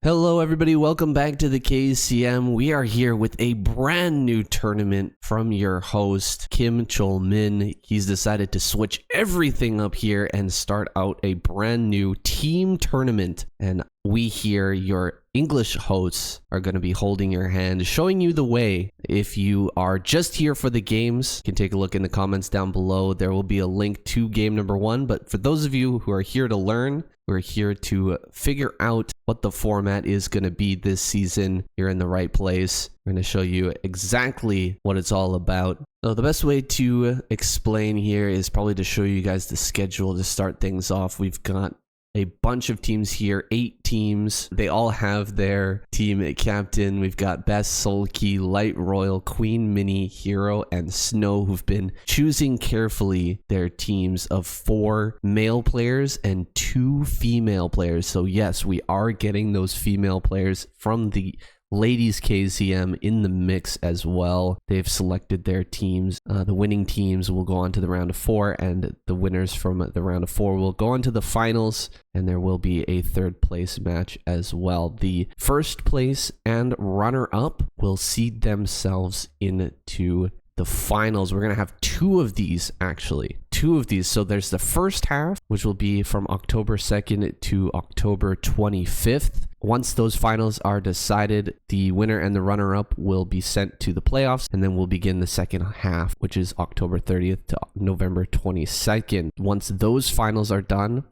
Hello everybody, welcome back to the KCM. We are here with a brand new tournament from your host, Kim Chol-min. He's decided to switch everything up here and start out a brand new team tournament. And we here, your English hosts, are going to be holding your hand, showing you the way. If you are just here for the games, you can take a look in the comments down below. There will be a link to game number 1. But for those of you who are here to learn, we're here to figure out what the format is going to be this season. You're in the right place. We're going to show you exactly what it's all about. So the best way to explain here is probably to show you guys the schedule to start things off. We've got a bunch of teams here, 8 teams. They all have their team captain. We've got Best, Soulkey, Light Royal, Queen Mini, Hero, and Snow, who've been choosing carefully their teams of 4 male players and 2 female players. So yes, we are getting those female players from the ladies KCM in the mix as well. They've selected their teams. The winning teams will go on to the round of 4, and the winners from the round of 4 will go on to the finals, and there will be a 3rd place match as well. The 1st place and runner-up will seed themselves into the finals. We're going to have 2 of these, actually. 2 of these. So there's the first half, which will be from October 2nd to October 25th. Once those finals are decided, the winner and the runner-up will be sent to the playoffs, and then we'll begin the second half, which is October 30th to November 22nd. Once those finals are done,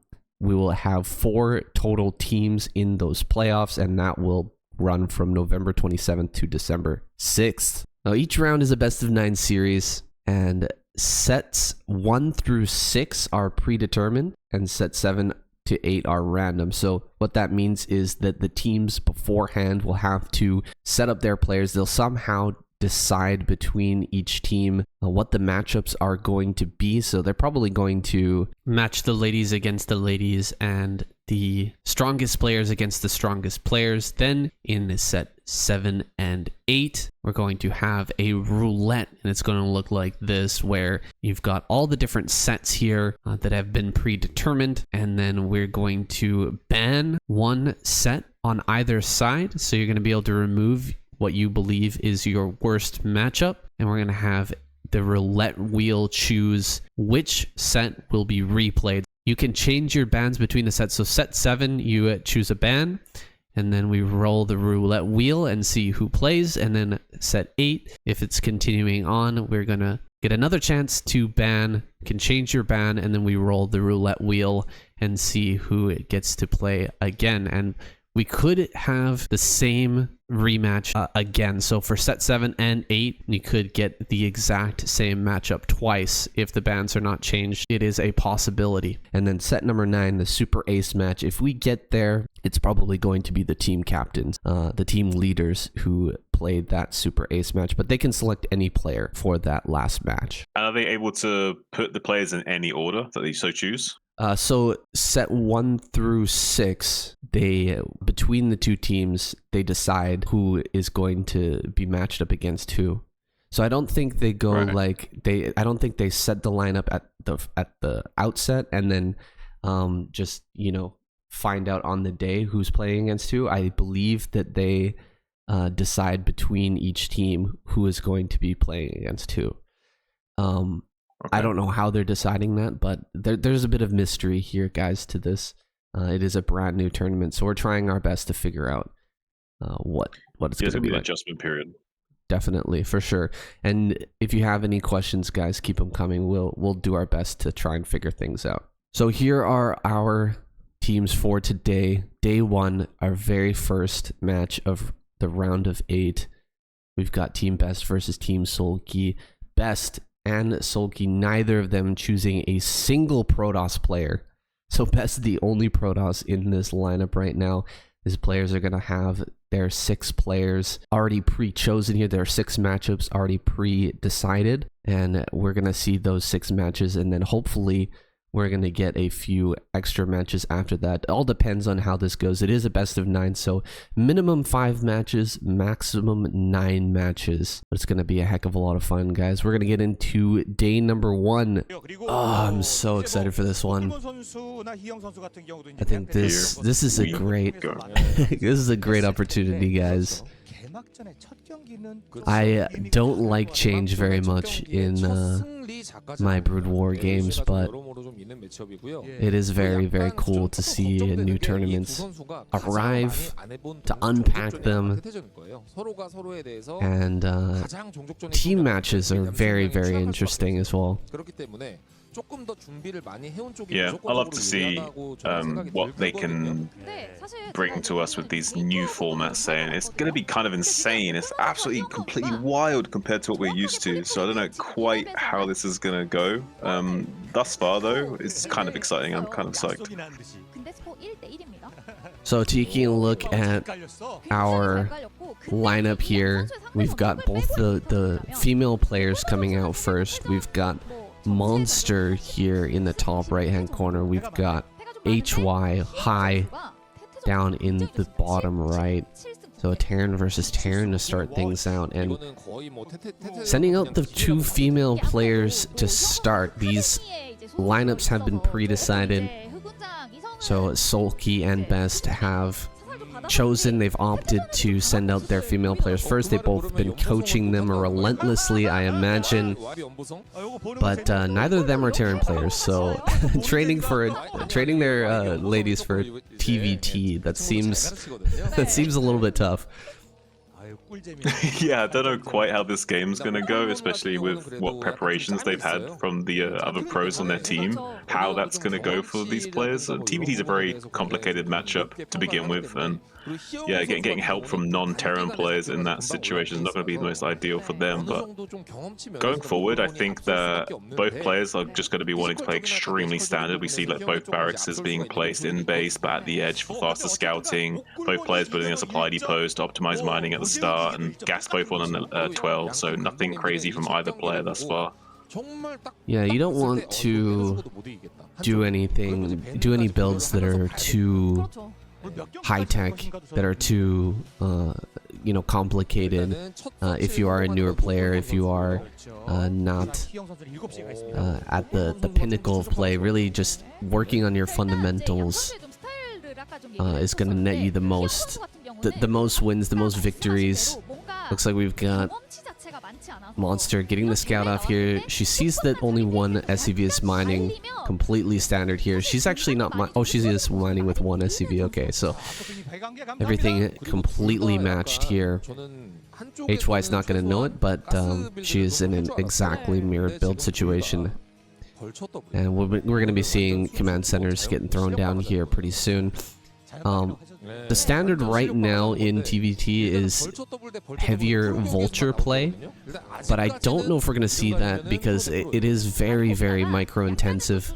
we will have 4 total teams in those playoffs, and that will run from November 27th to December 6th. Now, each round is a best-of-9 series, and sets 1 through 6 are predetermined, and sets 7 to 8 are random. So what that means is that the teams beforehand will have to set up their players. They'll somehow decide between each team what the matchups are going to be. So they're probably going to match the ladies against the ladies and the strongest players against the strongest players. Then in set 7 and 8, we're going to have a roulette, and it's going to look like this, where you've got all the different sets here that have been predetermined, and then we're going to ban one set on either side. So you're going to be able to remove what you believe is your worst matchup, and we're going to have the roulette wheel choose which set will be replayed. You can change your bans between the sets. So set 7, you choose a ban, and then we roll the roulette wheel and see who plays. And then set 8, if it's continuing on, we're going to get another chance to ban. You can change your ban, and then we roll the roulette wheel and see who gets to play again. And we could have the same rematch again. So for set 7 and 8, you could get the exact same matchup twice if the bans are not changed. It is a possibility. And then set number 9, the Super Ace match. If we get there, it's probably going to be the team captains, the team leaders who played that Super Ace match, but they can select any player for that last match. And are they able to put the players in any order that they so choose? So set 1 through 6, between the 2 teams, they decide who is going to be matched up against who. So I don't think they go I don't think they set the lineup at the outset and then just, find out on the day who's playing against who. I believe that they decide between each team who is going to be playing against who. I don't know how they're deciding that, but there's a bit of mystery here, guys, to this. It is a brand new tournament, so we're trying our best to figure out what it's going to be an like. Adjustment period. Definitely, for sure. And if you have any questions, guys, keep them coming. We'll do our best to try and figure things out. So here are our teams for today. Day 1, our very first match of the round of 8. We've got Team Best versus Team Soulkey. Best and Soulkey, neither of them choosing a single Protoss player. So Best, the only Protoss in this lineup right now. These players are going to have their 6 players already pre-chosen here. There are 6 matchups already pre-decided, and we're going to see those 6 matches, and then hopefully we're going to get a few extra matches after that. It all depends on how this goes. It is a best of 9, so minimum 5 matches, maximum 9 matches. But it's going to be a heck of a lot of fun, guys. We're going to get into day number 1. Oh, I'm so excited for this one. I think this is a great this is a great opportunity, guys. I don't like change very much in my Broodwar games, but it is very, very cool to see new tournaments arrive, to unpack them, and team matches are very, very interesting as well. Yeah, I love to see what they can bring to us with these new formats, saying it's going to be kind of insane. It's absolutely completely wild compared to what we're used to. So I don't know quite how this is going to go. Thus far, though, it's kind of exciting. I'm kind of psyched. So taking a look at our lineup here, we've got both the female players coming out first. We've got Monster here in the top right hand corner. We've got HY High down in the bottom right. So a Terran versus Terran to start things out, and sending out the 2 female players to start. These lineups have been pre-decided, so Soulkey and Best have chosen, they've opted to send out their female players first. They've both been coaching them relentlessly, I imagine, but neither of them are Terran players, so training their ladies for TVT, that seems a little bit tough. Yeah, I don't know quite how this game's gonna go, especially with what preparations they've had from the other pros on their team. How that's gonna go for these players. TVT is a very complicated matchup to begin with, and yeah, getting help from non-Terran players in that situation is not going to be the most ideal for them. But going forward, I think that both players are just going to be wanting to play extremely standard. We see like both barracks being placed in base, but at the edge for faster scouting. Both players building a supply depot to optimize mining at the start, and gas both on the 12. So nothing crazy from either player thus far. Yeah, you don't want to do any builds that are too high-tech, that are too complicated. If you are a newer player, if you are not at the pinnacle of play, really just working on your fundamentals is going to net you the most wins, the most victories. Looks like we've got Monster getting the scout off here. She sees that only one SCV is mining, completely standard here. She's actually not she is mining with one SCV. Okay, so everything completely matched here. HY is not going to know it, but she is in an exactly mirrored build situation. And we're going to be seeing command centers getting thrown down here pretty soon. The standard right now in TVT is heavier vulture play, but I don't know if we're going to see that because it is very, very micro intensive,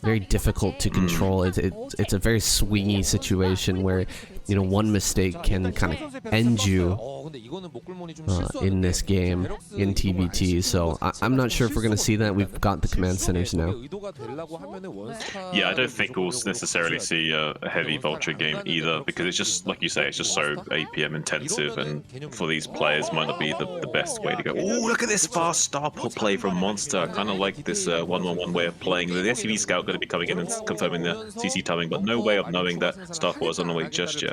very difficult to control. It's a very swingy situation where one mistake can kind of end you in this game in TVT. So I'm not sure if we're going to see that. We've got the command centers now. Yeah, I don't think we'll necessarily see a heavy vulture game either, because it's just, like you say, it's just so APM intensive, and for these players might not be the best way to go. Oh, look at this fast starport play from Monster. I kind of like this 1-1-1 way of playing. The SCV scout going to be coming in and confirming the CC timing, but no way of knowing that starport is on the way just yet.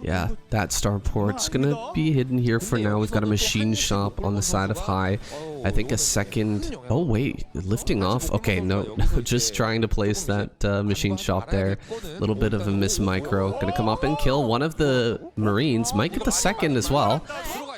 Yeah, that starport's gonna be hidden here for now. We've got a machine shop on the side of High. I think a second... Oh wait, lifting off? Okay, no, just trying to place that machine shop there. A little bit of a miss micro. Gonna come up and kill one of the Marines. Might get the second as well.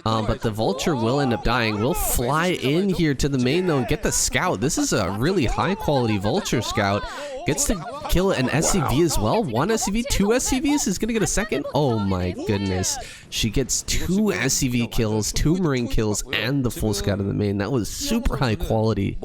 But the Vulture will end up dying. We'll fly in here to the main though and get the scout. This is a really high quality Vulture scout. Gets to kill an SCV as well. One SCV, 2 SCVs is gonna get a second. Oh my goodness. She gets 2 SCV kills, 2 Marine kills, and the full scout in the main. That was super high quality.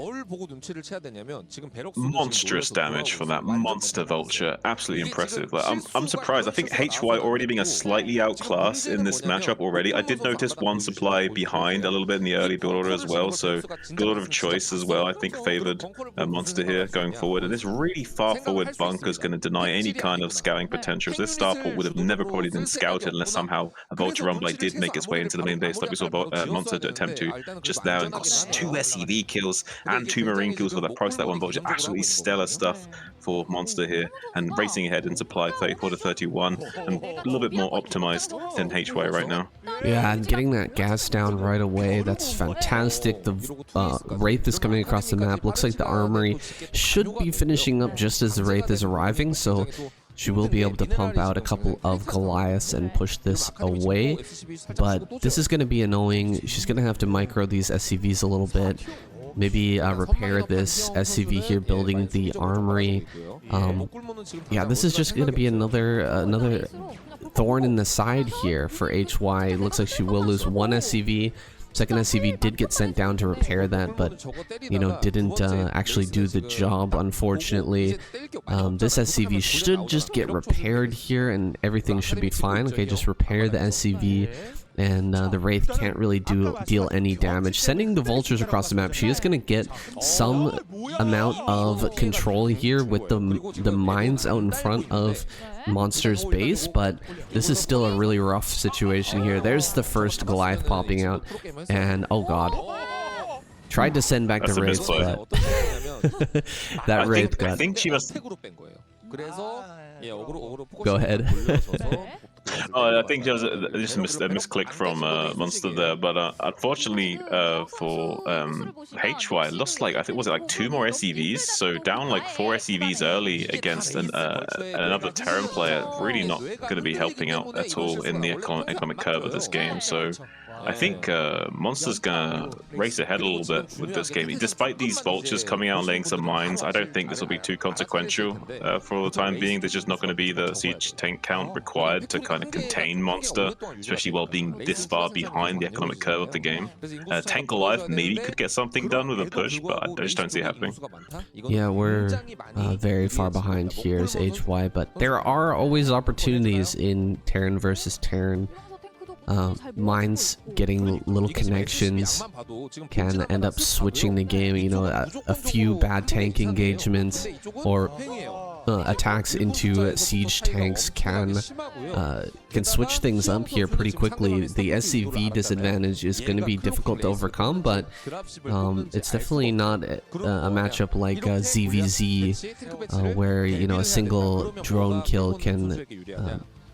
Monstrous damage from that monster Vulture. Absolutely impressive. Like, I'm surprised. I think HY already being a slightly outclassed in this matchup already. I did notice one supply behind a little bit in the early build order as well, so build order of choice as well, I think, favored Monster here going forward. And this really far forward bunker is going to deny any kind of scouting potential. This starport would have never probably been scouted unless somehow a Vulture Rumblade did make its way into the main base, like we saw Monster attempt to just now, and got 2 SCV kills and 2 Marine kills for the price of that one Vulture. Absolutely stellar stuff for Monster here, and racing ahead in supply 34 to 31, and a little bit more optimized than HY right now. Yeah, and getting that gas down right away, that's fantastic. The Wraith is coming across the map. Looks like the armory should be finishing up just as the Wraith is arriving, so she will be able to pump out a couple of Goliaths and push this away. But this is going to be annoying. She's going to have to micro these SCVs a little bit. Maybe repair this SCV here, building the armory. Yeah, this is just going to be another thorn in the side here for HY. It looks like she will lose one SCV. Second SCV did get sent down to repair that, but, you know, didn't actually do the job, unfortunately. This SCV should just get repaired here, and everything should be fine. Okay, just repair the SCV, and the Wraith can't really deal any damage. Sending the Vultures across the map, she is going to get some amount of control here with the mines out in front of Monster's base, but this is still a really rough situation here. There's the first Goliath popping out, and oh god. Tried to send back the Wraiths, but that Wraith got... I think she must... Go ahead. I think there was just a misclick from Monster there, but unfortunately for HY, lost like, I think, was it like 2 more SCVs? So down like 4 SCVs early against another Terran player, really not going to be helping out at all in the economic curve of this game. So I think Monster's gonna race ahead a little bit with this game. Despite these Vultures coming out and laying some mines, I don't think this will be too consequential for the time being. There's just not going to be the siege tank count required to kind of contain Monster, especially while being this far behind the economic curve of the game. Tank Goliath maybe could get something done with a push, but I just don't see it happening. Yeah, we're very far behind here as HY, but there are always opportunities in Terran versus Terran. Mines getting little connections can end up switching the game. You know, a few bad tank engagements or attacks into siege tanks can switch things up here pretty quickly. The SCV disadvantage is going to be difficult to overcome, but it's definitely not a matchup like ZVZ, where, you know, a single drone kill can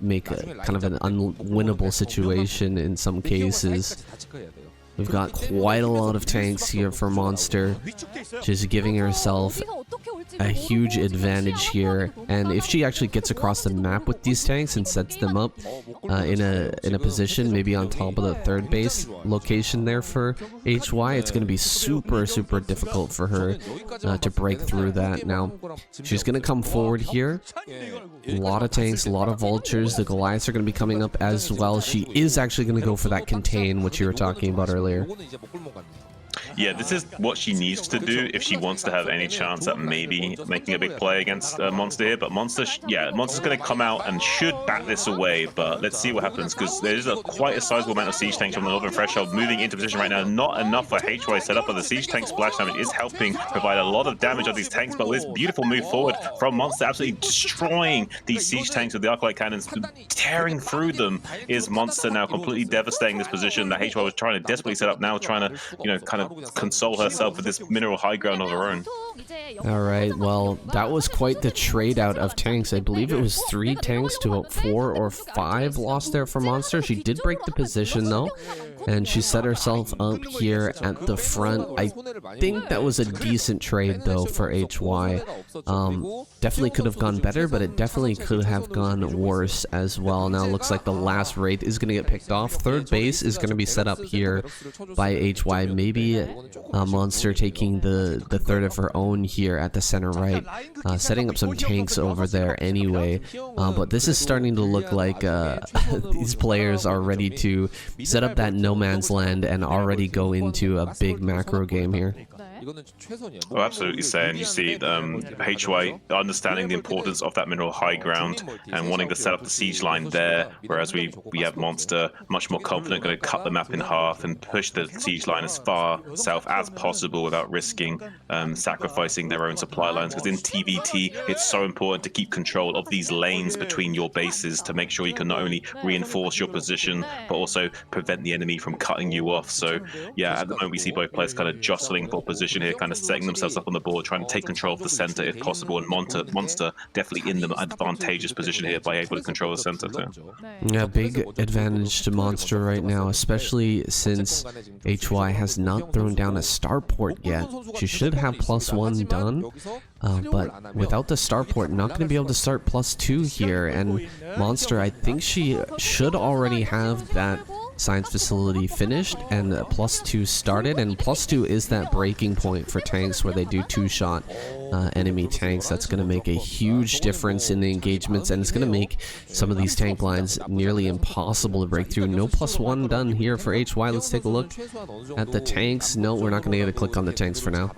make a kind of an unwinnable situation in some cases. We've got quite a lot of tanks here for Monster. She's giving herself a huge advantage here, and if she actually gets across the map with these tanks and sets them up in a position maybe on top of the third base location there for HY, it's going to be super difficult for her to break through that. Now she's going to come forward here. A lot of tanks, a lot of Vultures. The Goliaths are going to be coming up as well. She is actually going to go for that contain, which you were talking about earlier. Yeah, this is what she needs to do if she wants to have any chance at maybe making a big play against Monster here. But Monster's going to come out and should bat this away, but let's see what happens, because there's quite a sizable amount of siege tanks from the Northern Threshold moving into position right now. Not enough for HY setup, but the siege tank splash damage is helping provide a lot of damage on these tanks. But with this beautiful move forward from Monster, absolutely destroying these siege tanks with the Arclight cannons, tearing through them, is Monster now completely devastating this position that HY was trying to desperately set up, now trying to, you know, kind of console herself with this mineral high ground of her own. Alright, well, that was quite the trade out of tanks. I believe it was 3 tanks to 4 or 5 lost there for Monster. She did break the position though, and she set herself up here at the front. I think that was a decent trade though for HY. Definitely could have gone better, but it definitely could have gone worse as well. Now it looks like the last Wraith is going to get picked off. Third base is going to be set up here by HY. Maybe Monster taking the third of her own here at the center right, setting up some tanks over there anyway. But this is starting to look like these players are ready to set up that no man's land and already go into a big macro game here. Oh, absolutely, saying you see HY understanding the importance of that mineral high ground and wanting to set up the siege line there, whereas we have Monster much more confident, going to cut the map in half and push the siege line as far south as possible without risking sacrificing their own supply lines. Because in TVT, it's so important to keep control of these lanes between your bases to make sure you can not only reinforce your position but also prevent the enemy from cutting you off. So yeah, at the moment we see both players kind of jostling for position here, kind of setting themselves up on the board, trying to take control of the center if possible, and Monster definitely in the advantageous position here by able to control the center too. Yeah, big advantage to Monster right now, especially since HY has not thrown down a starport yet. She should have +1 done, but without the starport, not going to be able to start +2 here. And Monster, I think she should already have that science facility finished and +2 started, and +2 is that breaking point for tanks where they do 2-shot enemy tanks. That's going to make a huge difference in the engagements, and it's going to make some of these tank lines nearly impossible to break through. No +1 done here for HY. Let's take a look at the tanks. No, we're not going to get a click on the tanks for now.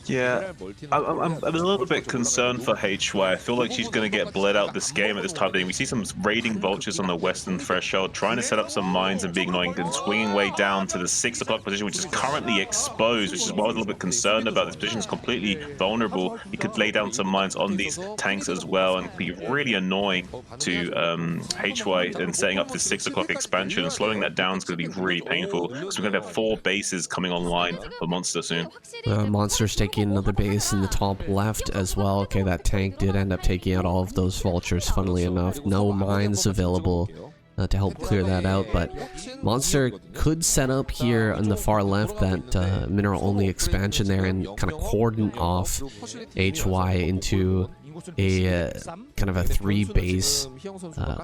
Yeah, I'm a little bit concerned for HY. I feel like she's going to get bled out this game at this time. We see some raiding vultures on the western threshold, trying to set up some mines and being annoying, and swinging way down to the 6 o'clock position, which is currently exposed, which is what I was a little bit concerned about. This position is completely vulnerable. He could lay down some mines on these tanks as well and be really annoying to HY in setting up this 6 o'clock expansion. And slowing that down is going to be really painful because we're going to have 4 bases coming online for Monster soon. Monster's taking another base in the top left as well. Okay, that tank did end up taking out all of those vultures, funnily enough. No mines available to help clear that out, but Monster could set up here on the far left that mineral-only expansion there and kind of cordon off HY into a kind of a 3-base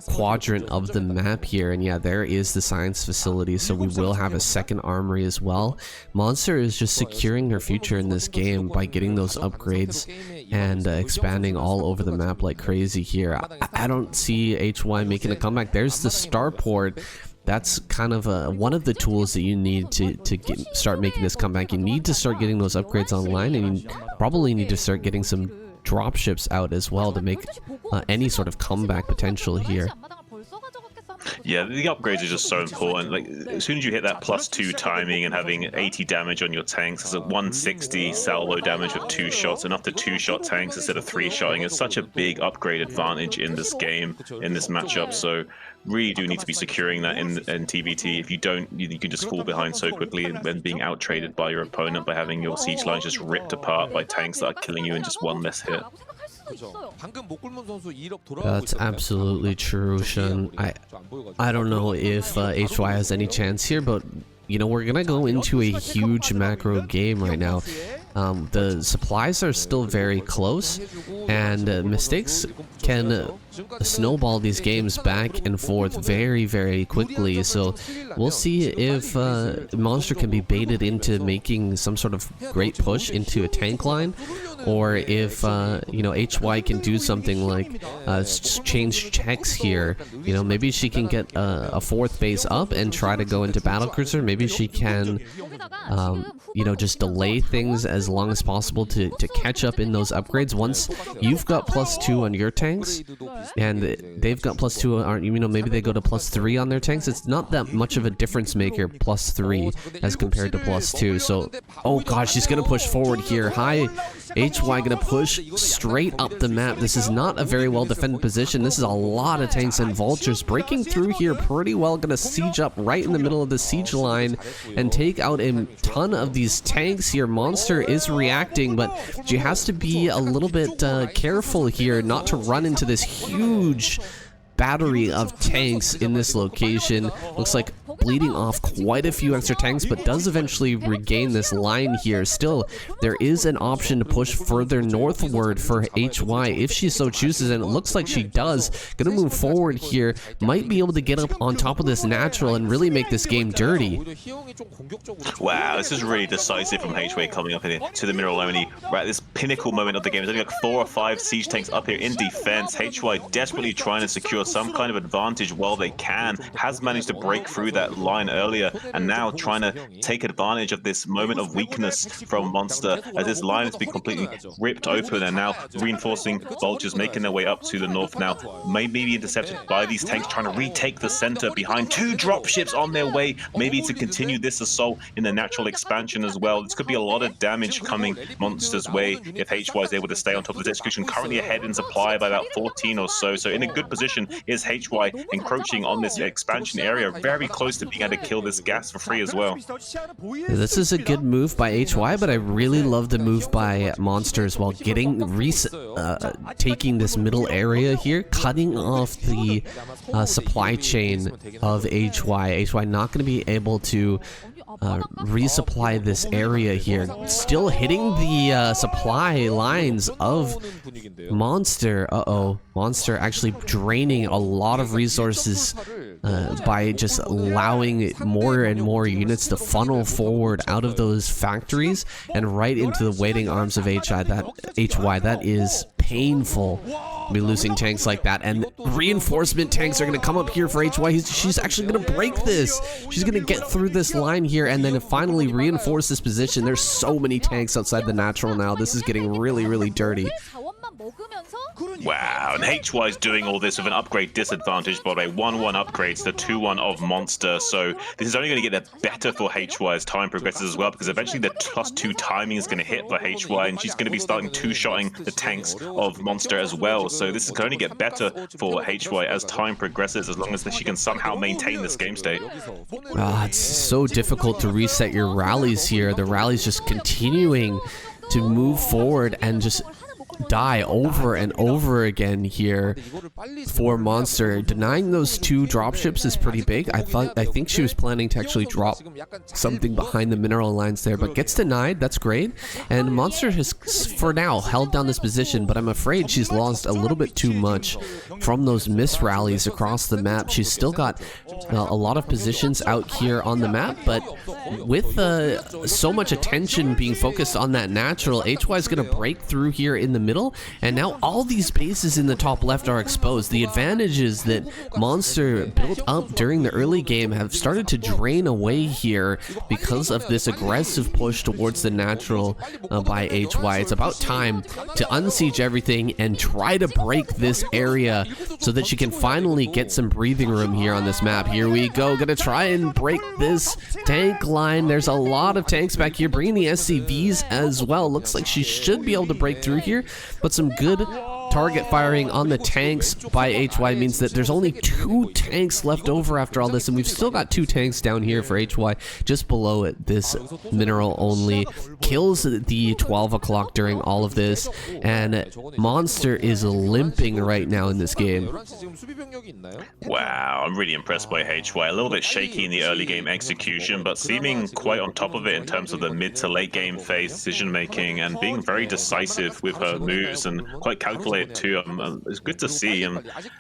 quadrant of the map here. And yeah, there is the science facility, so we will have a second armory as well. Monster is just securing her future in this game by getting those upgrades and expanding all over the map like crazy here. I don't see HY making a comeback. There's the starport. That's kind of one of the tools that you need to start making this comeback. You need to start getting those upgrades online, and you probably need to start getting some dropships out as well to make any sort of comeback potential here. Yeah, the upgrades are just so important. Like, as soon as you hit that +2 timing and having 80 damage on your tanks, there's a 160 salvo damage with 2 shots, and up to 2-shot tanks instead of 3-shotting. It's such a big upgrade advantage in this game, in this matchup. So really do need to be securing that in TVT. If you don't, you can just fall behind so quickly and being out-traded by your opponent by having your siege lines just ripped apart by tanks that are killing you in just one less hit. That's absolutely true, Shun. I don't know if HY has any chance here, but you know, we're gonna go into a huge macro game right now. The supplies are still very close, and mistakes can snowball these games back and forth very, very quickly. So we'll see if Monster can be baited into making some sort of great push into a tank line, or if you know, HY can do something like change checks here. You know, maybe she can get a 4th base up and try to go into battlecruiser. Maybe she can you know, just delay things as long as possible to catch up in those upgrades. Once you've got +2 on your tanks and they've got +2 on, you know, maybe they go to +3 on their tanks, it's not that much of a difference maker, +3 as compared to +2. So oh gosh, she's gonna push forward here. Hi, HY gonna push straight up the map. This is not a very well defended position. This is a lot of tanks and vultures breaking through here pretty well. Gonna siege up right in the middle of the siege line and take out a ton of these tanks here. Monster is reacting, but she has to be a little bit careful here not to run into this huge battery of tanks in this location. Looks like bleeding off quite a few extra tanks, but does eventually regain this line here. Still, there is an option to push further northward for HY if she so chooses, and it looks like she does. Gonna move forward here, might be able to get up on top of this natural and really make this game dirty. Wow, this is really decisive from HY coming up here to the mineral only right at this pinnacle moment of the game. There's only like 4 or 5 siege tanks up here in defense. HY desperately trying to secure some kind of advantage while they can, has managed to break through that that line earlier, and now trying to take advantage of this moment of weakness from Monster as his line has been completely ripped open, and now reinforcing vultures making their way up to the north now, maybe intercepted by these tanks trying to retake the center behind 2 dropships on their way, maybe to continue this assault in the natural expansion as well. This could be a lot of damage coming Monster's way if HY is able to stay on top of this execution. Currently ahead in supply by about 14 or so, so in a good position is HY, encroaching on this expansion area, very close to being able to kill this gas for free as well. This is a good move by HY, but I really love the move by Monster as well, getting taking this middle area here, cutting off the supply chain of HY. HY not going to be able to resupply this area here. Still hitting the supply lines of Monster. Monster actually draining a lot of resources by just allowing more and more units to funnel forward out of those factories and right into the waiting arms of HY. That is painful. Be losing tanks like that, and reinforcement tanks are going to come up here for HY. She's actually going to break this. She's going to get through this line here and then finally reinforce this position. There's so many tanks outside the natural now. This is getting really, really dirty. Wow, and HY is doing all this with an upgrade disadvantage by 1-1 upgrades to 2-1 of Monster, so this is only going to get better for HY as time progresses as well, because eventually the +2 timing is going to hit for HY, and she's going to be starting two-shotting the tanks of Monster as well, so this is going to get better for HY as time progresses, as long as she can somehow maintain this game state. It's so difficult to reset your rallies here. The rallies just continuing to move forward and just die over and over again here for Monster. Denying those 2 dropships is pretty big. I think she was planning to actually drop something behind the mineral lines there, but gets denied. That's great. And Monster has, for now, held down this position, but I'm afraid she's lost a little bit too much from those miss rallies across the map. She's still got a lot of positions out here on the map, but with so much attention being focused on that natural, HY is going to break through here in the middle, and now all these bases in the top left are exposed. The advantages that Monster built up during the early game have started to drain away here because of this aggressive push towards the natural by HY. It's about time to unsiege everything and try to break this area so that she can finally get some breathing room here on this map. Here we go, gonna try and break this tank line. There's a lot of tanks back here, bringing the SCVs as well. Looks like she should be able to break through here, but some good target firing on the tanks by HY means that there's only 2 tanks left over after all this, and we've still got 2 tanks down here for HY just below it. This mineral only kills the 12 o'clock during all of this, and Monster is limping right now in this game. Wow, I'm really impressed by HY. A little bit shaky in the early game execution, but seeming quite on top of it in terms of the mid to late game phase decision making, and being very decisive with her moves and quite calculated too. It's good to see.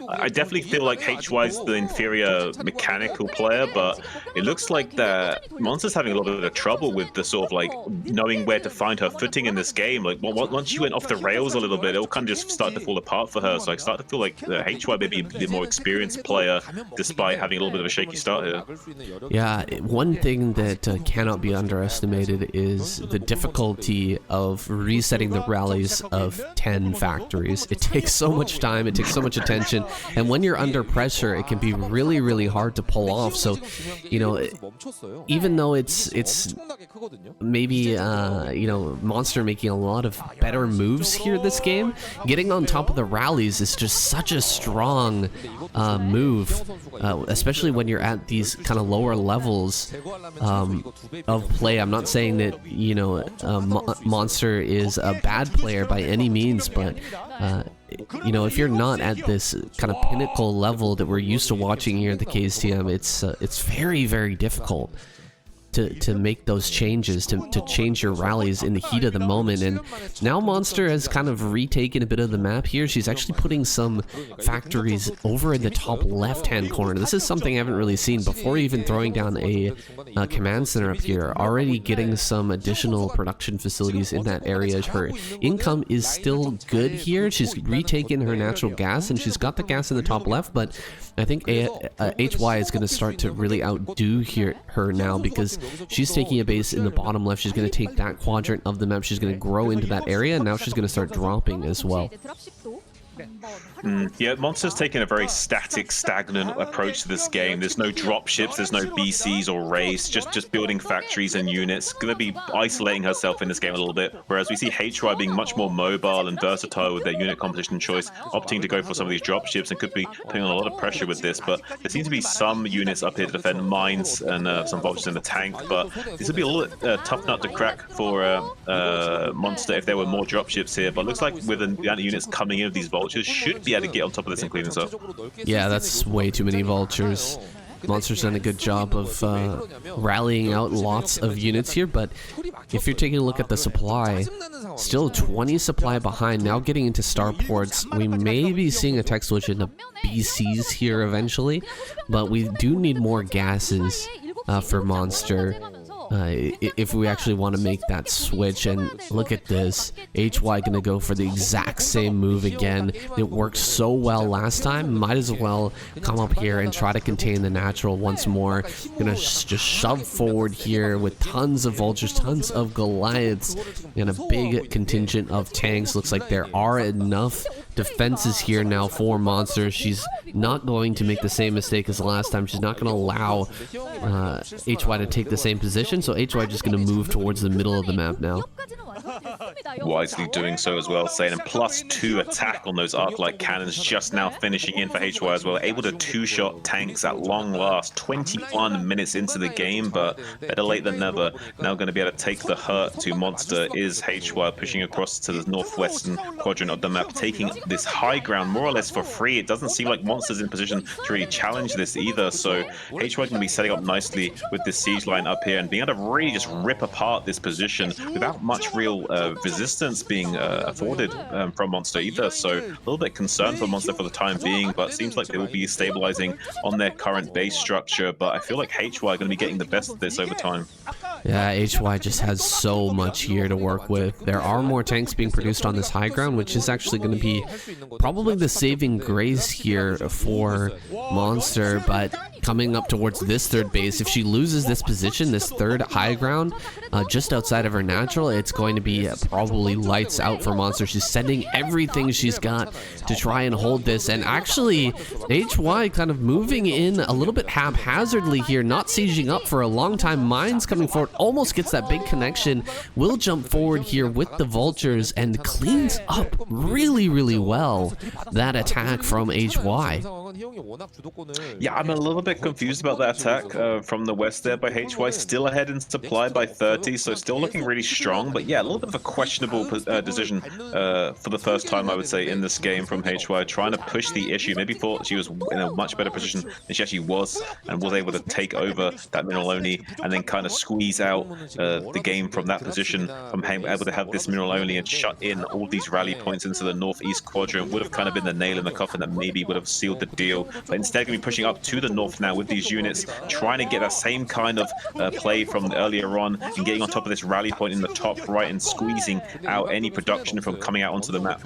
I definitely feel like HY is the inferior mechanical player, but it looks like that Monster's having a little bit of trouble with the sort of like knowing where to find her footing in this game. Like once she went off the rails a little bit, it all kind of just started to fall apart for her. So I start to feel like HY may be a bit more experienced player despite having a little bit of a shaky start here. Yeah, one thing that cannot be underestimated is the difficulty of resetting the rallies of 10 factories. It takes so much time, it takes so much attention, and when you're under pressure, it can be really, really hard to pull off. So, you know, even though it's maybe, you know, Monster making a lot of better moves here this game, getting on top of the rallies is just such a strong move, especially when you're at these kind of lower levels of play. I'm not saying that, you know, Monster is a bad player by any means, but you know, if you're not at this kind of pinnacle level that we're used to watching here at the KCM, it's very, very difficult to make those changes, to change your rallies in the heat of the moment. And now Monster has kind of retaken a bit of the map here. She's actually putting some factories over in the top left-hand corner. This is something I haven't really seen before, even throwing down a command center up here. Already getting some additional production facilities in that area. Her income is still good here. She's retaken her natural gas, and she's got the gas in the top left, but I think HY is going to start to really outdo her now, because she's taking a base in the bottom left. She's going to take that quadrant of the map. She's going to grow into that area, and now she's going to start dropping as well. Yeah, Monster's taking a very static, stagnant approach to this game. There's no drop ships, there's no BCs or raids, just building factories and units. Gonna be isolating herself in this game a little bit, whereas we see HY being much more mobile and versatile with their unit composition choice, opting to go for some of these drop ships, and could be putting on a lot of pressure with this. But there seems to be some units up here to defend mines and some vultures in the tank, but this would be a little tough nut to crack for Monster if there were more drop ships here. But looks like with the amount of units coming in of these vultures, should be able to get on top of this and clean this up. Yeah, that's way too many vultures. Monster's done a good job of rallying out lots of units here, but if you're taking a look at the supply, still 20 supply behind. Now getting into starports, we may be seeing a tech switch into BCs here eventually, but we do need more gases for Monster. If we actually want to make that switch. And look at this, HY gonna go for the exact same move again. It worked so well last time, might as well come up here and try to contain the natural once more. Gonna just shove forward here with tons of vultures, tons of Goliaths, and a big contingent of tanks. Looks like there are enough defenses here now for Monster. She's not going to make the same mistake as last time. She's not going to allow HY to take the same position, so HY just going to move towards the middle of the map now. Wisely doing so as well, saying, and +2 attack on those arc-light cannons just now finishing in for HY as well. Able to two-shot tanks at long last, 21 minutes into the game, but better late than never. Now going to be able to take the hurt to Monster is HY, pushing across to the northwestern quadrant of the map, taking this high ground more or less for free. It doesn't seem like Monster's in position to really challenge this either, so HY going to be setting up nicely with this siege line up here and being able to really just rip apart this position without much real resistance being afforded from Monster either. So a little bit concerned for Monster for the time being, but seems like they will be stabilizing on their current base structure. But I feel like HY are going to be getting the best of this over time. Yeah, HY just has so much here to work with. There are more tanks being produced on this high ground, which is actually going to be probably the saving grace here for Monster. But coming up towards this third base, if she loses this position, this third high ground, just outside of her natural, it's going to be probably lights out for Monster. She's sending everything she's got to try and hold this, and actually HY kind of moving in a little bit haphazardly here, not sieging up for a long time. Mines coming forward, almost gets that big connection, will jump forward here with the vultures and cleans up really well that attack from HY. Yeah, I'm a little bit confused about that attack from the west there by HY. Still ahead in supply by 30, so still looking really strong. But yeah, a little bit of a questionable decision for the first time, I would say, in this game from HY, trying to push the issue. Maybe thought she was in a much better position than she actually was, and was able to take over that mineral only and then kind of squeeze out the game from that position, from being able to have this mineral only and shut in all these rally points into the northeast quadrant. Would have kind of been the nail in the coffin that maybe would have sealed the deal. But instead going to be pushing up to the north now with these units, trying to get that same kind of play from earlier on, and getting on top of this rally point in the top right and squeezing out any production from coming out onto the map.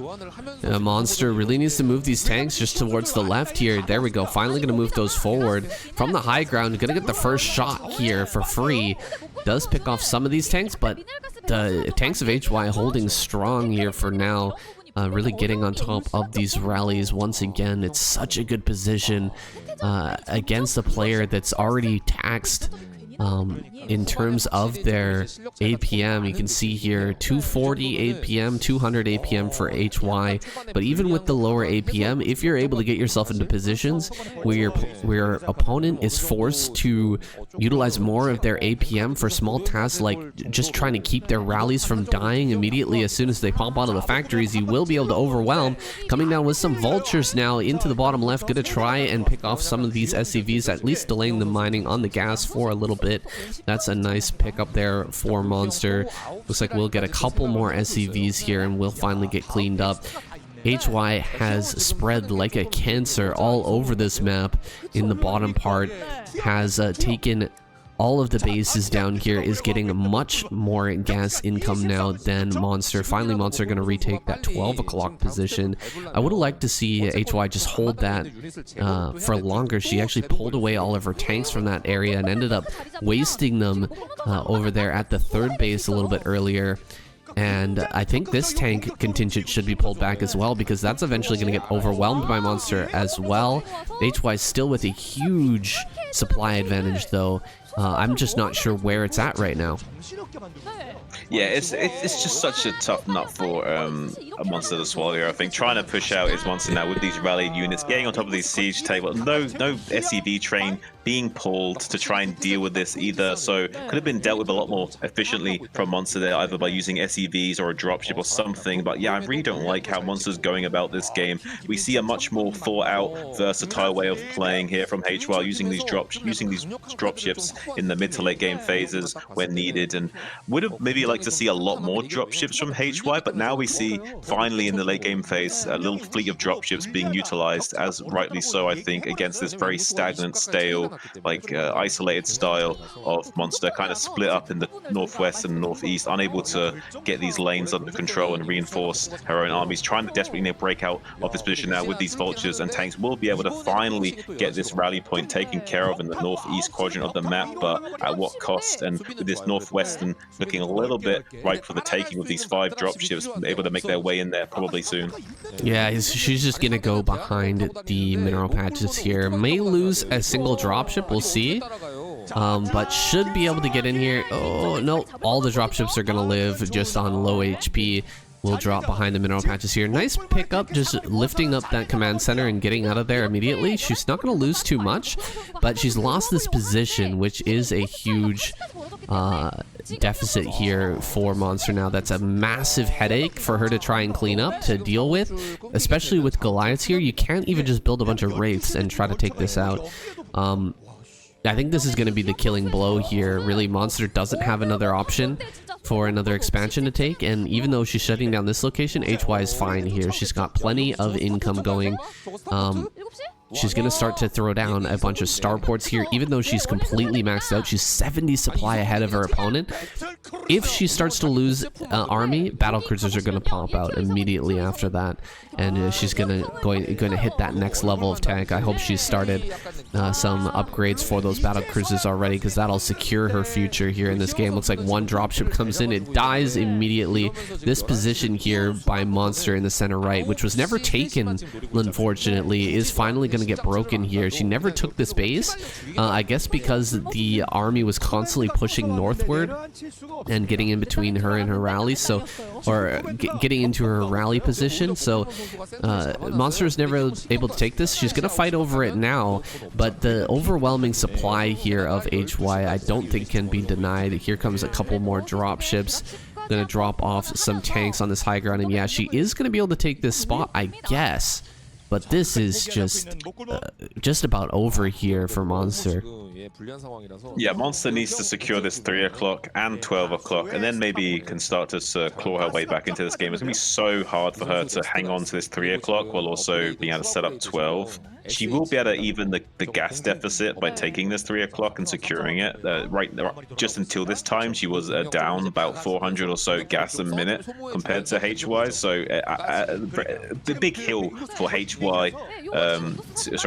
Monster really needs to move these tanks just towards the left here. There we go, finally going to move those forward from the high ground. Going to get the first shot here for free. Does pick off some of these tanks, but the tanks of HY holding strong here for now. Really getting on top of these rallies once again. It's such a good position against a player that's already taxed in terms of their APM. You can see here 240 APM, 200 APM for HY, but even with the lower APM, if you're able to get yourself into positions where your opponent is forced to utilize more of their APM for small tasks like just trying to keep their rallies from dying immediately as soon as they pop out of the factories, you will be able to overwhelm. Coming down with some vultures now into the bottom left, gonna try and pick off some of these SCVs, at least delaying the mining on the gas for a little bit. That's a nice pickup there for Monster. Looks like we'll get a couple more SCVs here and we'll finally get cleaned up. HY has spread like a cancer all over this map in the bottom part, has taken all of the bases down here is getting much more gas income now than Monster. Finally, Monster going to retake that 12 o'clock position. I would have liked to see HY just hold that for longer. She actually pulled away all of her tanks from that area and ended up wasting them over there at the third base a little bit earlier. And I think this tank contingent should be pulled back as well, because that's eventually going to get overwhelmed by Monster as well. HY still with a huge supply advantage, though. I'm just not sure where it's at right now. Yeah, it's just such a tough nut for a Monster to swallow. I think trying to push out his Monster now with these rallied units, getting on top of these siege tables, no SCV train being pulled to try and deal with this either, so could have been dealt with a lot more efficiently from Monster there, either by using SCVs or a dropship or something. But yeah, I really don't like how Monster's going about this game. We see a much more thought out, versatile way of playing here from HY, using these dropships in the mid to late game phases when needed, and would have maybe liked to see a lot more dropships from HY, but now we see finally in the late game phase a little fleet of dropships being utilized, as rightly so, I think, against this very stagnant, stale, like isolated style of Monster, kind of split up in the northwest and northeast, unable to get these lanes under control and reinforce her own armies, trying to desperately break out of this position now with these vultures and tanks. Will be able to finally get this rally point taken care of in the northeast quadrant of the map, but at what cost? And with this northwestern looking a little bit ripe for the taking, with these 5 dropships able to make their way in there probably soon. Yeah, she's just gonna go behind the mineral patches here. May lose a single dropship, we'll see. But should be able to get in here. Oh no, all the dropships are gonna live just on low HP. Will drop behind the mineral patches here. Nice pickup, just lifting up that command center and getting out of there immediately. She's not going to lose too much, but she's lost this position, which is a huge deficit here for Monster now. That's a massive headache for her to try and clean up, to deal with, especially with Goliaths here. You can't even just build a bunch of Wraiths and try to take this out. I think this is going to be the killing blow here. Really, Monster doesn't have another option for another expansion to take, and even though she's shutting down this location, HY is fine here. She's got plenty of income going. She's going to start to throw down a bunch of starports here, even though she's completely maxed out. She's 70 supply ahead of her opponent. If she starts to lose army, battle cruisers are going to pop out immediately after that, and she's going to hit that next level of tank. I hope she's started some upgrades for those battle cruisers already, because that'll secure her future here in this game. Looks like one dropship comes in, it dies immediately. This position here by Monster in the center right, which was never taken, unfortunately, is finally going to get broken here. She never took this base, I guess because the army was constantly pushing northward and getting in between her and her rallies, so, or getting into her rally position. So Monster is never able to take this. She's gonna fight over it now, but the overwhelming supply here of HY I don't think can be denied. Here comes a couple more drop ships, gonna drop off some tanks on this high ground, and yeah, she is gonna be able to take this spot, I guess. But this is just about over here for Monster. Yeah, Monster needs to secure this 3 o'clock and 12 o'clock, and then maybe can start to claw her way back into this game. It's going to be so hard for her to hang on to this 3 o'clock while also being able to set up 12. She will be able to even the gas deficit by taking this 3 o'clock and securing it. Just until this time, she was down about 400 or so gas a minute compared to HY. So the big hill for HY,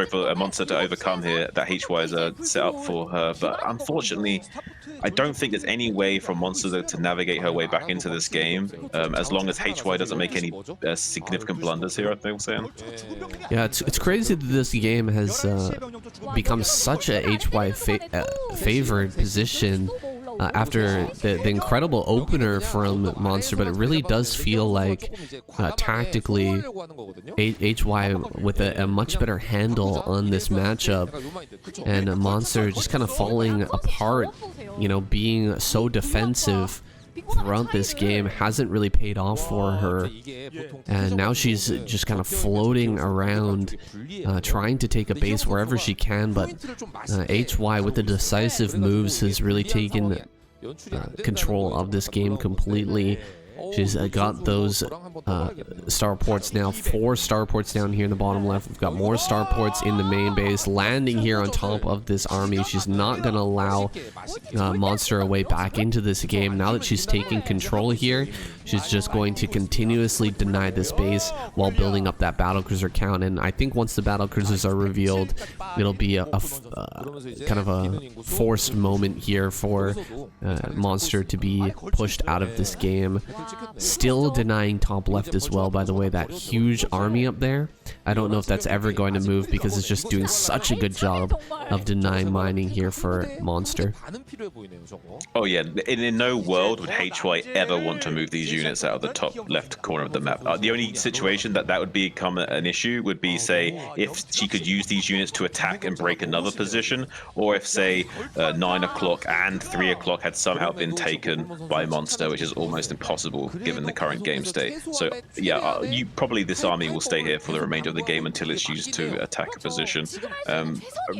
for a Monster to overcome here that HY is set up for her. But unfortunately, I don't think there's any way for Monster to navigate her way back into this game, as long as HY doesn't make any significant blunders here, I think I'm saying. Yeah, it's crazy that this game has become such a HY favored position after the incredible opener from Monster, but it really does feel like tactically HY with a much better handle on this matchup, and Monster just kind of falling apart, you know, being so defensive throughout this game hasn't really paid off for her, and now she's just kind of floating around trying to take a base wherever she can, but HY with the decisive moves has really taken control of this game completely. She's got those starports now, 4 starports down here in the bottom left. We've got more starports in the main base, landing here on top of this army. She's not going to allow Monster away back into this game. Now that she's taking control here, she's just going to continuously deny this base while building up that battlecruiser count. And I think once the battlecruisers are revealed, it'll be a kind of a forced moment here for Monster to be pushed out of this game. Still denying top left as well, by the way, that huge army up there. I don't know if that's ever going to move because it's just doing such a good job of denying mining here for Monster. Oh yeah, in no world would HY ever want to move these units out of the top left corner of the map. The only situation that would become an issue would be, say, if she could use these units to attack and break another position, or if, say, 9 o'clock and 3 o'clock had somehow been taken by Monster, which is almost impossible given the current game state. So yeah, probably this army will stay here for the remainder of the game until it's used to attack a position. A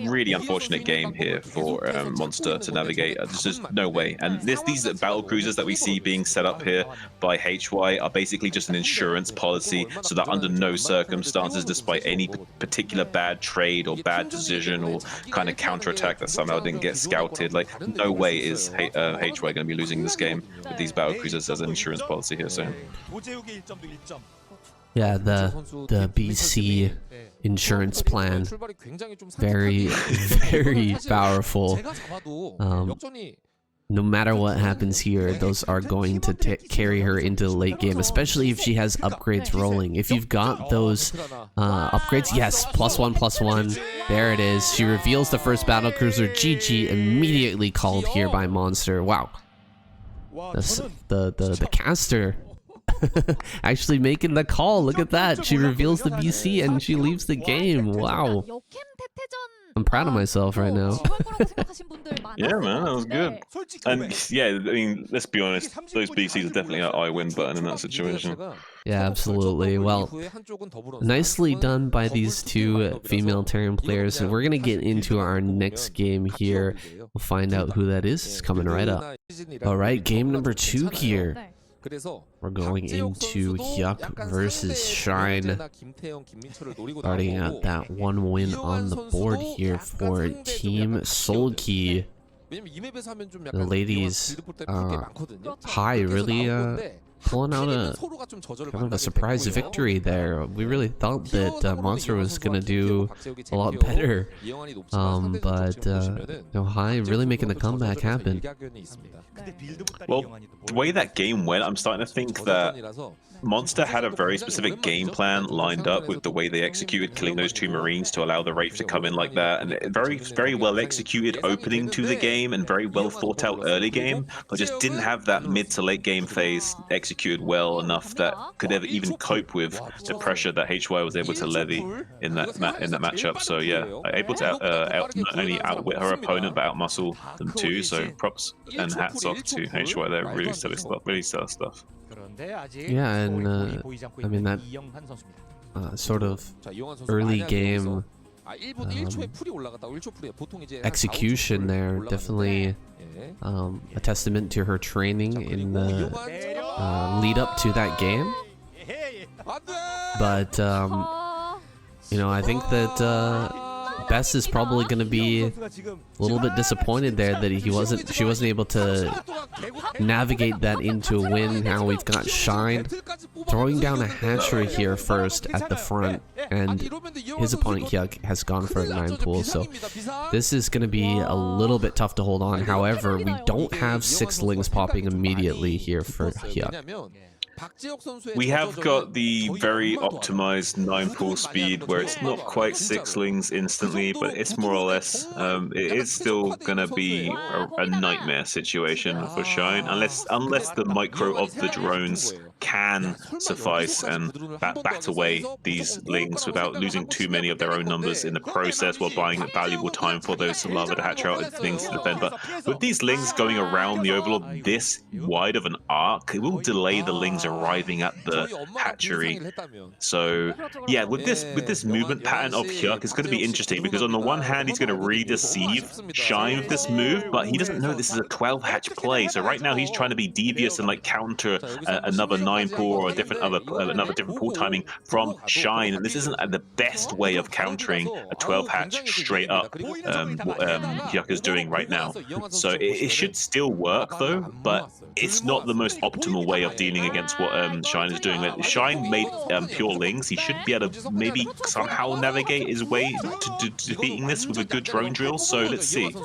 really unfortunate game here for Monster to navigate. There's just no way. And these battle cruisers that we see being set up here by HY are basically just an insurance policy, so that under no circumstances, despite any particular bad trade or bad decision or kind of counterattack that somehow didn't get scouted, like no way is HY going to be losing this game with these battle cruisers as an insurance policy here. So yeah, the BC insurance plan, very, very powerful. No matter what happens here, those are going to carry her into the late game, especially if she has upgrades rolling. If you've got those upgrades, yes, +1/+1, there it is. She reveals the first battlecruiser. GG, immediately called here by Monster. Wow, the caster actually making the call. Look at that. She reveals the BC and she leaves the game. Wow. I'm proud of myself right now. Yeah, man, that was good. And yeah, I mean, let's be honest, those BCs are definitely an I win button in that situation. Yeah, absolutely. Well, nicely done by these two female Terran players. And we're going to get into our next game here. We'll find out who that is. It's coming right up. All right, game number 2 here. We're going into Hyuk versus Shine. Starting at that 1 win on the board here for Team Soulkey. The ladies, High really pulling out a kind of a surprise victory there. We really thought that Monster was gonna do a lot better, but High really making the comeback happen. Well, the way that game went, I'm starting to think that Monster had a very specific game plan lined up with the way they executed killing those 2 Marines to allow the Wraith to come in like that, and very, very well executed opening to the game and very well thought out early game, but just didn't have that mid to late game phase executed well enough that could ever even cope with the pressure that HY was able to levy in that matchup. So yeah, able to not only outwit her opponent but outmuscle them too. So props and hats off to HY there. Really stellar stuff. Really stellar stuff. Yeah, and I mean that sort of early game execution there, definitely a testament to her training in the lead up to that game. But I think that Bess is probably going to be a little bit disappointed there that she wasn't able to navigate that into a win. Now we've got Shine throwing down a hatchery here first at the front, and his opponent Hyuk has gone for a 9 pool, so this is going to be a little bit tough to hold on. However, we don't have 6 lings popping immediately here for Hyuk. We have got the very optimized 9 pool speed where it's not quite 6 lings instantly, but it's more or less, it is still gonna be a nightmare situation for Shine, unless the micro of the drones can suffice and bat away these lings without losing too many of their own numbers in the process, while buying valuable time for those lava to hatch out and things to defend. But with these lings going around the overlord this wide of an arc, it will delay the lings arriving at the hatchery. So yeah, with this movement pattern of Hyuk, it's going to be interesting, because on the one hand he's going to re-deceive Shine with this move, but he doesn't know this is a 12 hatch play. So right now he's trying to be devious and like counter another 9 pull or another different pull timing from Shine, and this isn't the best way of countering a 12 hatch straight up Hyuk is doing right now. So it should still work though, but it's not the most optimal way of dealing against what Shine is doing. If Shine made pure lings, he should be able to maybe somehow navigate his way to defeating this with a good drone drill. So let's see.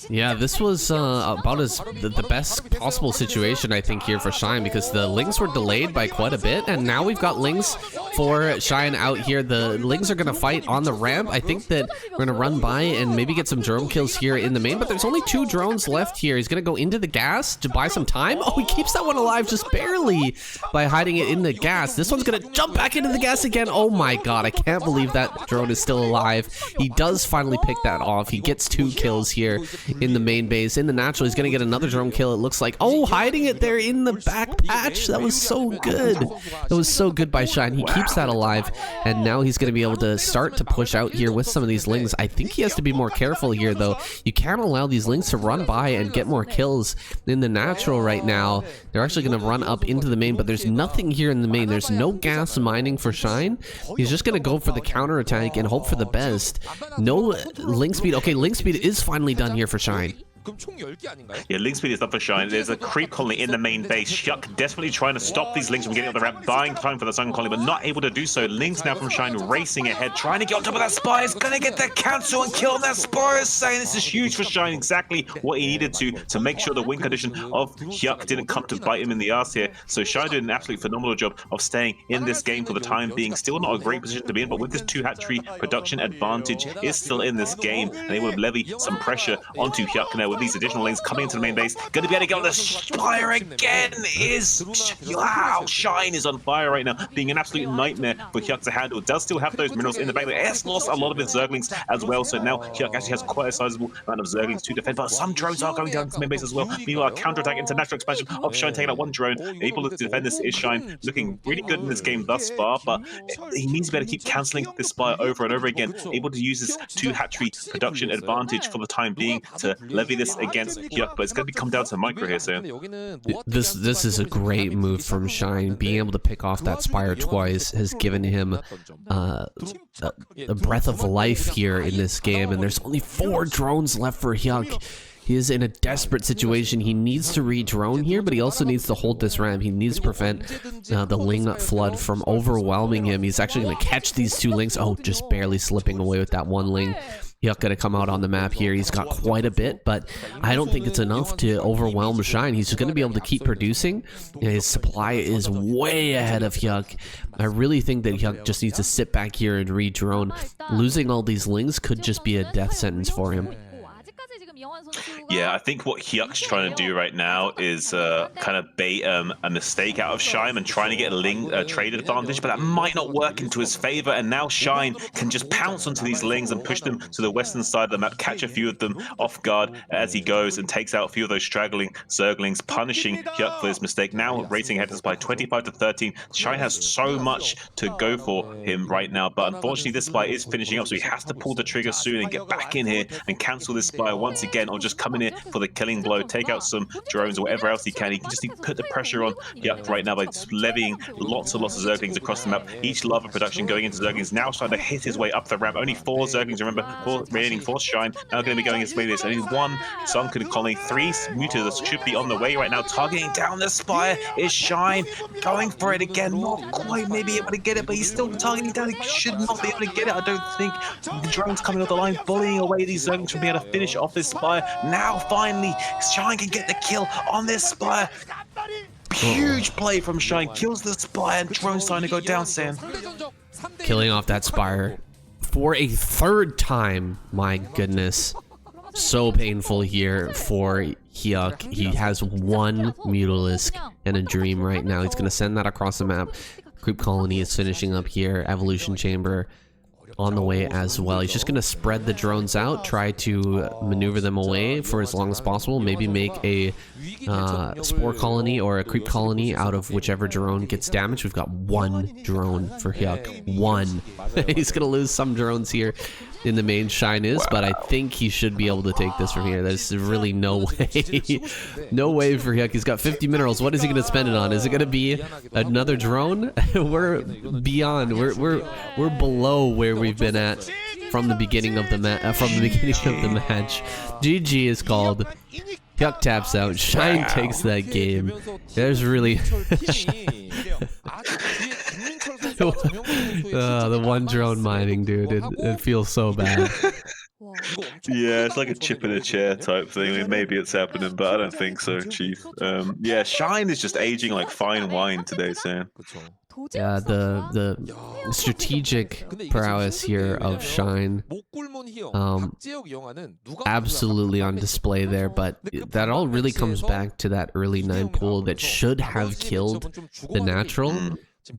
Yeah, this was about the best possible situation, I think, here for Shine, because the lings were delayed by quite a bit, and now we've got lings for Shine out here. The lings are going to fight on the ramp. I think that we're going to run by and maybe get some drone kills here in the main, but there's only 2 drones left here. He's going to go into the gas to buy some time. Oh, he keeps that one alive just barely by hiding it in the gas. This one's going to jump back into the gas again. Oh my god, I can't believe that drone is still alive. He does finally pick that off. He gets 2 kills here in the main base. In the natural, he's going to get another drone kill, it looks like. Oh, hiding it there in the back patch. That was so good. That was so good by Shine. He keeps that alive, and now he's going to be able to start to push out here with some of these lings. I think he has to be more careful here, though. You can't allow these lings to run by and get more kills in the natural right now. They're actually going to run up into the main, but there's nothing here in the main. There's no gas mining for Shine. He's just going to go for the counter attack and hope for the best. No link speed. Okay, link speed is finally done here for Shine. Yeah, link speed is up for Shine. There's a creep colony in the main base. Hyuk desperately trying to stop these lings from getting up the ramp, buying time for the sun colony, but not able to do so. Lings now from Shine racing ahead, trying to get on top of that Spire. Is gonna get the cancel and kill that Spire. Saying this is huge for Shine, exactly what he needed to make sure the win condition of Hyuk didn't come to bite him in the ass here. So Shine did an absolutely phenomenal job of staying in this game for the time being. Still not a great position to be in, but with this 2 hatchery production advantage is still in this game, and able to levy some pressure onto Hyuk now with these additional lanes coming into the main base. Going to be able to get on the Spire again. Wow, Shine is on fire right now, being an absolute nightmare for Hyuk to handle. Does still have those minerals in the back. Has lost a lot of his Zerglings as well, so now Hyuk actually has quite a sizable amount of Zerglings to defend, but some drones are going down to the main base as well. Meanwhile, counterattack into natural expansion of Shine taking out 1 drone. Able to defend this is Shine, looking really good in this game thus far, but he needs to be able to keep cancelling this Spire over and over again. Able to use this 2 hatchery production advantage for the time being to levy this against Hyuk, but it's going to come down to micro here, so this is a great move from Shine. Being able to pick off that Spire twice has given him a breath of life here in this game, and there's only 4 drones left for Hyuk. He is in a desperate situation. He needs to re-drone here, but he also needs to hold this ramp. He needs to prevent the Ling flood from overwhelming him. He's actually going to catch these 2 lings. Oh, just barely slipping away with that 1 ling. Hyuk gonna come out on the map here. He's got quite a bit, but I don't think it's enough to overwhelm Shine. He's just gonna be able to keep producing. His supply is way ahead of Hyuk. I really think that Hyuk just needs to sit back here and re-drone. Losing all these lings could just be a death sentence for him. Yeah, I think what Hyuk's trying to do right now is kind of bait a mistake out of Shine and trying to get a trade advantage, but that might not work into his favor, and now Shine can just pounce onto these lings and push them to the western side of the map, catch a few of them off guard as he goes, and takes out a few of those straggling Zerglings, punishing Hyuk for his mistake. Now racing ahead by 25 to 13. Shine has so much to go for him right now, but unfortunately this Spire is finishing up, so he has to pull the trigger soon and get back in here and cancel this Spire once again, or just come in here for the killing blow, take out some drones or whatever else he can. He can just put the pressure on Hyuk right now by levying lots and lots of Zerglings across the map. Each lava production going into Zerglings, now starting to hit his way up the ramp. Only 4 Zerglings, remember, 4 remaining for Shine. Now going to be going his way. There's only 1 sunken colony, 3 mutas should be on the way right now. Targeting down the Spire is Shine, going for it again. Not quite maybe able to get it, but he's still targeting down. He should not be able to get it, I don't think. The drone's coming off the line, bullying away these Zerglings from being able to finish off this Spire. Now finally Shine can get the kill on this Spire. Huge play from Shine, kills the Spire, and drone's starting to go down, Sam. Killing off that Spire for a 3rd time. My goodness. So painful here for Hyuk. He has one Mutalisk and a Dream right now. He's going to send that across the map. Creep Colony is finishing up here. Evolution Chamber on the way as well. He's just going to spread the drones out, try to maneuver them away for as long as possible, maybe make a Spore Colony or a Creep Colony out of whichever drone gets damaged. We've got one drone for Hyuk. One. He's going to lose some drones here in the main Shine is, but I think he should be able to take this from here. There's really no way. No way for Hyuk. He's got 50 minerals. What is he going to spend it on? Is it going to be another drone? We're beyond. We're below where we've been at from the beginning of the match. GG is called. Hyuk taps out. Shine takes that game. There's really the one drone mining, dude. It feels so bad. Yeah, it's like a chip in a chair type thing. I mean, maybe it's happening, but I don't think so, Chief. Yeah, Shine is just aging like fine wine today, Sam. Yeah, the strategic prowess here of Shine, absolutely on display there, but that all really comes back to that early 9 pool that should have killed the natural.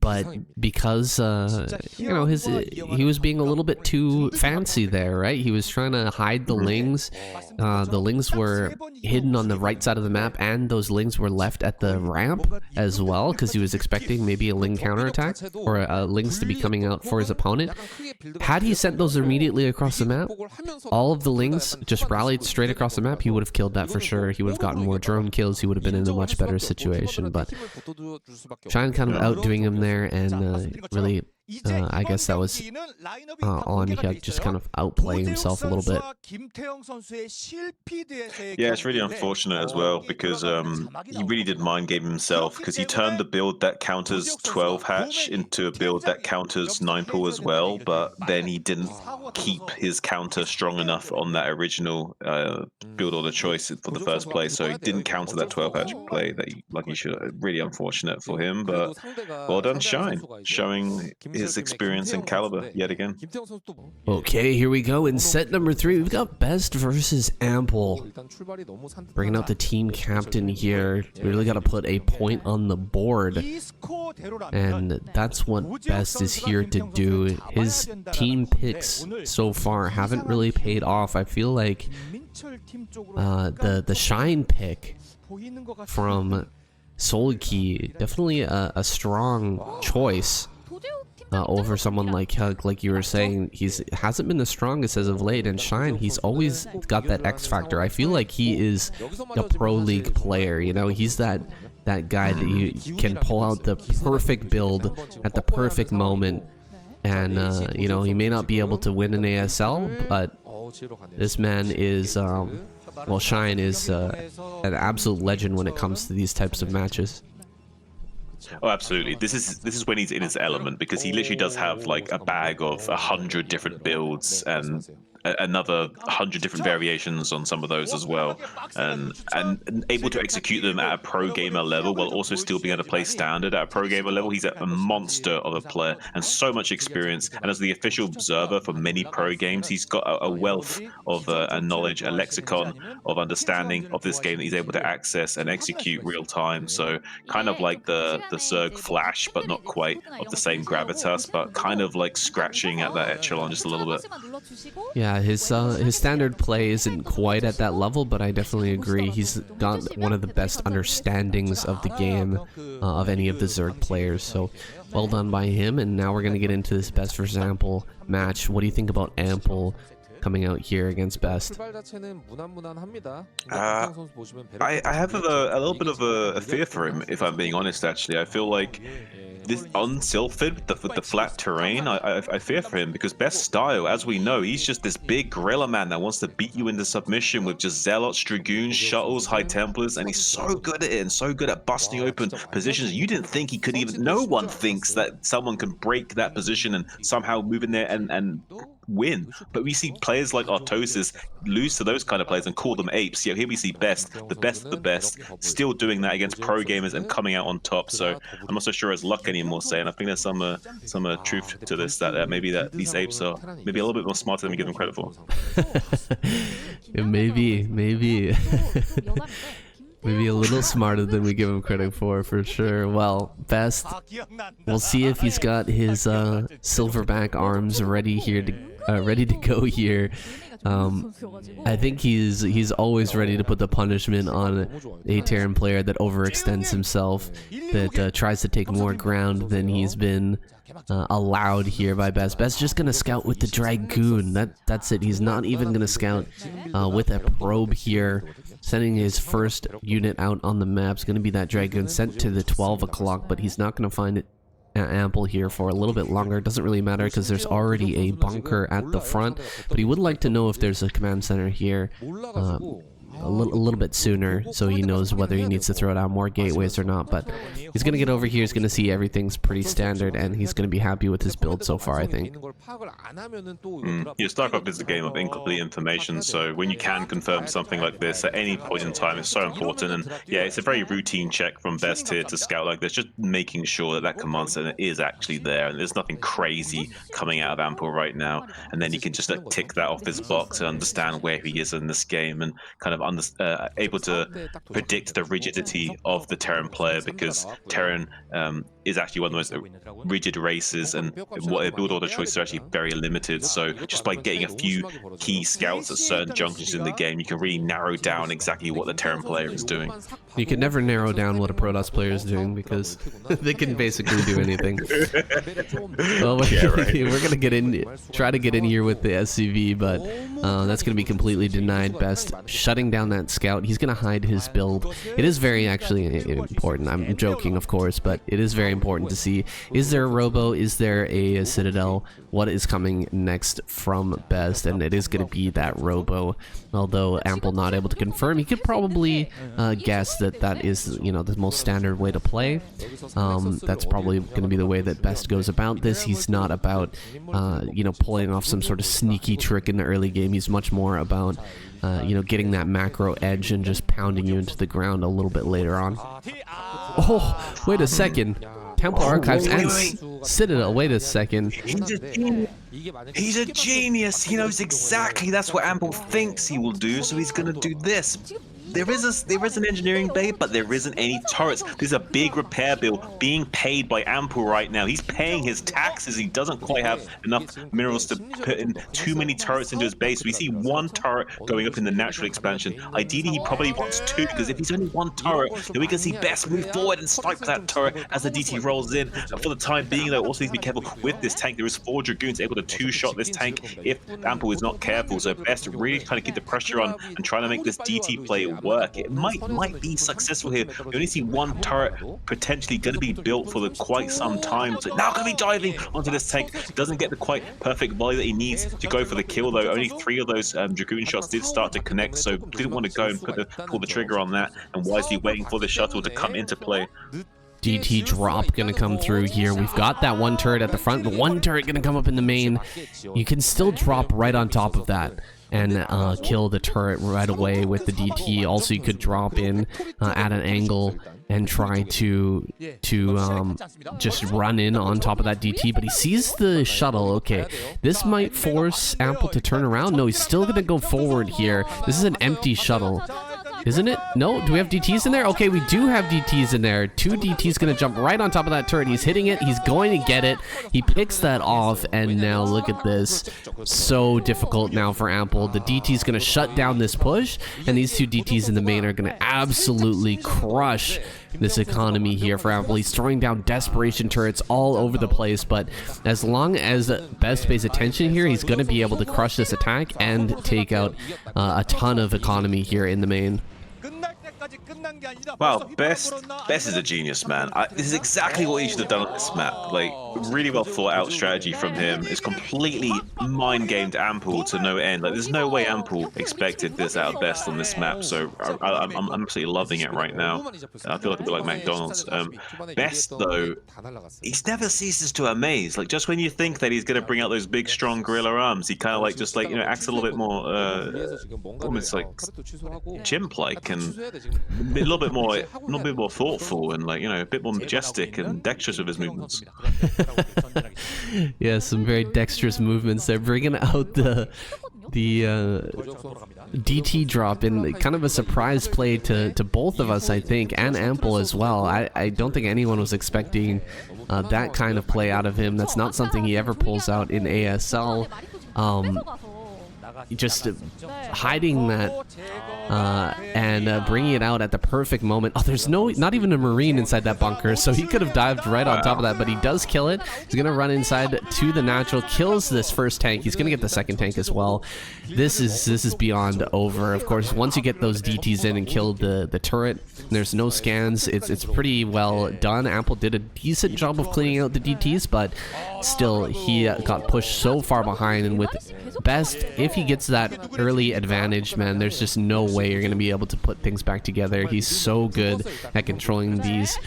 But because you know, he was being a little bit too fancy there, right? He was trying to hide the lings. The lings were hidden on the right side of the map, and those lings were left at the ramp as well, because he was expecting maybe a ling counterattack or lings to be coming out for his opponent. Had he sent those immediately across the map, all of the lings just rallied straight across the map, he would have killed that for sure. He would have gotten more drone kills. He would have been in a much better situation. But Shine kind of outdoing him there, and really I guess that was on Hyuk just kind of outplaying himself a little bit. Yeah, it's really unfortunate as well, because he really did mind game himself, because he turned the build that counters 12 hatch into a build that counters 9 pool as well, but then he didn't keep his counter strong enough on that original build order choice for the first play, so he didn't counter that 12 hatch play that he should. Really unfortunate for him, but well done Shine, showing his experience and caliber yet again. Okay, here we go in set number 3. We've got Best versus Ample. Bringing out the team captain here. We really got to put a point on the board, and that's what Best is here to do. His team picks so far haven't really paid off. I feel like the Shine pick from Soulkey, definitely a strong choice over someone like Hyuk. Like you were saying, hasn't been the strongest as of late, and Shine, he's always got that X factor. I feel like he is a pro league player, you know. He's that guy that you can pull out the perfect build at the perfect moment, and you know, he may not be able to win an ASL, but this man is well, Shine is an absolute legend when it comes to these types of matches. Oh, absolutely. This is when he's in his element, because he literally does have like a bag of 100 different builds and another 100 different variations on some of those as well, and able to execute them at a pro gamer level while also still being able to play standard at a pro gamer level. He's a monster of a player and so much experience, and as the official observer for many pro games, he's got a wealth of a knowledge, a lexicon of understanding of this game that he's able to access and execute real time. So kind of like the Zerg Flash, but not quite of the same gravitas, but kind of like scratching at that echelon just a little bit. Yeah, his standard play isn't quite at that level, but I definitely agree. He's got one of the best understandings of the game of any of the Zerg players, so well done by him. And now we're going to get into this Best versus Ample match. What do you think about Ample coming out here against Best? I have a little bit of a fear for him, if I'm being honest. Actually, I feel like this on Sylphid with the flat terrain, I fear for him, because Best style, as we know, he's just this big gorilla man that wants to beat you into submission with just Zealots, Dragoons, Shuttles, High Templars, and he's so good at it and so good at busting open positions. You didn't think he could even, no one thinks that someone can break that position and somehow move in there and win. But we see players like Artosis lose to those kind of players and call them apes. Yeah, here we see Best, the best of the best, still doing that against pro gamers and coming out on top. So I'm not so sure as luck anymore any more say. And I think there's some truth to this, that maybe that these apes are maybe a little bit more smarter than we give them credit for. Maybe maybe a little smarter than we give him credit for sure. Well, Best, we'll see if he's got his silverback arms ready to go here. I think he's always ready to put the punishment on a Terran player that overextends himself, that tries to take more ground than he's been allowed here by Best. Best just gonna scout with the Dragoon. That's it. He's not even gonna scout with a probe here. Sending his first unit out on the map is gonna be that Dragoon sent to the 12 o'clock, but he's not gonna find it ample here for a little bit longer. It doesn't really matter because there's already a bunker at the front, but he would like to know if there's a command center here a little bit sooner, so he knows whether he needs to throw down more gateways or not. But he's gonna get over here, he's gonna see everything's pretty standard, and he's gonna be happy with his build so far, I think. Yeah, Starcraft is a game of incomplete information, so when you can confirm something like this at any point in time is so important. And yeah, it's a very routine check from Best here to scout like this, just making sure that that command center is actually there and there's nothing crazy coming out of Ample right now, and then you can just tick that off his box and understand where he is in this game, and kind of able to predict the rigidity of the Terran player, because Terran is actually one of the most rigid races, and what build order choices are actually very limited. So just by getting a few key scouts at certain junctions in the game, you can really narrow down exactly what the Terran player is doing. You can never narrow down what a Protoss player is doing because they can basically do anything. Well, we're gonna try to get in here with the SCV, but that's gonna be completely denied. Best shutting down that scout. He's gonna hide his build. It is very actually important. I'm joking, of course, but it is very important to see, is there a robo, is there a citadel, what is coming next from Best, and it is going to be that robo. Although Ample not able to confirm, he could probably guess that that is, you know, the most standard way to play. That's probably going to be the way that Best goes about this. He's not about you know, pulling off some sort of sneaky trick in the early game. He's much more about you know, getting that macro edge and just pounding you into the ground a little bit later on. Oh, wait a second. Temple Archives and Citadel. Wait a second. He's a genius. He knows exactly that's what Ample thinks he will do, so he's gonna do this. There is an engineering bay, but there isn't any turrets. There's a big repair bill being paid by Ample right now. He's paying his taxes. He doesn't quite have enough minerals to put in too many turrets into his base. We see one turret going up in the natural expansion. Ideally, he probably wants two, because if he's only one turret, then we can see Best move forward and snipe that turret as the DT rolls in. And for the time being, though, also need to be careful with this tank. There is 4 Dragoons able to two-shot this tank if Ample is not careful. So Best really trying to keep the pressure on and trying to make this DT play work. It might be successful here. We only see one turret potentially going to be built for quite some time. So now going to be diving onto this tank. Doesn't get the quite perfect volley that he needs to go for the kill, though. Only 3 of those Dragoon shots did start to connect, so didn't want to go and pull the trigger on that, and wisely waiting for the shuttle to come into play. DT drop gonna come through here. We've got that one turret at the front, but one turret gonna come up in the main. You can still drop right on top of that and kill the turret right away with the DT. Also, you could drop in at an angle and try to just run in on top of that DT, but he sees the shuttle. Okay, this might force Ample to turn around. No, he's still gonna go forward here. This is an empty shuttle, isn't it? No? Do we have DTs in there? Okay, we do have DTs in there. 2 DTs gonna jump right on top of that turret. He's hitting it. He's going to get it. He picks that off, and now look at this. So difficult now for Ample. The DT's gonna shut down this push, and these 2 DTs in the main are gonna absolutely crush this economy here for Ample. He's throwing down desperation turrets all over the place, but as long as Best pays attention here, he's gonna be able to crush this attack and take out a ton of economy here in the main. Wow, Best is a genius, man. This is exactly what he should have done on this map. Like, really well thought out strategy from him. It's completely mind gamed Ample to no end. Like, there's no way Ample expected this out of Best on this map. So I'm absolutely loving it right now. I feel like a bit like McDonald's. Best though, he never ceases to amaze. Like, just when you think that he's gonna bring out those big, strong gorilla arms, he kind of like just like, you know, acts a little bit more almost like chimp-like, and little bit more thoughtful and like, you know, a bit more majestic and dexterous with his movements. Yeah, some very dexterous movements. They're bringing out the DT drop in kind of a surprise play to both of us, I think, and Ample as well. I don't think anyone was expecting that kind of play out of him. That's not something he ever pulls out in ASL. Just hiding that and bringing it out at the perfect moment. Oh, there's not even a Marine inside that bunker, so he could have dived right on top of that, but he does kill it. He's gonna run inside to the natural, kills this first tank. He's gonna get the second tank as well. This is beyond over. Of course, once you get those DTs in and kill the turret, there's no scans. It's pretty well done. Ample did a decent job of cleaning out the DTs, but still he got pushed so far behind, and with Best, if he gets that early advantage, man, there's just no way you're going to be able to put things back together. He's so good at controlling these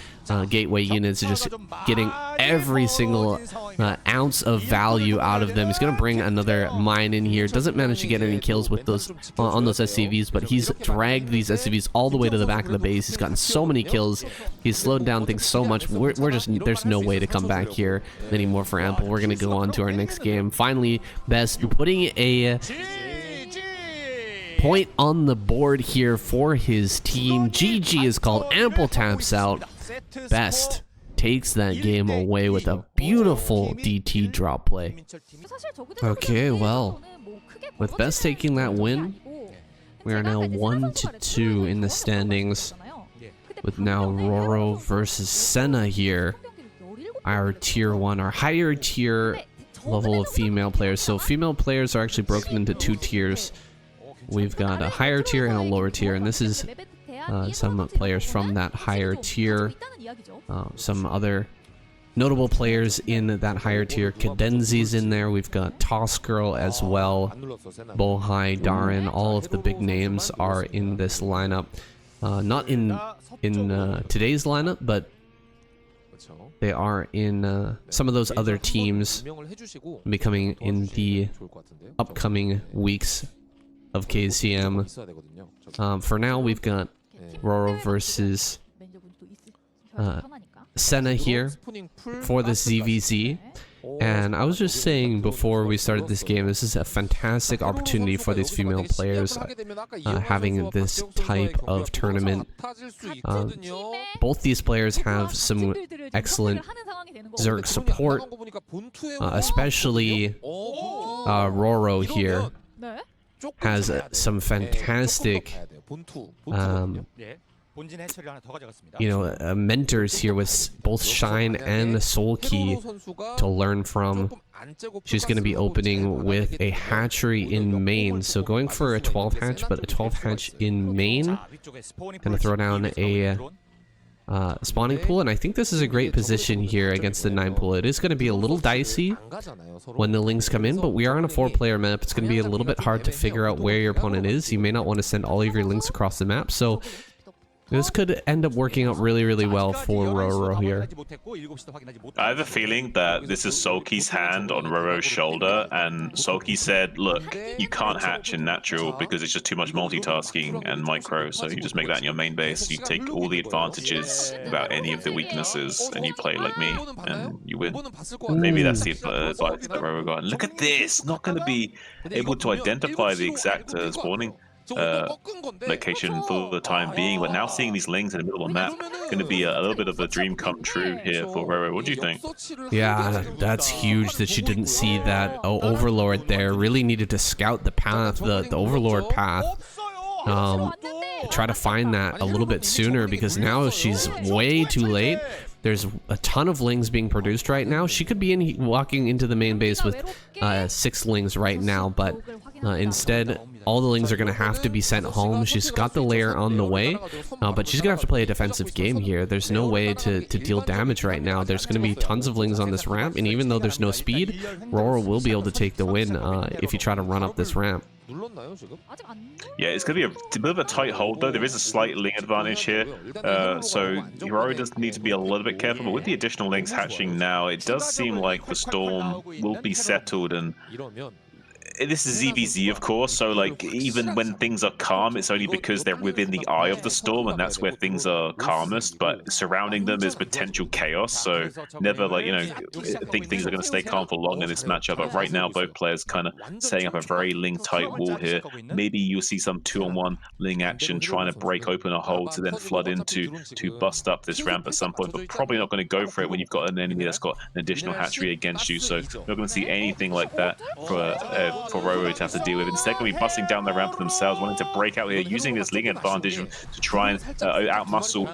gateway units, just getting every single ounce of value out of them. He's going to bring another mine in here. Doesn't manage to get any kills with those on those SCVs, but he's dragged these SCVs all the way to the back of the base. He's gotten so many kills. He's slowed down things so much. We're just, there's no way to come back here anymore for Ample. We're going to go on to our next game. Finally, Best putting a point on the board here for his team. GG is called. Ample taps out. Best takes that game away with a beautiful DT drop play. Okay, well, with Best taking that win, we are now 1-2 in the standings, with now Roro versus Senna here. Our tier 1, our higher tier level of female players. So female players are actually broken into 2 tiers. We've got a higher tier and a lower tier, and this is some players from that higher tier. Some other notable players in that higher tier. Cadenzi's in there. We've got Toss Girl as well. Bohai, Darin, all of the big names are in this lineup. Not in today's lineup, but they are in some of those other teams becoming in the upcoming weeks of KCM. For now, we've got Roro versus Senna here for the ZVZ. And I was just saying before we started this game, this is a fantastic opportunity for these female players having this type of tournament. Both these players have some excellent Zerg support, especially Roro here has some fantastic mentors here with both Shine and Soulkey to learn from. She's going to be opening with a hatchery in main, so going for a 12 hatch, but a 12 hatch in main. Going to throw down a spawning pool, and I think this is a great position here against the 9 pool. It is going to be a little dicey when the Lings come in, but we are on a 4-player map. It's going to be a little bit hard to figure out where your opponent is. You may not want to send all of your Lings across the map, so this could end up working out really, really well for Roro here. I have a feeling that this is Soulkey's hand on Roro's shoulder, and Soulkey said, look, you can't hatch in natural because it's just too much multitasking and micro, so you just make that in your main base. You take all the advantages without any of the weaknesses, and you play like me, and you win. Maybe that's the advice that Roro got. And look at this! Not going to be able to identify the exact spawning location for the time being, but now seeing these Lings in the middle of the map, going to be a little bit of a dream come true here for Roro. What do you think? Yeah, that's huge that she didn't see that Overlord there. Really needed to scout the path, the Overlord path. Try to find that a little bit sooner, because now she's way too late. There's a ton of Lings being produced right now. She could be walking into the main base with 6 Lings right now, but instead, all the Lings are going to have to be sent home. She's got the lair on the way, but she's going to have to play a defensive game here. There's no way to deal damage right now. There's going to be tons of Lings on this ramp, and even though there's no speed, Roro will be able to take the win if you try to run up this ramp. Yeah, it's going to be a bit of a tight hold, though. There is a slight Ling advantage here, so Roro does need to be a little bit careful, but with the additional Lings hatching now, it does seem like the storm will be settled, and this is ZVZ, of course, so like even when things are calm, it's only because they're within the eye of the storm, and that's where things are calmest. But surrounding them is potential chaos, so never like think things are going to stay calm for long in this matchup. But right now, both players kind of setting up a very Ling tight wall here. Maybe you'll see some 2-on-1 Ling action trying to break open a hole to then flood into to bust up this ramp at some point, but probably not going to go for it when you've got an enemy that's got an additional hatchery against you. So you're not going to see anything like that for Roro to have to deal with. Instead, going to be busting down the ramp themselves, wanting to break out here, using this Ling advantage to try and outmuscle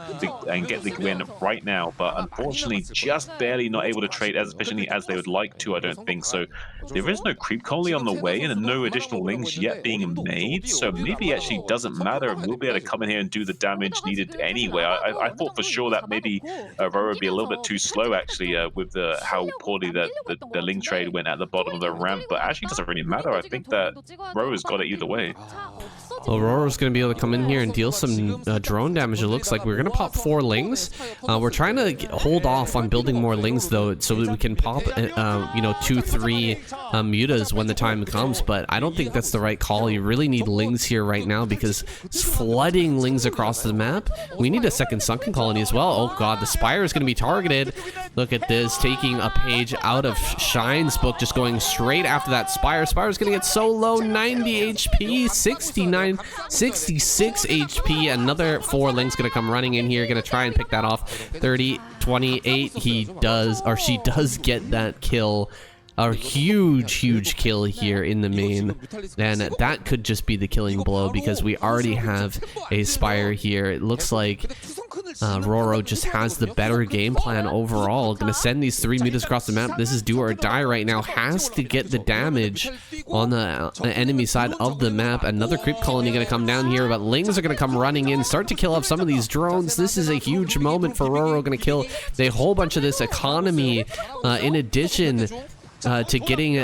and get the win right now. But unfortunately, just barely not able to trade as efficiently as they would like to, I don't think. So there is no creep colony on the way and no additional Lings yet being made. So maybe it actually doesn't matter, and we'll be able to come in here and do the damage needed anyway. I thought for sure that maybe Roro would be a little bit too slow actually with how poorly the Ling trade went at the bottom of the ramp, but actually it doesn't really matter. I think that Roro's got it either way. Well, Roro's going to be able to come in here and deal some drone damage. It looks like we're going to pop 4 Lings. We're trying to hold off on building more Lings though, so that we can pop 2-3 mutas when the time comes, but I don't think that's the right call. You really need Lings here right now because it's flooding Lings across the map. We need a second sunken colony as well. Oh god, the Spire is going to be targeted. Look at this, taking a page out of Shine's book, just going straight after that Spire. Spire's going to get so low, 90 HP, 69, 66 HP. Another 4 Lings going to come running in here, going to try and pick that off. 30, 28, he does, or she does get that kill. A huge kill here in the main, and that could just be the killing blow because we already have a Spire here. It looks like Roro just has the better game plan overall. Gonna send these 3 mutas across the map. This is do or die right now. Has to get the damage on the enemy side of the map. Another creep colony gonna come down here, but Lings are gonna come running in, start to kill off some of these drones. This is a huge moment for Roro. Gonna kill a whole bunch of this economy in addition to getting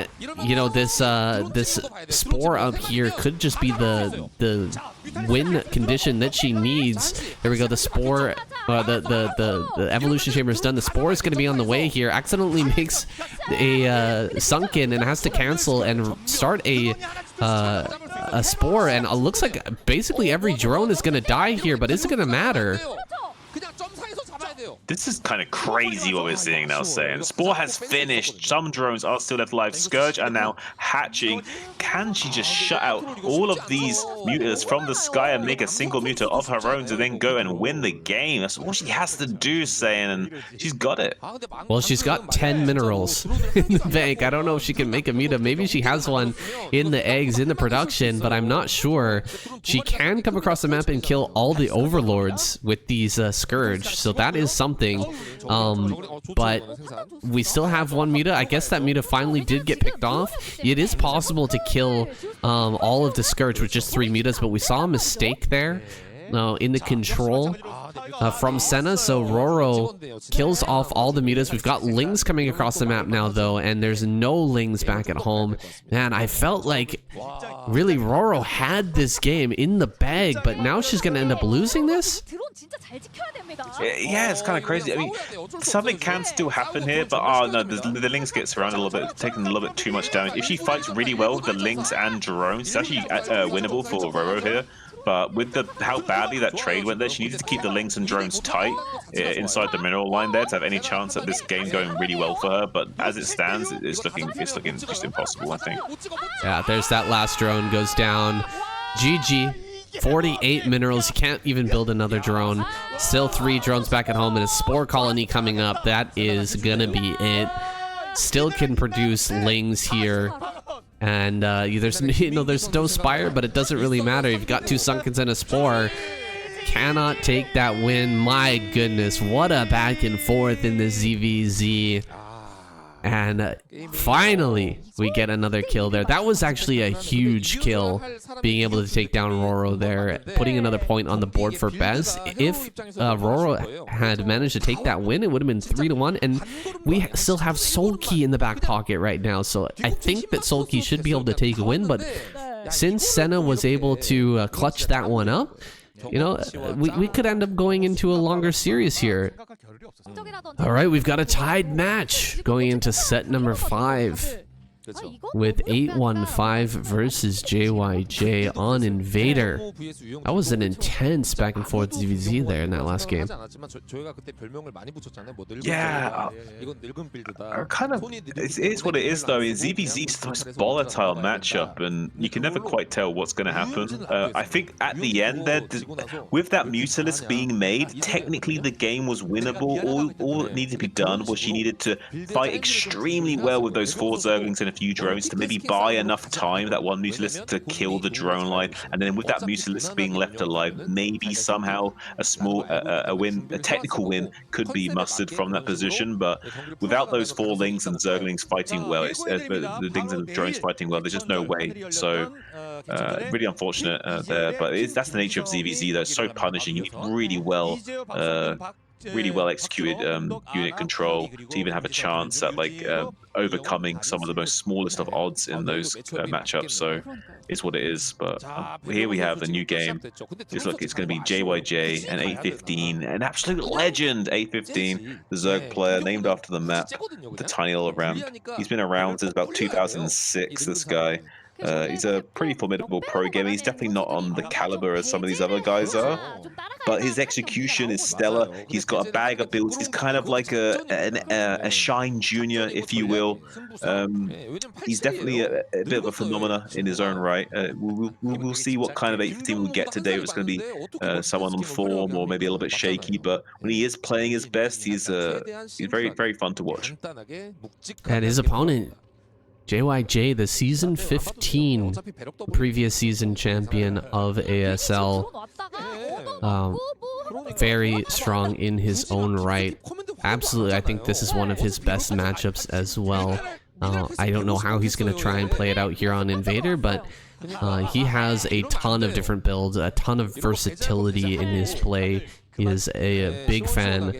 this spore up here. Could just be the win condition that she needs. There we go, the spore, the evolution chamber is done. The spore is going to be on the way here. Accidentally makes a sunken and has to cancel and start a spore, and it looks like basically every drone is going to die here, but is it going to matter? This is kind of crazy what we're seeing now, saying Spore has finished. Some drones are still left alive. Scourge are now hatching. Can she just shut out all of these mutas from the sky and make a single muta of her own to then go and win the game? That's all she has to do, saying, and she's got it. Well, she's got 10 minerals in the bank. I don't know if she can make a muta. Maybe she has one in the eggs in the production, but I'm not sure. She can come across the map and kill all the overlords with these Scourge, so that is something. But we still have 1 muta. I guess that muta finally did get picked off. It is possible to kill all of the Scourge with just 3 mutas, but we saw a mistake there in the control from Senna, so Roro kills off all the mutas. We've got Lings coming across the map now though, and there's no Lings back at home. Man, I felt like really Roro had this game in the bag, but now she's gonna end up losing this? Yeah, it's kind of crazy. I mean, something can still happen here, but oh no, the Lings get surrounded a little bit, taking a little bit too much damage. If she fights really well with the Lings and drones, it's actually winnable for Roro here. But with how badly that trade went there, she needed to keep the Lings and drones tight inside the mineral line there to have any chance at this game going really well for her. But as it stands, it's looking just impossible, I think. Yeah, there's that last drone goes down. GG. 48 minerals. You can't even build another drone. Still 3 drones back at home and a spore colony coming up. That is gonna be it. Still can produce Lings here. And there's no Spire, but it doesn't really matter. You've got 2 Sunkens and a Spore. Cannot take that win. My goodness, what a back and forth in the ZVZ. And finally, we get another kill there. That was actually a huge kill, being able to take down Roro there, putting another point on the board for best. If Roro had managed to take that win, it would have been 3-1, and we still have Soulkey in the back pocket right now. So I think that Soulkey should be able to take a win, but since Senna was able to clutch that one up, we could end up going into a longer series here. All right, we've got a tied match going into set number 5. with 815 versus JYJ on Invader. That was an intense back and forth ZVZ there in that last game. Yeah, kind of. It is what it is, though. ZVZ is the most volatile matchup, and you can never quite tell what's going to happen. I think at the end there, with that Mutalisk being made, technically the game was winnable. All that needed to be done was she needed to fight extremely well with those 4 Zerglings and a few drones to maybe buy enough time, that one Mutalisk, to kill the drone line, and then with that Mutalisk being left alive, maybe somehow a small a win, a technical win, could be mustered from that position. But without those 4 Lings and Zerglings fighting well, the Lings and the drones fighting well, there's just no way. So really unfortunate there, but that's the nature of ZVZ, though. It's so punishing. You need really well executed unit control to even have a chance at like overcoming some of the most smallest of odds in those matchups. So it's what it is. But here we have a new game. Just look, it's going to be JYJ and 815, an absolute legend. 815, the Zerg player named after the map with the tiny little ramp. He's been around since about 2006. This guy. He's a pretty formidable pro gamer. He's definitely not on the caliber as some of these other guys are, but his execution is stellar. He's got a bag of builds. He's kind of like a Shine Junior, if you will. He's definitely a bit of a phenomena in his own right. We'll see what kind of 815 we'll get today. It's going to be someone on form or maybe a little bit shaky, but when he is playing his best, he's very, very fun to watch. And his opponent, JYJ, the season 15 previous season champion of ASL, very strong in his own right. Absolutely, I think this is one of his best matchups as well. I don't know how he's going to try and play it out here on Invader, but he has a ton of different builds, a ton of versatility in his play. He is a big fan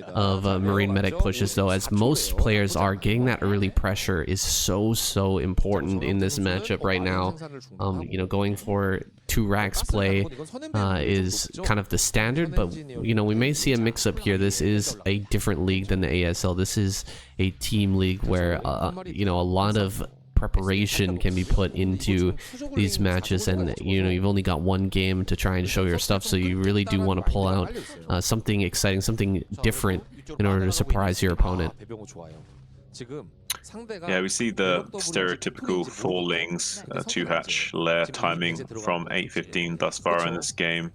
of Marine Medic pushes, though, as most players are. Getting that early pressure is so important in this matchup right now. You know, going for 2 racks play is kind of the standard, but, you know, we may see a mix-up here. This is a different league than the ASL. This is a team league where, you know, a lot of preparation can be put into these matches, and you know, you've only got 1 game to try and show your stuff, so you really do want to pull out something exciting, something different in order to surprise your opponent. Yeah, we see the stereotypical 4 Lings, 2-hatch lair timing from 815 thus far in this game.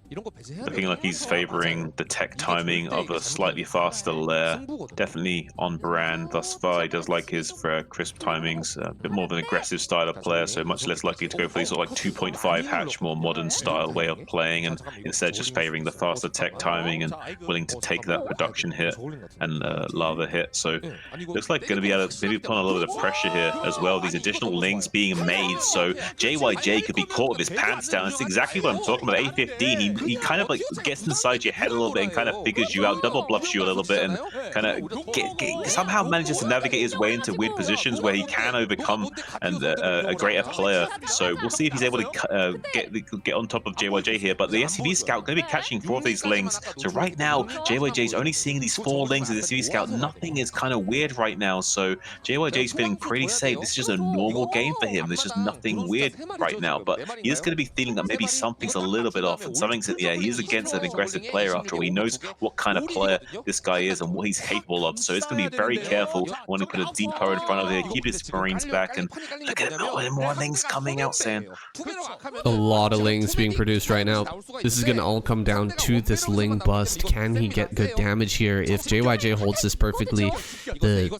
Looking like he's favoring the tech timing of a slightly faster lair. Definitely on brand thus far. He does like his crisp timings, a bit more of an aggressive style of player, so much less likely to go for these sort of like 2.5 hatch, more modern style way of playing, and instead just favoring the faster tech timing and willing to take that production hit and lava hit. So looks like going to be able to maybe put on a little bit of pressure here as well. These additional Lings being made, so JYJ could be caught with his pants down. That's exactly what I'm talking about. 815, he kind of like gets inside your head a little bit and kind of figures you out, double bluffs you a little bit, and kind of somehow manages to navigate his way into weird positions where he can overcome a greater player. So we'll see if he's able to get on top of JYJ here. But the SCV Scout going to be catching 4 of these Lings. So right now, JYJ is only seeing these 4 Lings of the SCV Scout. Nothing is kind of weird right now. So JYJ is feeling pretty safe. This is just a normal game for him. There's just nothing weird right now, but he is going to be feeling that maybe something's a little bit off, and something's in the air. He is against an aggressive player after all. He knows what kind of player this guy is and what he's capable of, so it's going to be very careful when he put a deep power in front of it, keep his Marines back, and look at him, more Lings coming out, Sam. A lot of Lings being produced right now. This is going to all come down to this Ling bust. Can he get good damage here? If JYJ holds this perfectly, the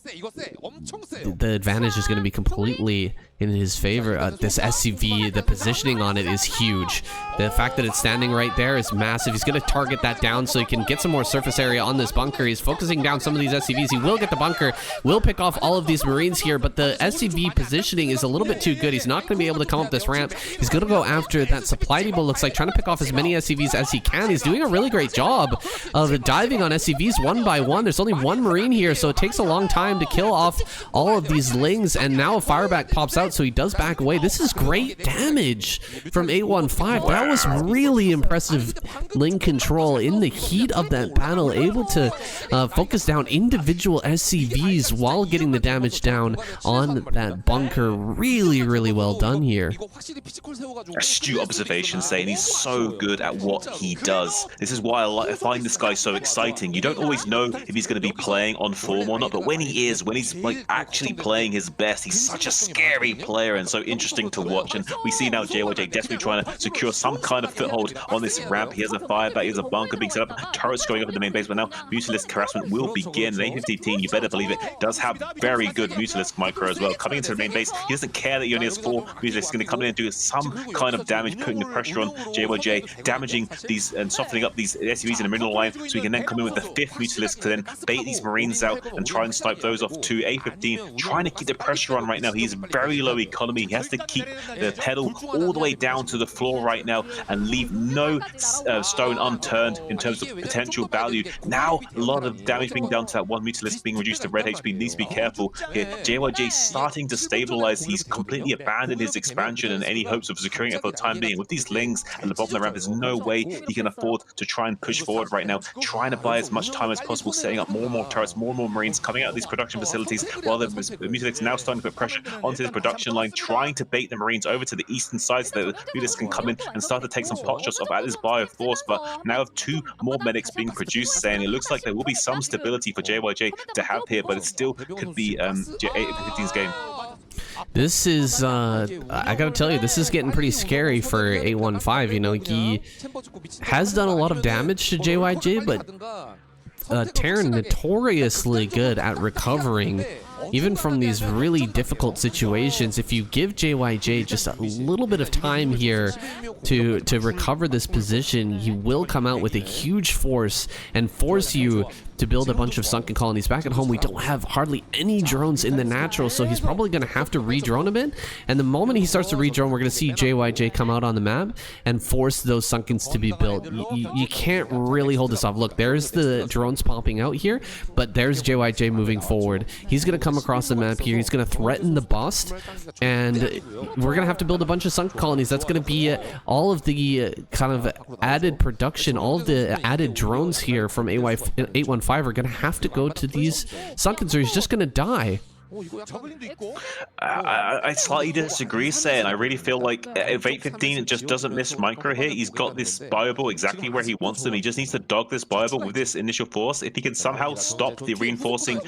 advantage is going to be completely in his favor. This SCV, the positioning on it is huge. The fact that it's standing right there is massive. He's going to target that down so he can get some more surface area on this bunker. He's focusing down some of these SCVs. He will get the bunker, will pick off all of these Marines here, but the SCV positioning is a little bit too good. He's not going to be able to come up this ramp. He's going to go after that supply depot, looks like, trying to pick off as many SCVs as he can. He's doing a really great job of diving on SCVs one by one. There's only 1 Marine here, so it takes a long time to kill off all of these Lings, and now a fireback pops out, out, so he does back away. This is great damage from 815. That was really impressive lane control in the heat of that battle, able to focus down individual SCVs while getting the damage down on that bunker. Really, really well done here. Astute observation, saying he's so good at what he does. This is why I find this guy so exciting. You don't always know if he's going to be playing on form or not, but when he is, when he's like actually playing his best, he's such a scary player and so interesting to watch. And we see now JYJ desperately trying to secure some kind of foothold on this ramp. He has a fireback, he has a bunker being set up, turrets going up in the main base, but now Mutalisk harassment will begin. An A15, you better believe it, does have very good Mutalisk micro as well. Coming into the main base, he doesn't care that he only has 4 Mutalisks, going to come in and do some kind of damage, putting the pressure on JYJ, damaging these and softening up these SUVs in the middle line, so he can then come in with the 5th Mutalisk to then bait these Marines out and try and snipe those off to A15, trying to keep the pressure on right now. He's very low economy. He has to keep the pedal all the way down to the floor right now and leave no stone unturned in terms of potential value. Now, a lot of damage being done to that one Mutalisk being reduced to red HP. Needs to be careful here. JYJ starting to stabilize. He's completely abandoned his expansion and any hopes of securing it for the time being. With these lings at the bottom of the ramp, there's no way he can afford to try and push forward right now, trying to buy as much time as possible, setting up more and more turrets, more and more Marines coming out of these production facilities, while the Mutalisk now starting to put pressure onto this production line, trying to bait the Marines over to the eastern side so that the Mutalisk can come in and start to take some pot shots off at this Bioforce. But now with 2 more medics being produced, saying it looks like there will be some stability for JYJ to have here, but it still could be 815's game. This is, I gotta tell you, this is getting pretty scary for 815. You know, he has done a lot of damage to JYJ, but Terran notoriously good at recovering, even from these really difficult situations. If you give JYJ just a little bit of time here to recover this position, he will come out with a huge force and force you to build a bunch of sunken colonies. Back at home, we don't have hardly any drones in the natural, so he's probably going to have to re-drone a bit. And the moment he starts to re-drone, we're going to see JYJ come out on the map and force those sunkens to be built. You can't really hold this off. Look, there's the drones popping out here, but there's JYJ moving forward. He's going to come across the map here. He's going to threaten the bust, and we're going to have to build a bunch of sunken colonies. That's going to be all of the kind of added production, all of the added drones here from 815 are going to have to go to these sunkens, or he's just going to die. I slightly disagree, saying I really feel like if 815 just doesn't miss micro here, he's got this bioball exactly where he wants them. He just needs to dog this bioball with this initial force. If he can somehow stop the reinforcing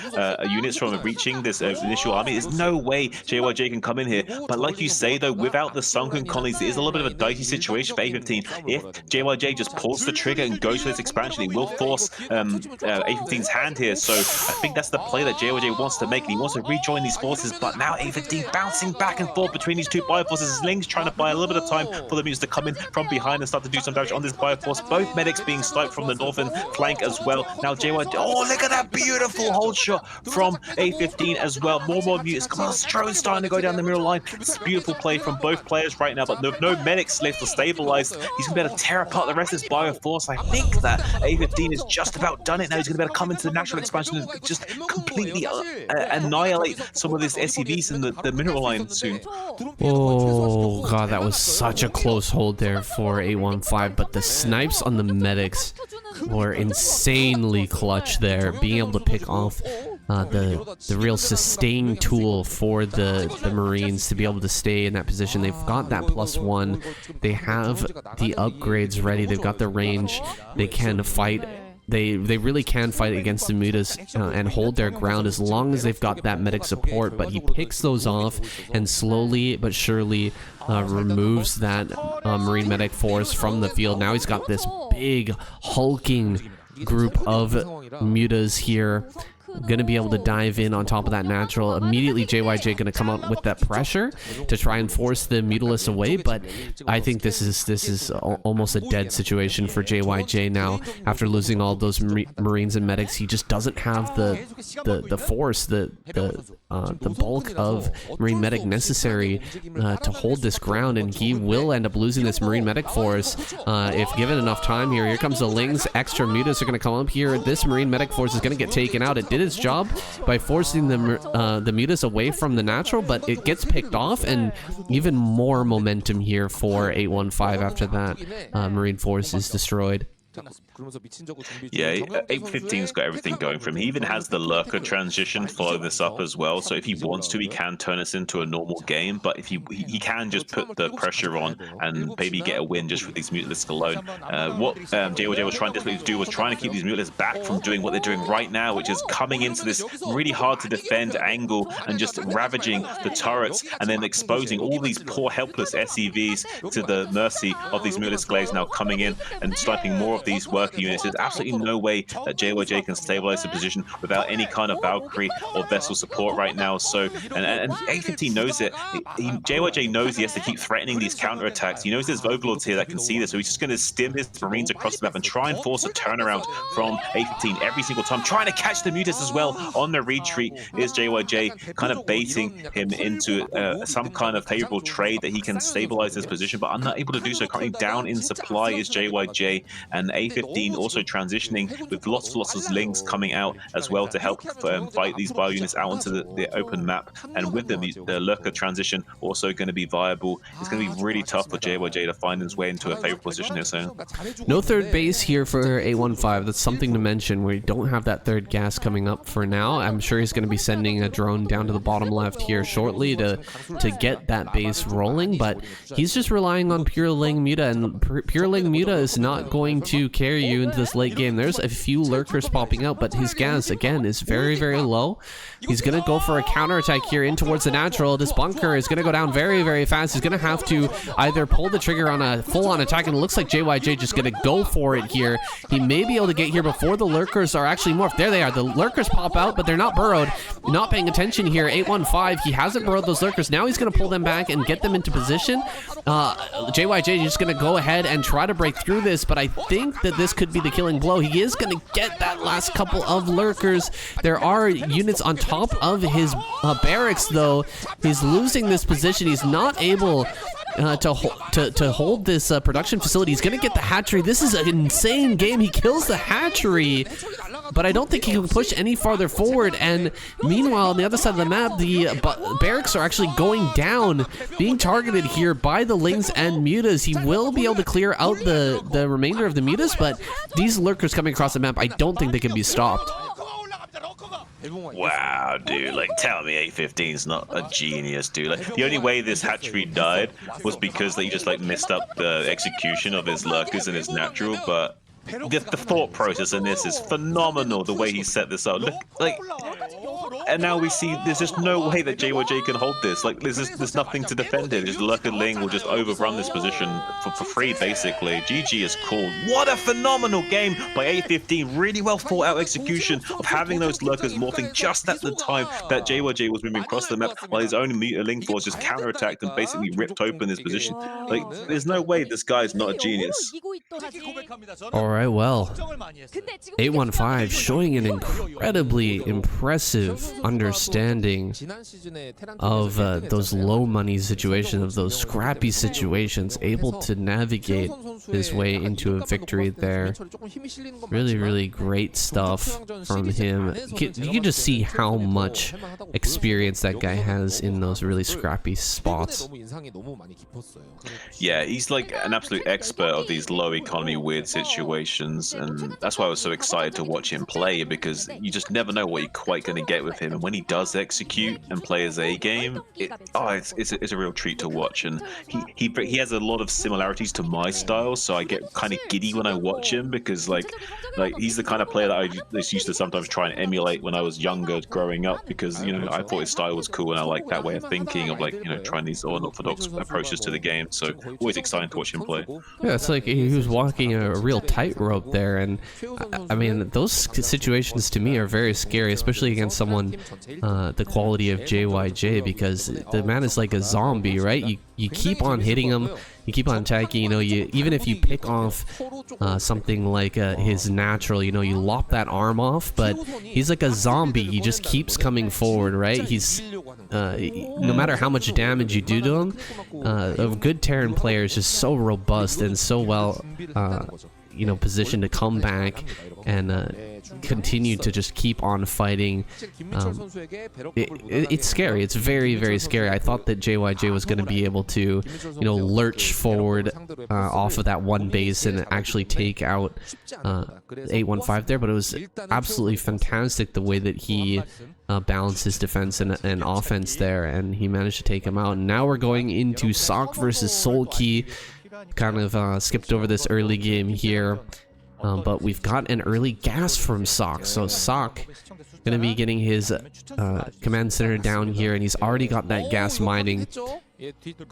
units from reaching this initial army, there's no way JYJ can come in here. But like you say, though, without the sunken colonies, it is a little bit of a dicey situation for 815. If JYJ just pulls the trigger and goes for this expansion, he will force 815's hand here. So I think that's the play that JYJ wants to make. And he wants to rejoin these forces, but now 815 bouncing back and forth between these 2 bioforces. Ling's trying to buy a little bit of time for the mutants to come in from behind and start to do some damage on this bioforce. Both medics being sniped from the northern flank as well. Now JYJ, oh, look at that beautiful hold shot from 815 as well. More mutants. Come on, drone's starting to go down the middle line. It's a beautiful play from both players right now, but no medics left to stabilize. He's gonna be able to tear apart the rest of this bioforce. I think that 815 is just about done it now. He's gonna be able to come into the natural expansion and just completely annihilate some of this SCVs in the mineral line soon. Oh god, that was such a close hold there for 815, but the snipes on the medics were insanely clutch there, being able to pick off the real sustain tool for the Marines to be able to stay in that position. They've got that +1, they have the upgrades ready, they've got the range, they can fight. They really can fight against the mutas and hold their ground as long as they've got that medic support, but he picks those off and slowly but surely removes that Marine medic force from the field. Now he's got this big hulking group of mutas here, gonna be able to dive in on top of that natural. Immediately JYJ gonna come out with that pressure to try and force the Mutalists away, but I think this is almost a dead situation for JYJ now. After losing all those Marines and medics, he just doesn't have the force, the the bulk of Marine Medic necessary to hold this ground, and he will end up losing this Marine Medic force if given enough time here. Here comes the Lings. Extra mutas are going to come up here. This Marine Medic force is going to get taken out. It did its job by forcing the mutas away from the natural, but it gets picked off, and even more momentum here for 815 after that Marine force is destroyed. Yeah, 815's got everything going for him. He even has the lurker transition follow this up as well, so if he wants to, he can turn this into a normal game, but if he can just put the pressure on and maybe get a win just with these mutalisks alone. What JYJ was trying to do was trying to keep these mutalisks back from doing what they're doing right now, which is coming into this really hard to defend angle and just ravaging the turrets and then exposing all these poor helpless SEVs to the mercy of these mutalisk glaives now coming in and sniping more of these worker units. There's absolutely no way that JYJ can stabilize the position without any kind of Valkyrie or vessel support right now. So, and 815 knows it. JYJ knows he has to keep threatening these counterattacks. He knows there's overlords here that can see this, so he's just going to stim his Marines across the map and try and force a turnaround from 815 every single time, trying to catch the mutas as well on the retreat. Is JYJ kind of baiting him into some kind of favorable trade that he can stabilize this position, but unable to do so. Currently down in supply is JYJ, and 815 also transitioning with lots of links coming out as well to help fight these bio units out onto the open map. And with the lurker transition also going to be viable, it's going to be really tough for JYJ to find his way into a favorable position here soon. No third base here for 815. That's something to mention. We don't have that third gas coming up for now. I'm sure he's going to be sending a drone down to the bottom left here shortly to get that base rolling, but he's just relying on Pure Ling Muta, and Pure Ling Muta is not going to carry you into this late game. There's a few lurkers popping out, but his gas again is very low. He's gonna go for a counterattack here in towards the natural. This bunker is gonna go down very fast. He's gonna have to either pull the trigger on a full-on attack, and it looks like JYJ just gonna go for it here. He may be able to get here before the lurkers are actually morphed. There they are. The lurkers pop out, but they're not burrowed. Not paying attention here. 815, he hasn't burrowed those lurkers. Now he's gonna pull them back and get them into position. JYJ is just gonna go ahead and try to break through this, but I think that this could be the killing blow. He is gonna get that last couple of lurkers. There are units on top of his barracks, though. He's losing this position. He's not able to hold this production facility. He's gonna get the hatchery. This is an insane game. He kills the hatchery, but I don't think he can push any farther forward. And meanwhile, on the other side of the map, the barracks are actually going down, being targeted here by the Lings and mutas. He will be able to clear out the remainder of the mutas, but these lurkers coming across the map, I don't think they can be stopped. Wow, dude, like, tell me 815's not a genius, dude. Like, the only way this hatchery died was because he just, like, messed up the execution of his lurkers and his natural, but the thought process in this is phenomenal, the way he set this up. Look, like, and now we see there's just no way that JYJ can hold this. Like, there's nothing to defend it. Just Lurker Ling will just overrun this position for free, basically. GG is called. What a phenomenal game by 815. Really well thought out execution of having those lurkers morphing just at the time that JYJ was moving across the map, while his own Ling force just counterattacked and basically ripped open his position. Like, there's no way this guy's not a genius. Alright, well, 815 showing an incredibly impressive understanding of those low money situations, of those scrappy situations, able to navigate his way into a victory there. Really great stuff from him. You can just see how much experience that guy has in those really scrappy spots. Yeah, he's like an absolute expert of these low economy weird situations, and that's why I was so excited to watch him play, because you just never know what you're quite going to get with him. And when he does execute and play his A game, it's a real treat to watch. And he has a lot of similarities to my style, so I get kind of giddy when I watch him, because like he's the kind of player that I just used to sometimes try and emulate when I was younger growing up, because, you know, I thought his style was cool and I like that way of thinking of, like, you know, trying these unorthodox approaches to the game. So always exciting to watch him play. Yeah, it's like he was walking a real tightrope there, and I mean, those situations to me are very scary, especially against someone the quality of JYJ, because the man is like a zombie, right? You keep on hitting him, you keep on attacking, you know, even if you pick off something like his natural, you know, you lop that arm off, but he's like a zombie. He just keeps coming forward, right? He's no matter how much damage you do to him, a good Terran player is just so robust and so well you know, positioned to come back and continue to just keep on fighting. It's scary. It's very, very scary. I thought that JYJ was going to be able to, you know, lurch forward off of that one base and actually take out 815 there, but it was absolutely fantastic the way that he balanced his defense and offense there, and he managed to take him out. And now we're going into Sock versus Soulkey. Kind of skipped over this early game here, but we've got an early gas from Sock. So Sock gonna be getting his command center down here, and he's already got that gas mining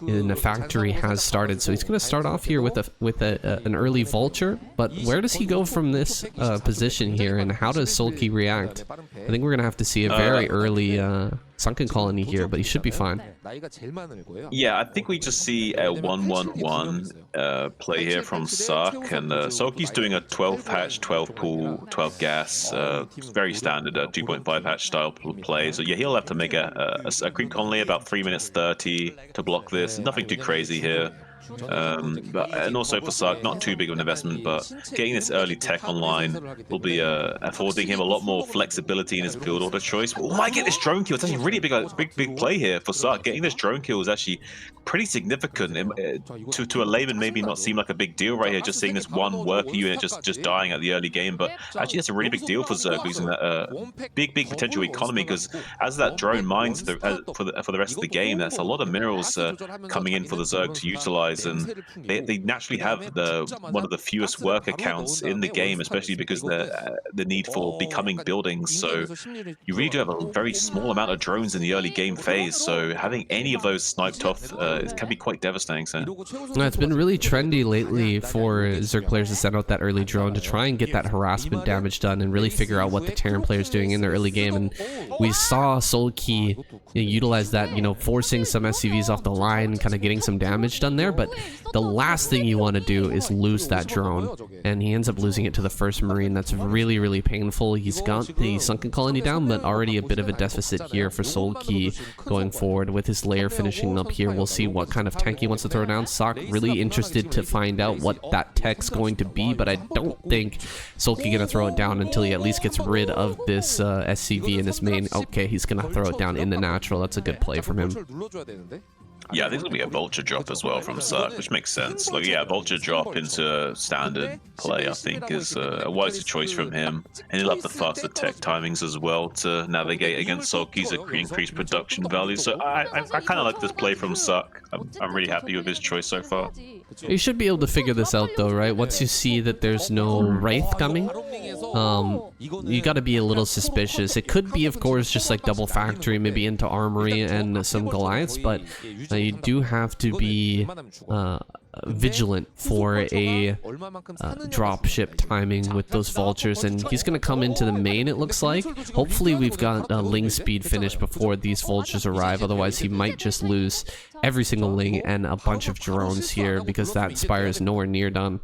in the factory has started. So he's gonna start off here with an early vulture. But where does he go from this position here, and how does Soulkey react? I think we're gonna have to see a very early sunken colony here, but he should be fine. Yeah, I think we just see a 1-1-1 play here from Sock, and Soulkey's doing a 12 hatch, 12 pool, 12 gas, very standard 2.5 hatch style play. So yeah, he'll have to make a creep colony about 3 minutes 30 to block this. Nothing too crazy here. And also for Sock, not too big of an investment, but getting this early tech online will be affording him a lot more flexibility in his build order choice. We might get this drone kill. It's actually really big play here for Sock. Getting this drone kill is actually pretty significant. To a layman, maybe not seem like a big deal right here, just seeing this one worker unit just dying at the early game, but actually that's a really big deal for Zerg, losing that big potential economy, because as that drone mines for the rest of the game, that's a lot of minerals coming in for the Zerg to utilize. And they naturally have one of the fewest worker counts in the game, especially because the need for becoming buildings. So you really do have a very small amount of drones in the early game phase. So having any of those sniped off it can be quite devastating. So it's been really trendy lately for Zerg players to send out that early drone to try and get that harassment damage done and really figure out what the Terran player's doing in the early game. And we saw Soulkey utilize that, you know, forcing some SCVs off the line, kind of getting some damage done there. But the last thing you want to do is lose that drone, and he ends up losing it to the first Marine. That's really, really painful. He's got the sunken colony down, but already a bit of a deficit here for Soulkey going forward with his lair finishing up here. We'll see what kind of tank he wants to throw down. Sock really interested to find out what that tech's going to be, but I don't think Soulkey gonna throw it down until he at least gets rid of this SCV in his main. Okay, he's gonna throw it down in the natural. That's a good play from him. Yeah, I think there'll be a vulture drop as well from Sock, which makes sense. Like, yeah, vulture drop into standard play, I think, is a wiser choice from him. And he'll have the faster tech timings as well to navigate against Soulkey's increased production value. So I kind of like this play from Sock. I'm really happy with his choice so far. You should be able to figure this out though, right? Once you see that there's no Wraith coming, you got to be a little suspicious. It could be, of course, just like double factory, maybe into armory and some Goliaths, but you do have to be vigilant for a drop ship timing with those vultures. And he's going to come into the main, it looks like. Hopefully we've got ling speed finished before these vultures arrive, otherwise he might just lose every single ling and a bunch of drones here, because that spire is nowhere near done.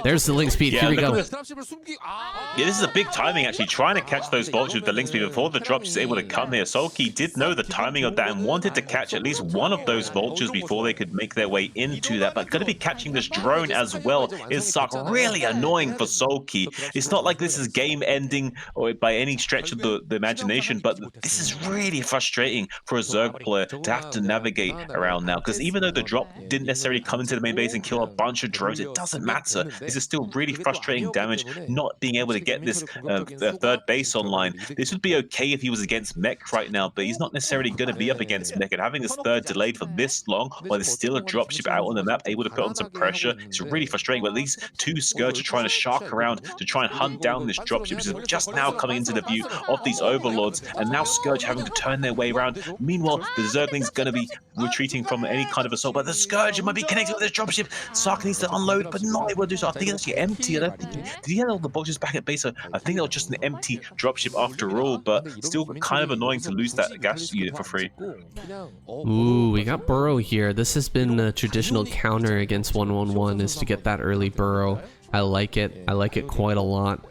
There's the link speed. Yeah, here we go. Yeah, this is a big timing, actually, trying to catch those vultures with the link speed before the drop is able to come here. Soulkey did know the timing of that and wanted to catch at least one of those vultures before they could make their way into that. But going to be catching this drone as well is Sock. Really annoying for Soulkey. It's not like this is game ending or by any stretch of the imagination, but this is really frustrating for a Zerg player to have to navigate around now. Because even though the drop didn't necessarily come into the main base and kill a bunch of drones, it doesn't matter. This is still really frustrating damage, not being able to get this third base online. This would be okay if he was against Mech right now, but he's not necessarily going to be up against Mech, and having this third delayed for this long while there's still a dropship out on the map able to put on some pressure, it's really frustrating. But these two Scourge are trying to shark around to try and hunt down this dropship, which is just now coming into the view of these overlords, and now Scourge having to turn their way around. Meanwhile, the Zergling's going to be retreating from any kind of assault, but the Scourge might be connected with this dropship. Sock needs to unload, but not not able to do so. I think it's actually empty. I don't think did he have all the boxes back at base? So I think it was just an empty dropship after all, but still kind of annoying to lose that gas unit for free. Ooh, we got burrow here. This has been a traditional counter against 1-1-1 is to get that early burrow. I like it. I like it quite a lot.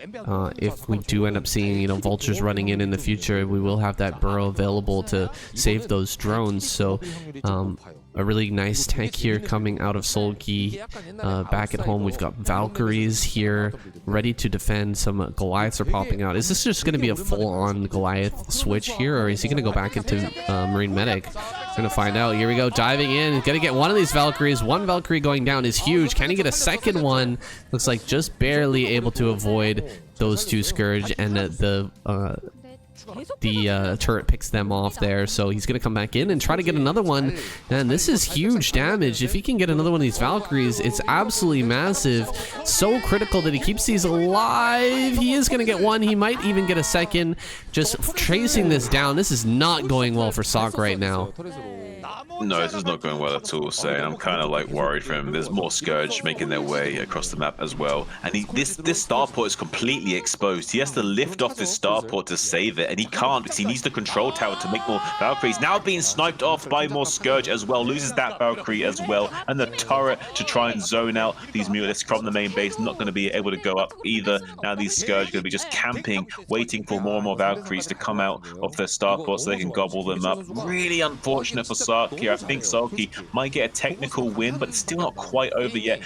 If we do end up seeing, you know, vultures running in the future, we will have that burrow available to save those drones. So, a really nice tech here coming out of Soulkey. Back at home, we've got Valkyries here, ready to defend. Some Goliaths are popping out. Is this just going to be a full-on Goliath switch here, or is he going to go back into Marine Medic? We're going to find out. Here we go, diving in. Going to get one of these Valkyries. One Valkyrie going down is huge. Can he get a second one? Looks like just barely able to avoid those two Scourge, and the turret picks them off there, so he's gonna come back in and try to get another one. And this is huge damage. If he can get another one of these Valkyries, it's absolutely massive. So critical that he keeps these alive. He is gonna get one. He might even get a second. Just chasing this down. This is not going well for Sock right now. No, this is not going well at all, so I'm kind of like worried for him. There's more Scourge making their way across the map as well. And this starport is completely exposed. He has to lift off this starport to save it, and he can't because he needs the control tower to make more Valkyries. Now being sniped off by more Scourge as well. Loses that Valkyrie as well. And the turret to try and zone out these mutants from the main base. Not going to be able to go up either. Now these Scourge are going to be just camping, waiting for more and more Valkyries to come out of their starport so they can gobble them up. Really unfortunate for Sark here. I think Soulkey might get a technical win, but it's still not quite over yet.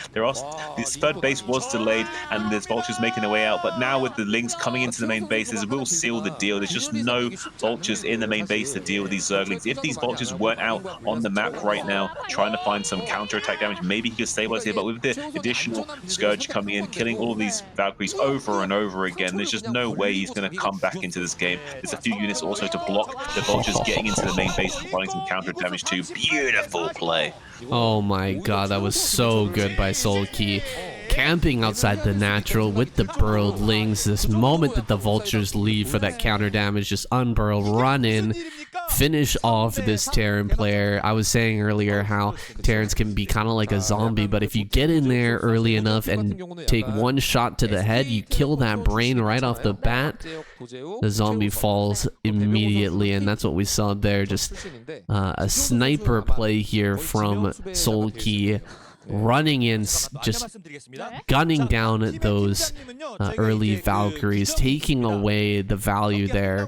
This third base was delayed, and there's vultures making their way out. But now with the links coming into the main base, this will seal the deal. There's just no vultures in the main base to deal with these Zerglings. If these vultures weren't out on the map right now, trying to find some counter-attack damage, maybe he could stabilize here. But with the additional Scourge coming in, killing all these Valkyries over and over again, there's just no way he's going to come back into this game. There's a few units also to block the vultures getting into the main base and applying some counter damage too. Beautiful play. Oh my god, that was so good by Soulkey. Camping outside the natural with the burrowed lings. This moment that the vultures leave for that counter damage, just unburrow, run in, finish off this Terran player. I was saying earlier how Terrans can be kind of like a zombie, but if you get in there early enough and take one shot to the head, you kill that brain right off the bat, the zombie falls immediately, and that's what we saw there. Just a sniper play here from Soulkey, running in, just gunning down at those early Valkyries, taking away the value there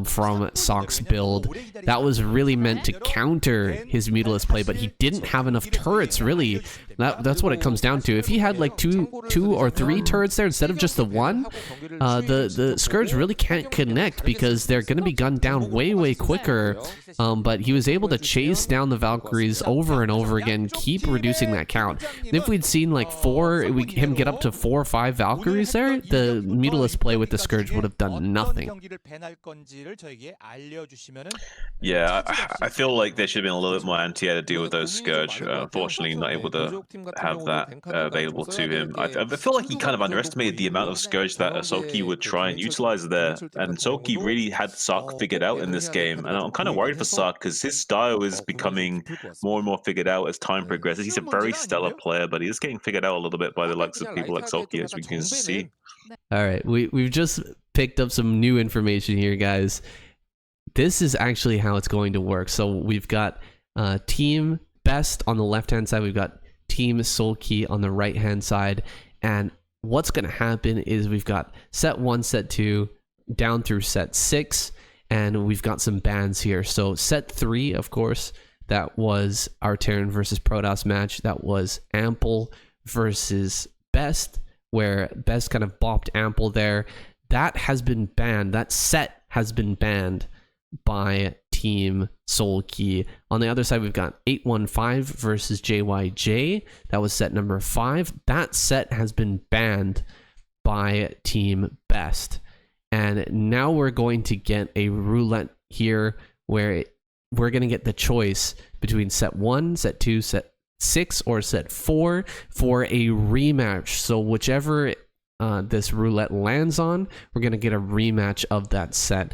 from Sock's build. That was really meant to counter his Mutalisk play, but he didn't have enough turrets, really. That's what it comes down to. If he had like two or three turrets there instead of just the one, the Scourge really can't connect because they're going to be gunned down way quicker. But he was able to chase down the Valkyries over and over again, keep reducing that count. If we'd seen like him get up to 4 or 5 Valkyries there, the Mutalisk play with the Scourge would have done nothing. Yeah, I feel like there should have been a little bit more anti-air to deal with those Scourge. Unfortunately, not able to have that available to him. I feel like he kind of underestimated the amount of Scourge that Soulkey would try and utilize there. And Soulkey really had Sark figured out in this game. And I'm kind of worried for Sark because his style is becoming more and more figured out as time progresses. He's a very stellar player, but he is getting figured out a little bit by the likes of people like Soulkey, as we can see. All right, we've just picked up some new information here, guys. This is actually how it's going to work. So we've got Team Best on the left-hand side. We've got Team Soulkey on the right-hand side. And what's going to happen is we've got set 1, set 2, down through set 6. And we've got some bans here. So set 3, of course, that was our Terran versus Protoss match. That was Ample versus Best, where Best kind of bopped Ample there. That has been banned. That set has been banned by Team Soulkey. On the other side, we've got 815 versus JYJ. That was set number 5. That set has been banned by Team Best. And now we're going to get a roulette here where we're going to get the choice between set 1, set 2, set 6, or set 4 for a rematch. So whichever this roulette lands on, we're going to get a rematch of that set.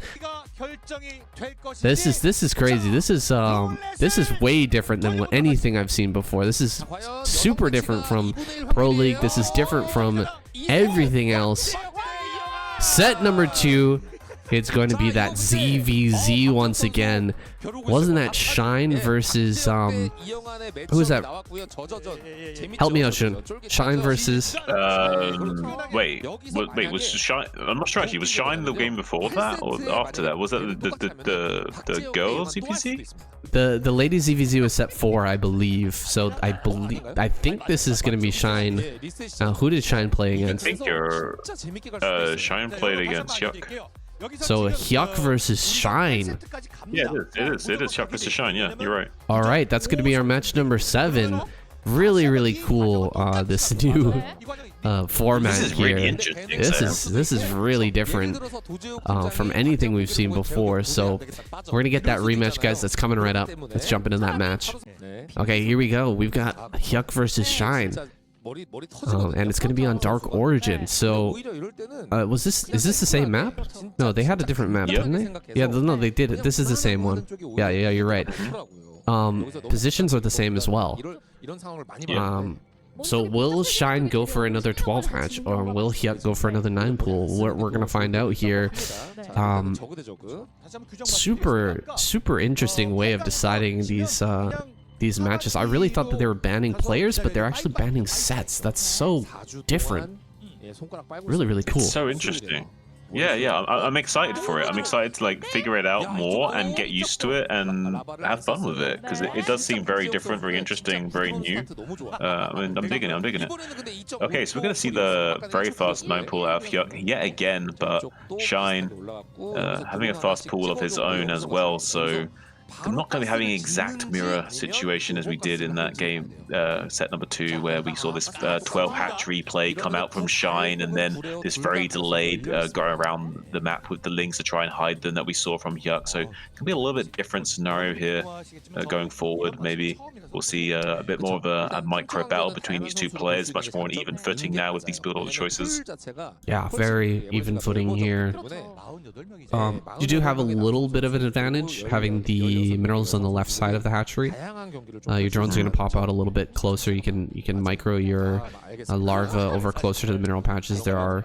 This is crazy. This is way different than anything I've seen before. This is super different from Pro League. This is different from everything else. Set number 2. It's going to be that ZVZ once again. Wasn't that Shine versus who was that? Help me out, Shun. Shine versus wait, was Shine? I'm not sure actually. Was Shine the game before that or after that? Was that the girls EPC? The ladies EVZ was set 4, I believe. So I think this is going to be Shine. Who did Shine play against? I think Shine played against Hyuk. So Hyuk versus Shine. Yeah, it is Hyuk versus Shine. Yeah, you're right. All right, that's going to be our match number 7. Really cool. This new format this is here. Really interesting, this is really different from anything we've seen before. So we're gonna get that rematch, guys. That's coming right up. Let's jump into that match. Okay, here we go. We've got Hyuk versus Shine. And it's going to be on Dark Origin. So, is this the same map? No, they had a different map, didn't they? Yeah, no, they did. This is the same one. Yeah, you're right. Positions are the same as well. So will Shine go for another 12 hatch, or will Hyuk go for another 9 pool? We're gonna find out here. Super interesting way of deciding these matches. I really thought that they were banning players, but they're actually banning sets. That's so different. Really cool. It's so interesting. Yeah, I'm excited for it. I'm excited to like figure it out more and get used to it and have fun with it, because it does seem very different, very interesting, very new. I mean, I'm digging it. Okay, so we're gonna see the very fast 9 pool out of Hyuk yet again, but Shine having a fast pool of his own as well, so I'm not going to be having an exact mirror situation as we did in that game, set number 2, where we saw this 12 hatch replay come out from Shine, and then this very delayed go around the map with the links to try and hide them that we saw from Hyuk. So it can be a little bit different scenario here going forward. Maybe we'll see a bit more of a micro battle between these two players, much more on even footing now with these build order choices. Yeah, very even footing here. You do have a little bit of an advantage having the minerals on the left side of the hatchery. Your drones are going to pop out a little bit closer. You can micro your larva over closer to the mineral patches. There are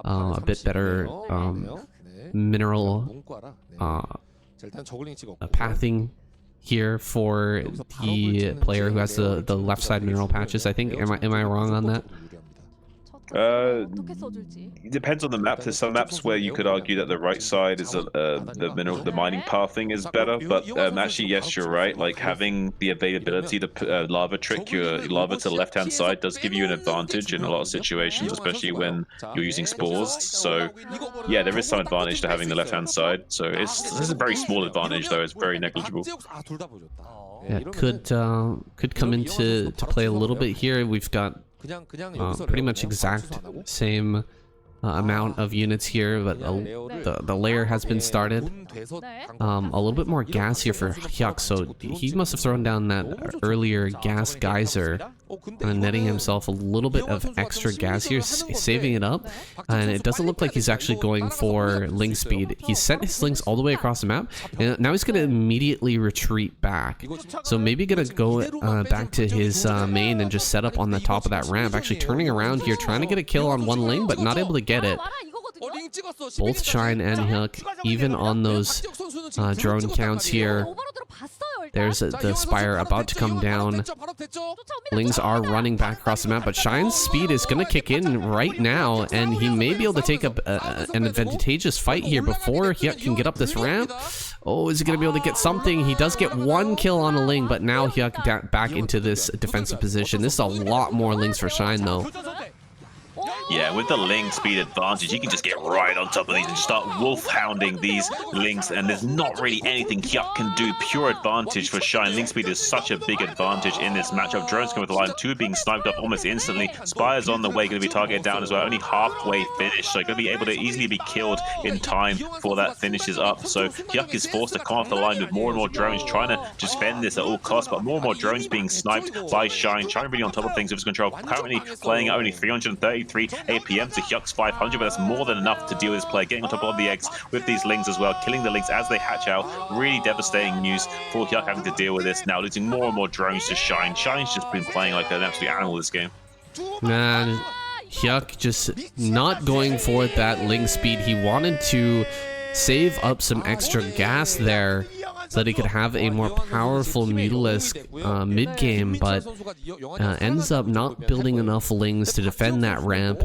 a bit better mineral pathing here for the player who has the left side mineral patches. I think. Am I wrong on that? It depends on the map. There's some maps where you could argue that the right side is the mining pathing is better, but actually, yes, you're right. Like having the availability to lava trick your lava to the left-hand side does give you an advantage in a lot of situations, especially when you're using spores. So yeah, there is some advantage to having the left-hand side. So this is a very small advantage, though. It's very negligible. Yeah, it could come into play a little bit here. We've got pretty much exact same amount of units here, but the layer has been started. A little bit more gas here for Hyuk, so he must have thrown down that earlier gas geyser and netting himself a little bit of extra gas here, saving it up. And it doesn't look like he's actually going for link speed. He sent his links all the way across the map, and now he's going to immediately retreat back. So maybe going to go back to his main and just set up on the top of that ramp, actually turning around here, trying to get a kill on one lane, but not able to get it. Both Shine and Hyuk, even on those drone counts here. There's the Spire about to come down. Lings are running back across the map, but Shine's speed is going to kick in right now, and he may be able to take up an advantageous fight here before Hyuk can get up this ramp. Oh, is he going to be able to get something? He does get one kill on a Ling, but now Hyuk back into this defensive position. This is a lot more Lings for Shine, though. Yeah, with the Ling speed advantage, you can just get right on top of these and just start wolf-hounding these Lings, and there's not really anything Hyuk can do. Pure advantage for Shine. Ling speed is such a big advantage in this matchup. Drones come with the line, 2 being sniped up almost instantly. Spire's on the way, going to be targeted down as well. Only halfway finished, so going to be able to easily be killed in time before that finishes up. So Hyuk is forced to come off the line with more and more drones, trying to just fend this at all costs, but more and more drones being sniped by Shine. Shine really on top of things with his control. Currently playing at only 333 APM to Hyuk's 500, but that's more than enough to deal with this player. Getting on top of the eggs with these lings as well, killing the lings as they hatch out. Really devastating news for Hyuk having to deal with this now, losing more and more drones to Shine. Shine's just been playing like an absolute animal this game. Man, Hyuk just not going for that ling speed. He wanted to save up some extra gas there so that he could have a more powerful Mutalisk mid-game, but ends up not building enough lings to defend that ramp.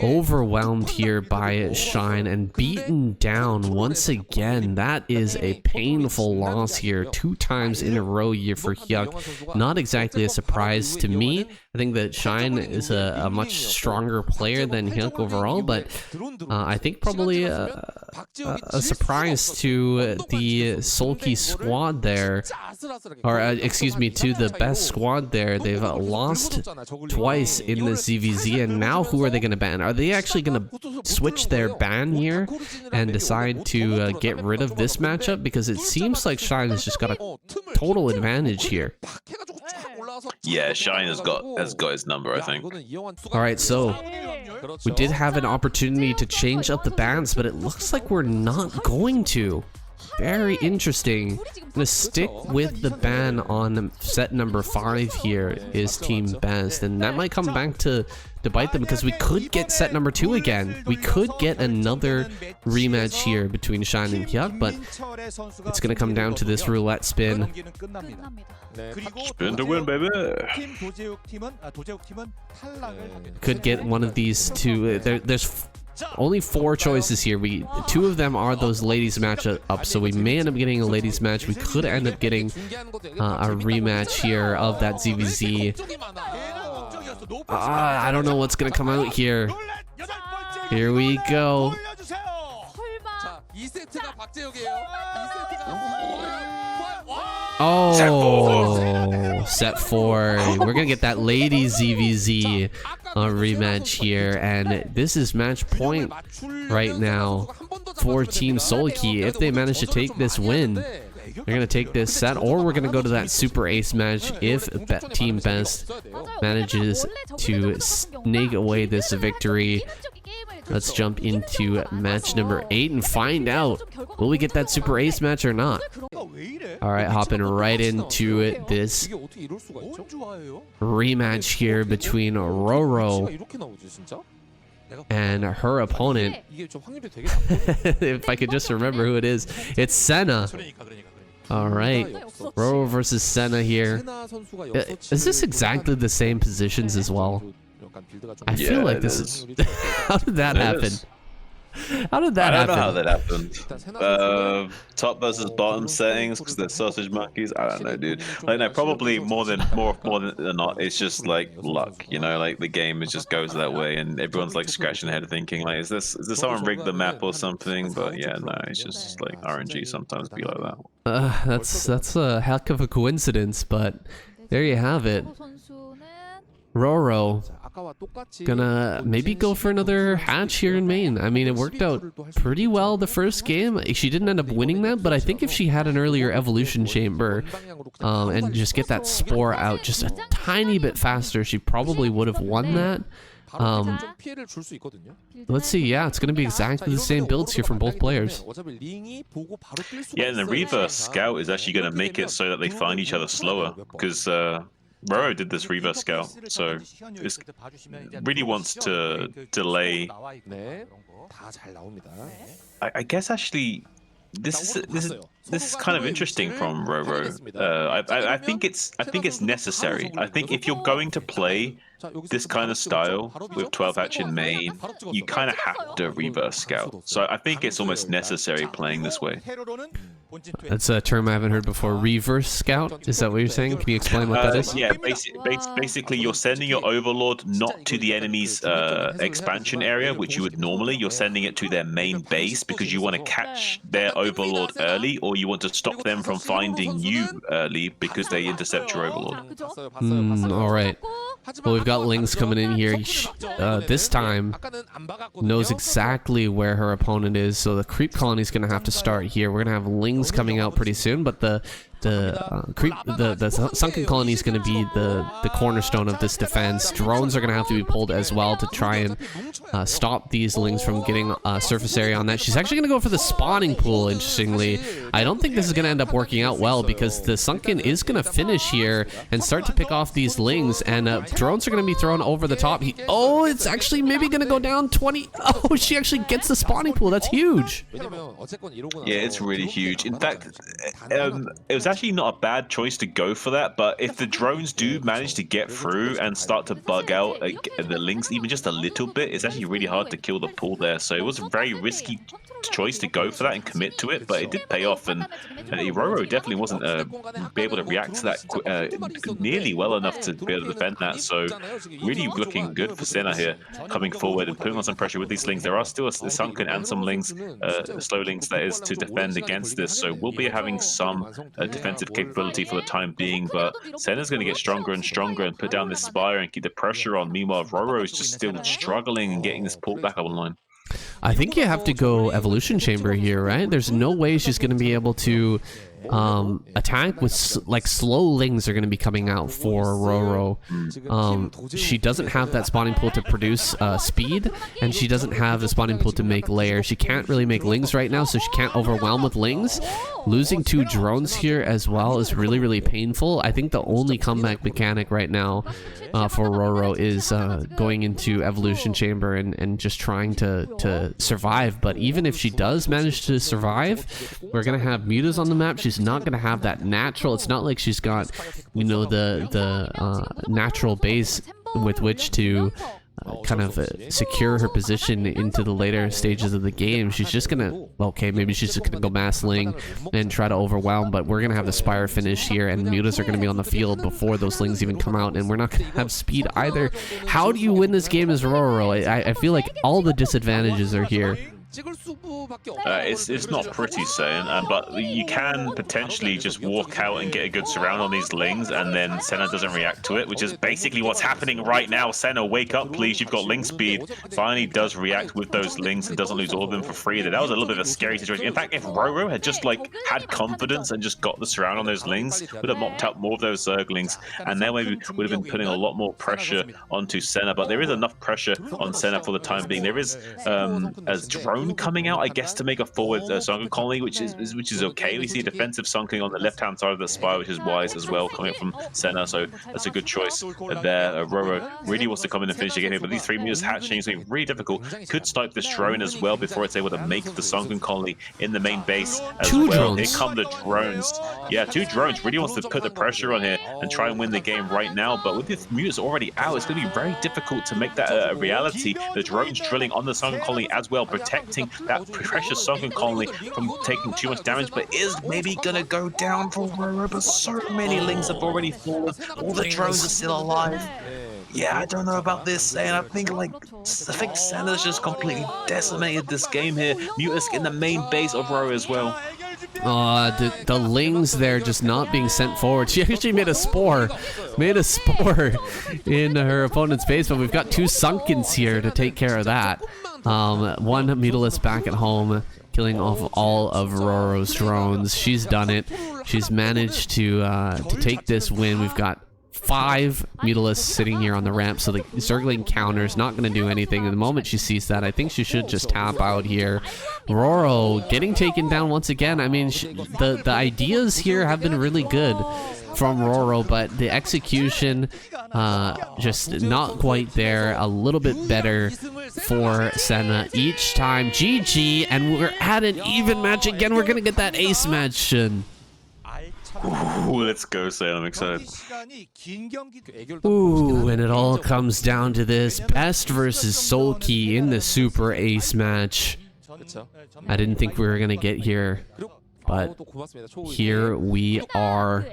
Overwhelmed here by Shine and beaten down once again. That is a painful loss here, 2 times in a row here for Hyuk. Not exactly a surprise to me. I think that Shine is a much stronger player than Hyuk overall, but I think probably a surprise to the Soulkey squad there, or excuse me, to the best squad there. They've lost twice in the ZVZ, and now who are they going to ban? Are they actually going to switch their ban here and decide to get rid of this matchup? Because it seems like Shine has just got a total advantage here. Yeah, Shine has got his number, I think. All right, so we did have an opportunity to change up the bans, but it looks like we're not going to. Very interesting. I'm gonna stick with the ban on set number 5 here is Team Best, and that might come back to bite them because we could get set number 2 again. We could get another rematch here between Shine and Hyuk, but it's gonna come down to this roulette spin. Spin to win, baby. Could get one of these two. There's only 4 choices here. 2 of them are those ladies match up, so we may end up getting a ladies match. We could end up getting a rematch here of that ZVZ. I don't know what's gonna come out here. Here we go. Oh, set 4. We're gonna get that ladies ZVZ rematch here, and this is match point right now for Team Soulkey. If they manage to take this win, they're gonna take this set, or we're gonna go to that super ace match if Team Best manages to snake away this victory. Let's jump into match number 8 and find out, will we get that super ace match or not? All right, hopping right into it. This rematch here between Roro and her opponent. If I could just remember who it is, it's Senna. All right, Roro versus Senna here. Is this exactly the same positions as well? I feel like this is... How did that happen? How did that happen? I don't know how that happened. Top versus bottom settings because they're sausage monkeys. I don't know, dude. Like, no, probably more than not. It's just like luck, you know. Like the game just goes that way, and everyone's like scratching their head thinking, like, is this someone rigged the map or something? But yeah, no, it's just like RNG sometimes be like that. That's a heck of a coincidence, but there you have it. Roro gonna maybe go for another hatch here in main. I mean, it worked out pretty well the first game. She didn't end up winning that, but I think if she had an earlier evolution chamber and just get that spore out just a tiny bit faster, she probably would have won that. Let's see. Yeah, it's gonna be exactly the same builds here from both players. Yeah, and the reverse scout is actually gonna make it so that they find each other slower, because Roro did this reverse scout, so it really wants to delay. I guess actually this is kind of interesting from Roro. I think it's necessary. I think if you're going to play this kind of style with 12 hatch in main, you kind of have to reverse scout. So I think it's almost necessary playing this way. That's a term I haven't heard before. Reverse scout? Is that what you're saying? Can you explain what that is? Yeah, basically you're sending your overlord not to the enemy's expansion area, which you would normally. You're sending it to their main base because you want to catch their overlord early, or you want to stop them from finding you early because they intercept your overlord. All right. Well, we've got Lings coming in here. This time knows exactly where her opponent is, so the creep colony is going to have to start here. We're going to have Lings coming out pretty soon, but the sunken colony is going to be the cornerstone of this defense. Drones are going to have to be pulled as well to try and stop these Lings from getting surface area on that. She's actually going to go for the spawning pool, interestingly. I don't think this is going to end up working out well because the sunken is going to finish here and start to pick off these Lings, and drones are going to be thrown over the top. Oh, it's actually maybe going to go down 20. Oh, she actually gets the spawning pool. That's huge. Yeah, it's really huge. In fact, it was actually not a bad choice to go for that, but if the drones do manage to get through and start to bug out the Lings even just a little bit, it's actually really hard to kill the pool there. So it was a very risky choice to go for that and commit to it, but it did pay off, and Roro definitely wasn't be able to react to that nearly well enough to be able to defend that. So really looking good for Senna here, coming forward and putting on some pressure with these Lings. There are still a sunken and some Lings, slow Lings that is, to defend against this, so we'll be having some defensive capability for the time being, but Senna's going to get stronger and stronger and put down this Spire and keep the pressure on. Meanwhile, Roro is just still struggling and getting this pulled back up online. I think you have to go Evolution Chamber here, right? There's no way she's going to be able to attack with like slow Lings are going to be coming out for Roro. She doesn't have that spawning pool to produce speed, and she doesn't have the spawning pool to make layer. She can't really make Lings right now, so she can't overwhelm with Lings. Losing 2 drones here as well is really, really painful. I think the only comeback mechanic right now for Roro is going into Evolution Chamber and just trying to survive. But even if she does manage to survive, we're going to have mutas on the map. She's not going to have that natural. It's not like she's got, you know, the natural base with which to kind of secure her position into the later stages of the game. She's just gonna, okay, maybe she's just gonna go mass Ling and try to overwhelm, but we're gonna have the Spire finish here, and mutas are gonna be on the field before those Lings even come out, and we're not gonna have speed either. How do you win this game as Roro? I feel like all the disadvantages are here. It's not pretty, Saiyan, but you can potentially just walk out and get a good surround on these Lings, and then Senna doesn't react to it, which is basically what's happening right now. Senna, wake up, please. You've got Ling speed. Finally does react with those Lings and doesn't lose all of them for free. That was a little bit of a scary situation. In fact, if Roro had just had confidence and just got the surround on those Lings, would have mopped up more of those Zerglings, and then maybe would have been putting a lot more pressure onto Senna. But there is enough pressure on Senna for the time being. There is a drone coming out, I guess, to make a forward sunken colony, which is okay. We see defensive sunken on the left-hand side of the Spire, which is wise as well, coming from Senna, so that's a good choice there. Roro really wants to come in and finish the game here, but these 3 meters hatching is being really difficult. Could snipe this drone as well before it's able to make the sunken colony in the main base as well. Drones. Here come the drones. Yeah, 2 drones. Really wants to put the pressure on here and try and win the game right now, but with the mutas already out, it's going to be very difficult to make that a reality. The drones drilling on the sunken colony as well, protecting that precious sunken colony from taking too much damage, but is maybe gonna go down for Roro. But so many Lings have already fallen. All the drones are still alive. Yeah, I don't know about this, and I think Senna's just completely decimated this game here. Mutas in the main base of Roro as well. The Lings there just not being sent forward. She actually made a spore in her opponent's base, but we've got 2 sunkens here to take care of that. One mutalist back at home, killing off all of Roro's drones. She's done it. She's managed to take this win. We've got 5 mutalists sitting here on the ramp, so the Zergling counter's not going to do anything. The moment she sees that, I think she should just tap out here. Roro getting taken down once again. I mean, the ideas here have been really good from Roro, but the execution just not quite there. A little bit better for Senna each time. GG, and we're at an even match again. We're gonna get that ace match. Ooh, let's go, Sam. I'm excited. Ooh, and it all comes down to this: Best versus Soulkey in the Super Ace match. I didn't think we were gonna get here, but here we are.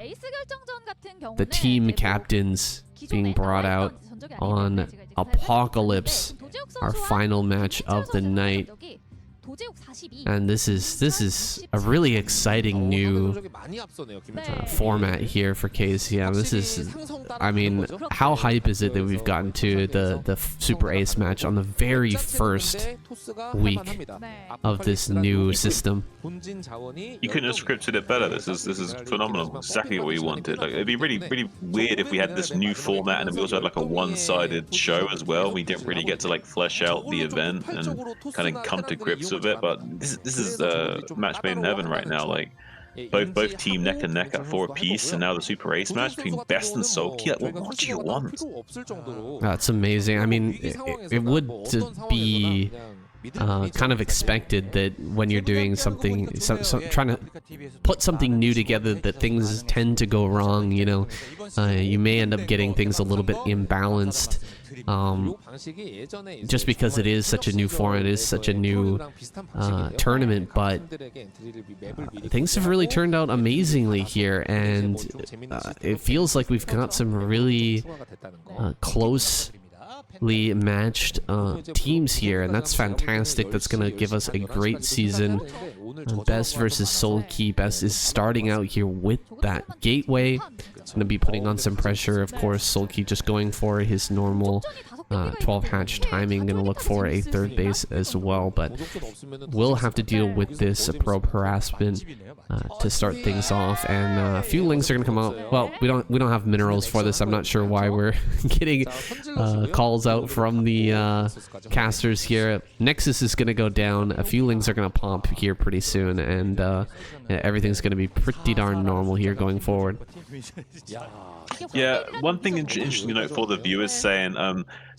The team captains being brought out on Apocalypse, our final match of the night. And this is a really exciting new format here for KCM. This is, I mean, how hype is it that we've gotten to the Super Ace match on the very first week of this new system? You couldn't have scripted it better. This is phenomenal. Exactly what we wanted. Like, it'd be really weird if we had this new format and then we also had like a one-sided show as well. We didn't really get to like flesh out the event and kind of come to grips with it. But this is match made in heaven right now. Like, both team neck and neck at 4 apiece, and now the Super Ace match between Best and Soulkey. Like, what do you want? That's amazing. I mean, it would be kind of expected that when you're doing something, trying to put something new together, that things tend to go wrong. You know, you may end up getting things a little bit imbalanced. Just because it is such a new format, it is such a new tournament, but things have really turned out amazingly here, and it feels like we've got some really closely matched teams here, and that's fantastic. That's gonna give us a great season. Best versus Soulkey. Best is starting out here with that gateway. It's gonna be putting on some pressure, of course. Soulkey just going for his normal 12 hatch timing, gonna look for a third base as well, but we'll have to deal with this probe harassment to start things off, and a few links are gonna come out. Well, we don't have minerals for this. I'm not sure why we're getting calls out from the casters here. Nexus is gonna go down. A few links are gonna pop here pretty soon, and everything's gonna be pretty darn normal here going forward. Yeah, one thing interesting to note for the viewers saying,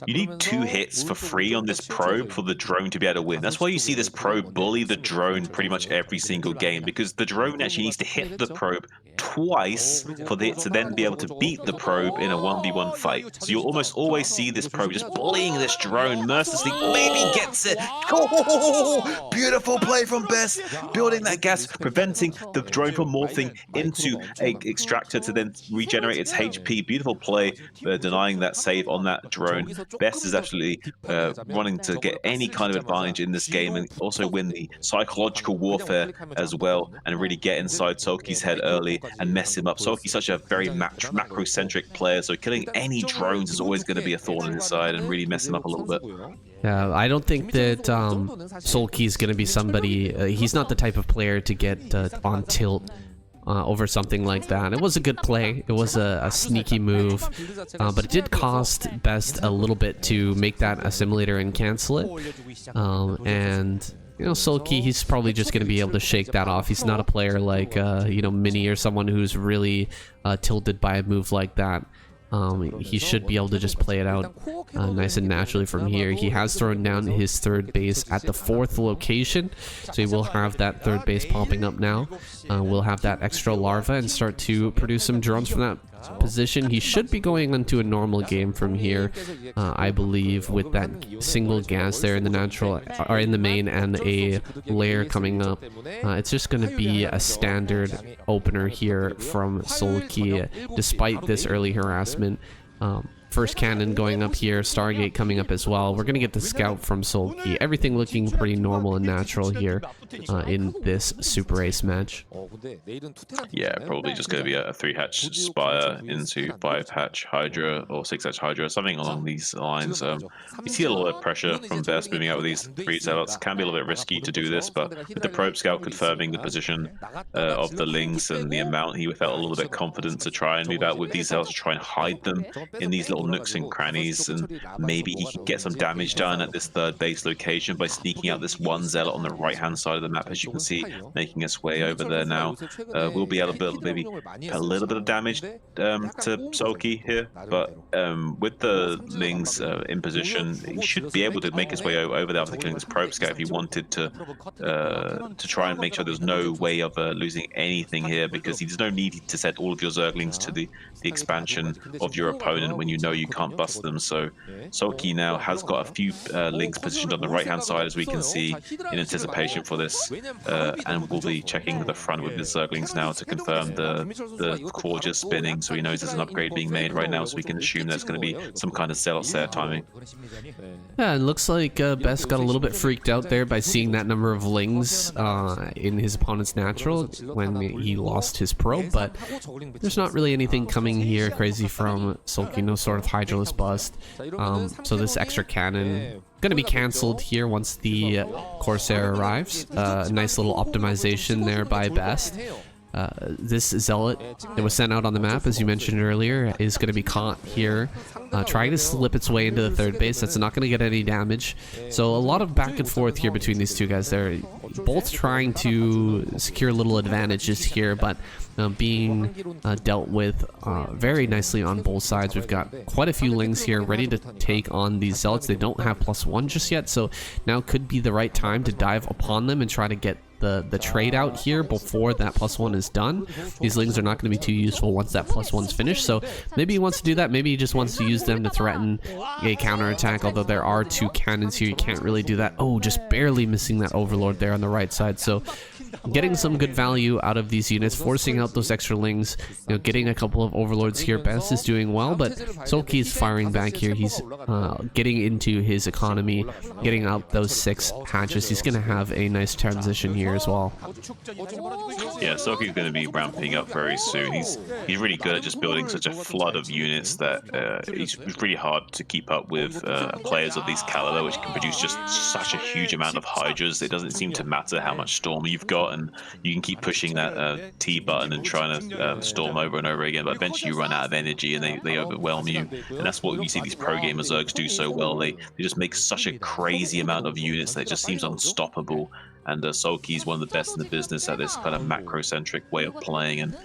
you need 2 hits for free on this probe for the drone to be able to win. That's why you see this probe bully the drone pretty much every single game, because the drone actually needs to hit the probe twice for it to then be able to beat the probe in a 1v1 fight. So you'll almost always see this probe just bullying this drone mercilessly. Maybe gets it. Oh, beautiful play from Best, building that gas, preventing the drone from morphing into a extractor to then regenerate its HP. Beautiful play, denying that save on that drone. Best is absolutely wanting to get any kind of advantage in this game and also win the psychological warfare as well, and really get inside Soulkey's head early and mess him up. Soulkey's such a very macro-centric player, so killing any drones is always going to be a thorn in his side and really mess him up a little bit. Yeah, I don't think that Soulkey is going to be somebody. He's not the type of player to get on tilt over something like that. It was a good play. It was a sneaky move, but it did cost Best a little bit to make that assimilator and cancel it. And you know, Soulkey, he's probably just going to be able to shake that off. He's not a player like you know, Mini or someone who's really tilted by a move like that. He should be able to just play it out nice and naturally from here. He has thrown down his third base at the 4th location, so he will have that third base popping up now. We'll have that extra larva and start to produce some drones from that position. He should be going into a normal game from here, I believe, with that single gas there in the natural, or in the main, and a layer coming up. It's just going to be a standard opener here from Soulkey, despite this early harassment. First cannon going up here, Stargate coming up as well. We're going to get the scout from Soulkey. Everything looking pretty normal and natural here in this Super Ace match. Yeah, probably just going to be a 3-hatch Spire into 5-hatch Hydra or 6-hatch Hydra, something along these lines. You see a lot of pressure from Best moving out with these 3 zealots. Can be a little bit risky to do this, but with the probe scout confirming the position of the links and the amount, he felt a little bit confident to try and move out with these zealots to try and hide them in these little nooks and crannies, and maybe he can get some damage done at this third base location by sneaking out this 1 zealot on the right hand side of the map, as you can see, making his way over there now. We'll be able to build maybe a little bit of damage to Soulkey here, but with the Lings in position, he should be able to make his way over there after killing this probe scout if he wanted to try and make sure there's no way of losing anything here, because there's no need to set all of your Zerglings to the expansion of your opponent when you know you can't bust them. So Soulkey now has got a few links positioned on the right-hand side, as we can see, in anticipation for this, and we'll be checking the front with the Zerglings now to confirm the core just spinning, so he knows there's an upgrade being made right now, so we can assume there's going to be some kind of Zealot set timing. Yeah, it looks like Best got a little bit freaked out there by seeing that number of lings in his opponent's natural when he lost his pro, but there's not really anything coming here crazy from Soulkey, no sort of Hydraless bust. So this extra cannon gonna be cancelled here once the Corsair arrives. Nice little optimization there by Best. This Zealot that was sent out on the map, as you mentioned earlier, is going to be caught here, trying to slip its way into the third base. That's not going to get any damage. So a lot of back and forth here between these two guys. They're both trying to secure little advantages here, but being dealt with very nicely on both sides. We've got quite a few lings here ready to take on these Zealots. They don't have +1 just yet, so now could be the right time to dive upon them and try to get the trade out here before that +1 is done. These lings are not going to be too useful once that +1's finished, so maybe he wants to do that. Maybe he just wants to use them to threaten a counterattack, although there are 2 cannons here. You can't really do that. Oh, just barely missing that Overlord there on the right side. So getting some good value out of these units, forcing out those extra lings, you know, getting a couple of Overlords here. Best is doing well, but Soulkey is firing back here. He's getting into his economy, getting out those 6 hatches. He's going to have a nice transition here as well. Yeah, Soulkey's going to be ramping up very soon. He's really good at just building such a flood of units that it's really hard to keep up with players of these caliber, which can produce just such a huge amount of Hydras. It doesn't seem to matter how much Storm you've got, and you can keep pushing that T button and trying to storm over and over again, but eventually you run out of energy and they overwhelm you. And that's what we see these pro gamer Zergs do so well. They just make such a crazy amount of units that it just seems unstoppable. And Soulkey is one of the best in the business at this kind of macro-centric way of playing, and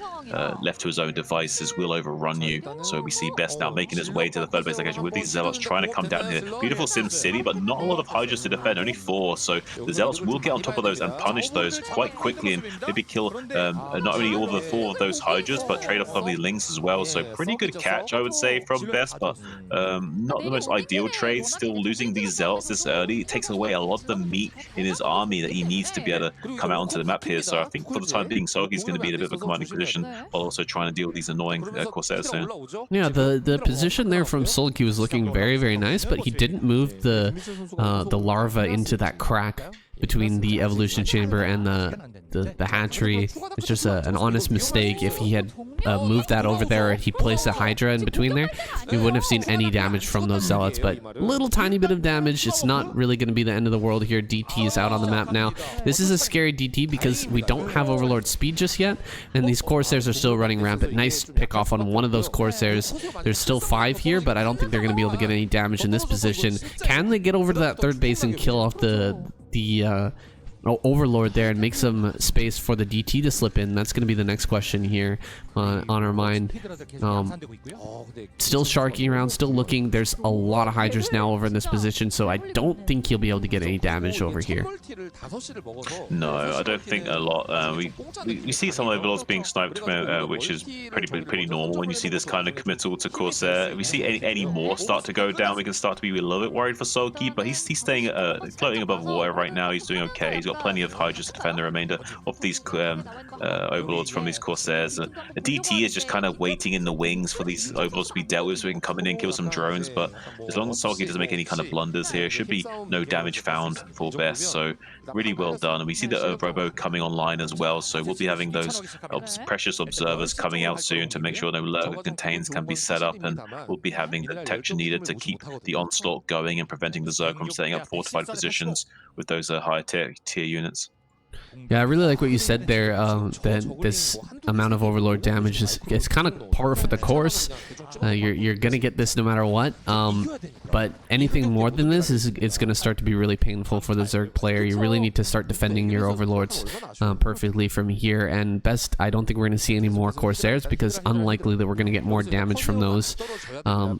left to his own devices will overrun you. So we see Best now making his way to the third base location with these Zealots trying to come down here. Beautiful Sim City, but not a lot of Hydras to defend, only 4. So the Zealots will get on top of those and punish those quite quickly, and maybe kill not only all the 4 of those Hydras, but trade off some of the links as well. So pretty good catch, I would say, from Best, but not the most ideal trade. Still losing these Zealots this early, it takes away a lot of the meat in his army that he needs to be able to come out onto the map here. So I think for the time being, Soulkey's going to be in a bit of a commanding position, while also trying to deal with these annoying Corsairs soon. Yeah, the position there from Soulkey was looking very nice, but he didn't move the larva into that crack between the evolution chamber and the hatchery. It's just an honest mistake. If he had moved that over there and he placed a Hydra in between there, we wouldn't have seen any damage from those Zealots, but little tiny bit of damage. It's not really going to be the end of the world here. DT is out on the map now. This is a scary DT because we don't have Overlord speed just yet, and these Corsairs are still running rampant. Nice pick off on one of those Corsairs. There's still 5 here, but I don't think they're going to be able to get any damage in this position. Can they get over to that third base and kill off the Overlord there and make some space for the DT to slip in? That's going to be the next question here on our mind. Still sharking around, still looking. There's a lot of Hydras now over in this position, so I don't think he'll be able to get any damage over here. No, I don't think a lot. We see some Overlords being sniped, which is pretty normal when you see this kind of committal to Corsair. If we see any more start to go down, we can start to be a little bit worried for Soulkey, but he's staying floating above water right now. He's doing okay. He's got plenty of Hydras to defend the remainder of these Overlords from these Corsairs. A DT is just kind of waiting in the wings for these Overlords to be dealt with so we can come in and kill some drones, but as long as Soulkey doesn't make any kind of blunders here, should be no damage found for Best. So really well done. And we see the Robo coming online as well, so we'll be having those precious observers coming out soon to make sure no lurker contains can be set up, and we'll be having the detection needed to keep the onslaught going and preventing the Zerg from setting up fortified positions with those higher tier units. Yeah, I really like what you said there, that this amount of Overlord damage is kind of par for the course. You're going to get this no matter what, but anything more than this it's going to start to be really painful for the Zerg player. You really need to start defending your Overlords perfectly from here, and Best, I don't think we're going to see any more Corsairs because unlikely that we're going to get more damage from those.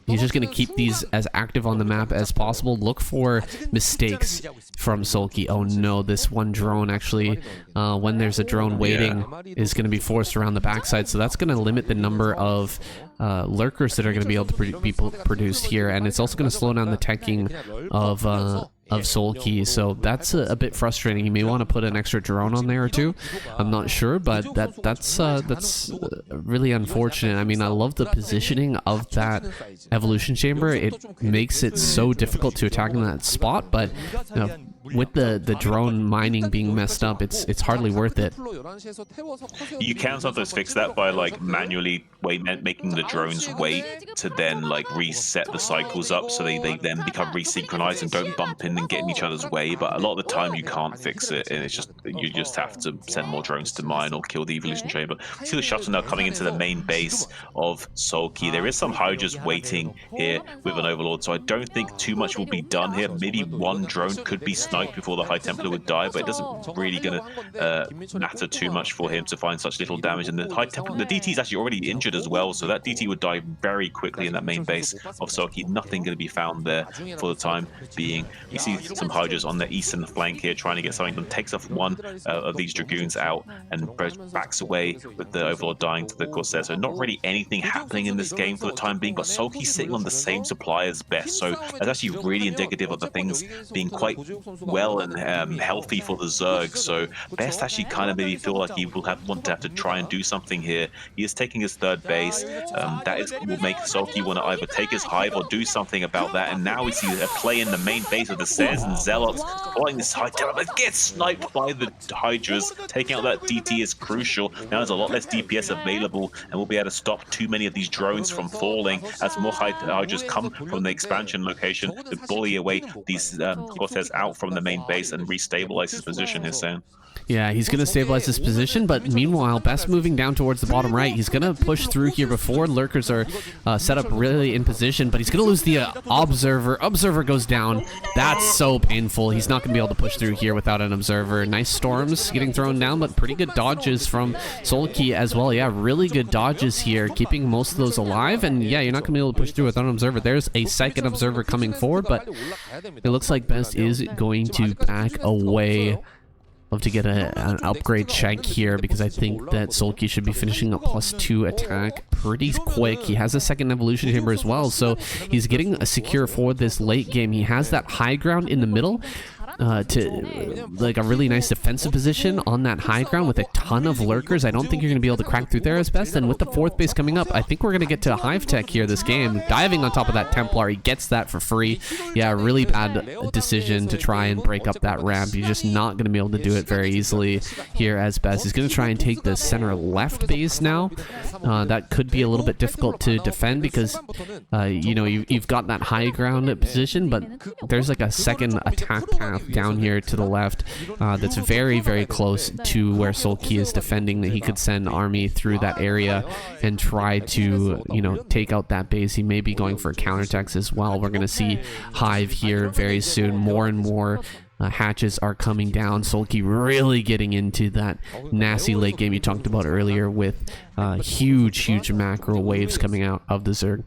He's just going to keep these as active on the map as possible. Look for mistakes from Soulkey. Oh no, this one drone actually especially when there's a drone waiting, is going to be forced around the backside. So that's going to limit the number of lurkers that are going to be able to be produced here, and it's also going to slow down the teching of Soulkey. So that's a bit frustrating. You may want to put an extra drone on there or two. I'm not sure, but that's really unfortunate. I mean, I love the positioning of that evolution chamber. It makes it so difficult to attack in that spot, but with the drone mining being messed up, it's hardly worth it. You can sometimes fix that by like manually making the drones wait to then like reset the cycles up so they then become resynchronized and don't bump in and get in each other's way. But a lot of the time you can't fix it, and it's just you just have to send more drones to mine or kill the evolution chamber. See the shuttle now coming into the main base of Soulkey. There is some Hydras waiting here with an Overlord, so I don't think too much will be done here. Maybe one drone could be sniped before the High Templar would die, but it doesn't really gonna matter too much for him to find such little damage. And the High Templar, the DT is actually already injured as well, so that DT would die very quickly in that main base of Soulkey. Nothing going to be found there for the time being. We see some Hydras on the eastern flank here trying to get something done. Takes off one of these Dragoons out and backs away with the Overlord dying to the Corsair. So not really anything happening in this game for the time being, but Soulkey's sitting on the same supply as Best, so that's actually really indicative of the things being quite well and healthy for the Zerg. So Best actually kind of maybe feel like he will want to have to try and do something here. He is taking his third base. Will make Soulkey want to either take his hive or do something about that. And now we see a play in the main base of the Sares and Zealots following this High Templar, but gets sniped by the Hydras. Taking out that DT is crucial. Now there's a lot less DPS available, and we'll be able to stop too many of these drones from falling as more Hydras come from the expansion location to bully away these Corsairs out from the main base and restabilize his position here, Sam. Yeah, he's going to stabilize his position, but meanwhile, Best moving down towards the bottom right. He's going to push through here before lurkers are set up really in position, but he's going to lose the Observer. Observer goes down. That's so painful. He's not going to be able to push through here without an Observer. Nice storms getting thrown down, but pretty good dodges from Soulkey as well. Yeah, really good dodges here, keeping most of those alive, and yeah, you're not going to be able to push through without an Observer. There's a second Observer coming forward, but it looks like Best is going to back away. Love to get an upgrade check here, because I think that Soulkey should be finishing up +2 attack pretty quick. He has a second evolution chamber as well, so he's getting a secure for this late game. He has that high ground in the middle to like a really nice defensive position on that high ground with a ton of lurkers. I don't think you're going to be able to crack through there as Best. And with the fourth base coming up, I think we're going to get to hive tech here this game. Diving on top of that Templar, he gets that for free. Yeah, really bad decision to try and break up that ramp. You're just not going to be able to do it very easily here as Best. He's going to try and take the center left base now. That could be a little bit difficult to defend because you know, you've got that high ground position, but there's like a second attack path down here to the left that's very, very close to where Soulkey is defending, that he could send army through that area and try to, you know, take out that base. He may be going for counterattacks as well. We're going to see hive here very soon. More and more hatches are coming down. Soulkey really getting into that nasty late game you talked about earlier with huge macro waves coming out of the Zerg.